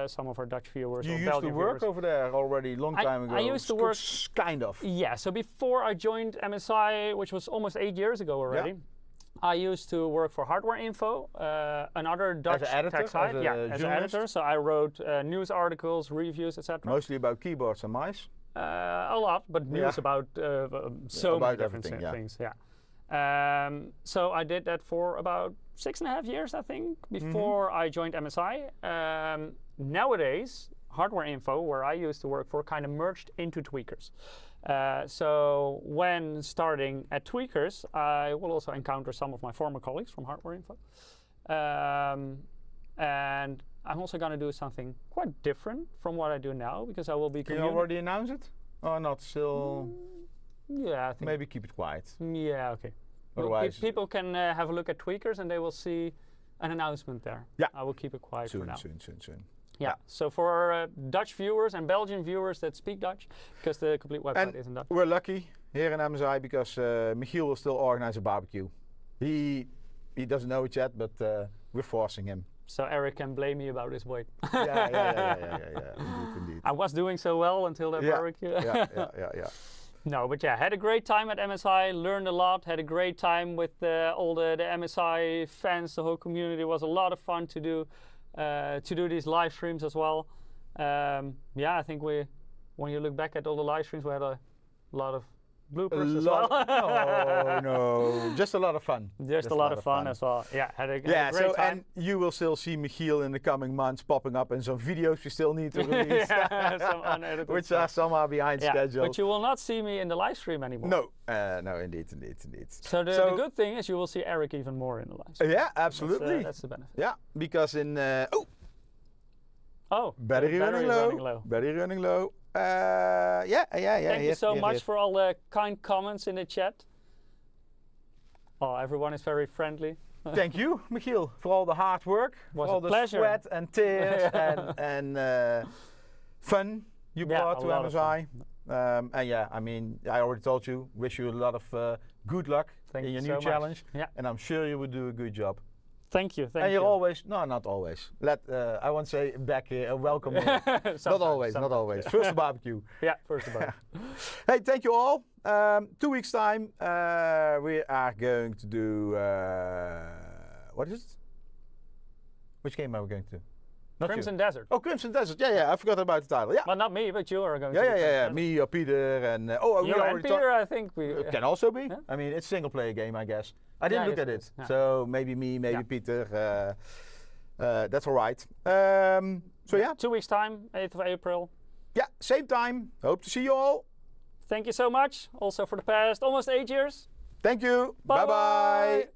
Some of our Dutch viewers You or used Belgian to work viewers. over there already long time ago. I used to work. Kind of. Yeah, so before I joined MSI, which was almost 8 years ago already, I used to work for Hardware Info, another Dutch tech site. As an editor. So I wrote news articles, reviews, etc. Mostly about keyboards and mice. A lot, but news about so many different things. Yeah. So I did that for about 6.5 years, I think, before I joined MSI. Nowadays, Hardware Info, where I used to work for, kind of merged into Tweakers. So when starting at Tweakers, I will also encounter some of my former colleagues from Hardware Info. And I'm also going to do something quite different from what I do now, because I will be. Can you already announce it? Or not still? Yeah, I think. Maybe keep it quiet. Yeah, okay. Otherwise, people can have a look at Tweakers and they will see an announcement there. Yeah. I will keep it quiet for now. Soon. Yeah. So for our Dutch viewers and Belgian viewers that speak Dutch, because the complete website is in Dutch. We're lucky here in MSI because Michiel will still organize a barbecue. He doesn't know it yet, but we're forcing him. So Eric can blame me about his weight. Yeah. Indeed. I was doing so well until that barbecue. Yeah. No, but yeah, had a great time at MSI, learned a lot, had a great time with all the MSI fans, the whole community. It was a lot of fun to do these live streams as well. Yeah, I think when you look back at all the live streams, we had a lot of bloopers as well. No, just a lot of fun. Just a lot of fun as well. Yeah, had a great time. And you will still see Michiel in the coming months popping up in some videos we still need to release. Some unedited which stuff. are somehow behind schedule. But you will not see me in the live stream anymore. No, indeed. So the good thing is you will see Eric even more in the live stream. Yeah, absolutely. That's the benefit. Yeah, because in battery running low. Battery running low. Yeah. Thank you so much for all the kind comments in the chat. Oh, everyone is very friendly. Thank you, Michiel, for all the hard work, for all the sweat and tears and fun you brought to MSI. And yeah, I mean, I already told you, wish you a lot of good luck in your new challenge. Yeah. And I'm sure you will do a good job. Thank you. And you're always, not always. I won't say back here, welcome. Not always. First the barbecue. Yeah, first the barbecue. Hey, thank you all. 2 weeks time, we are going to do, what is it? Which game are we going to do? Crimson Desert. Oh, Crimson Desert. Yeah, I forgot about the title. Yeah. Well, not me, but you are going to. Yeah. Me or Peter and you and Peter, I think we can also be. Yeah? I mean, it's a single player game, I guess. I didn't look at it, so maybe me, maybe Peter. That's all right. So yeah. 2 weeks time, 8th of April. Yeah, same time. Hope to see you all. Thank you so much. Also for the past almost 8 years. Thank you. Bye bye.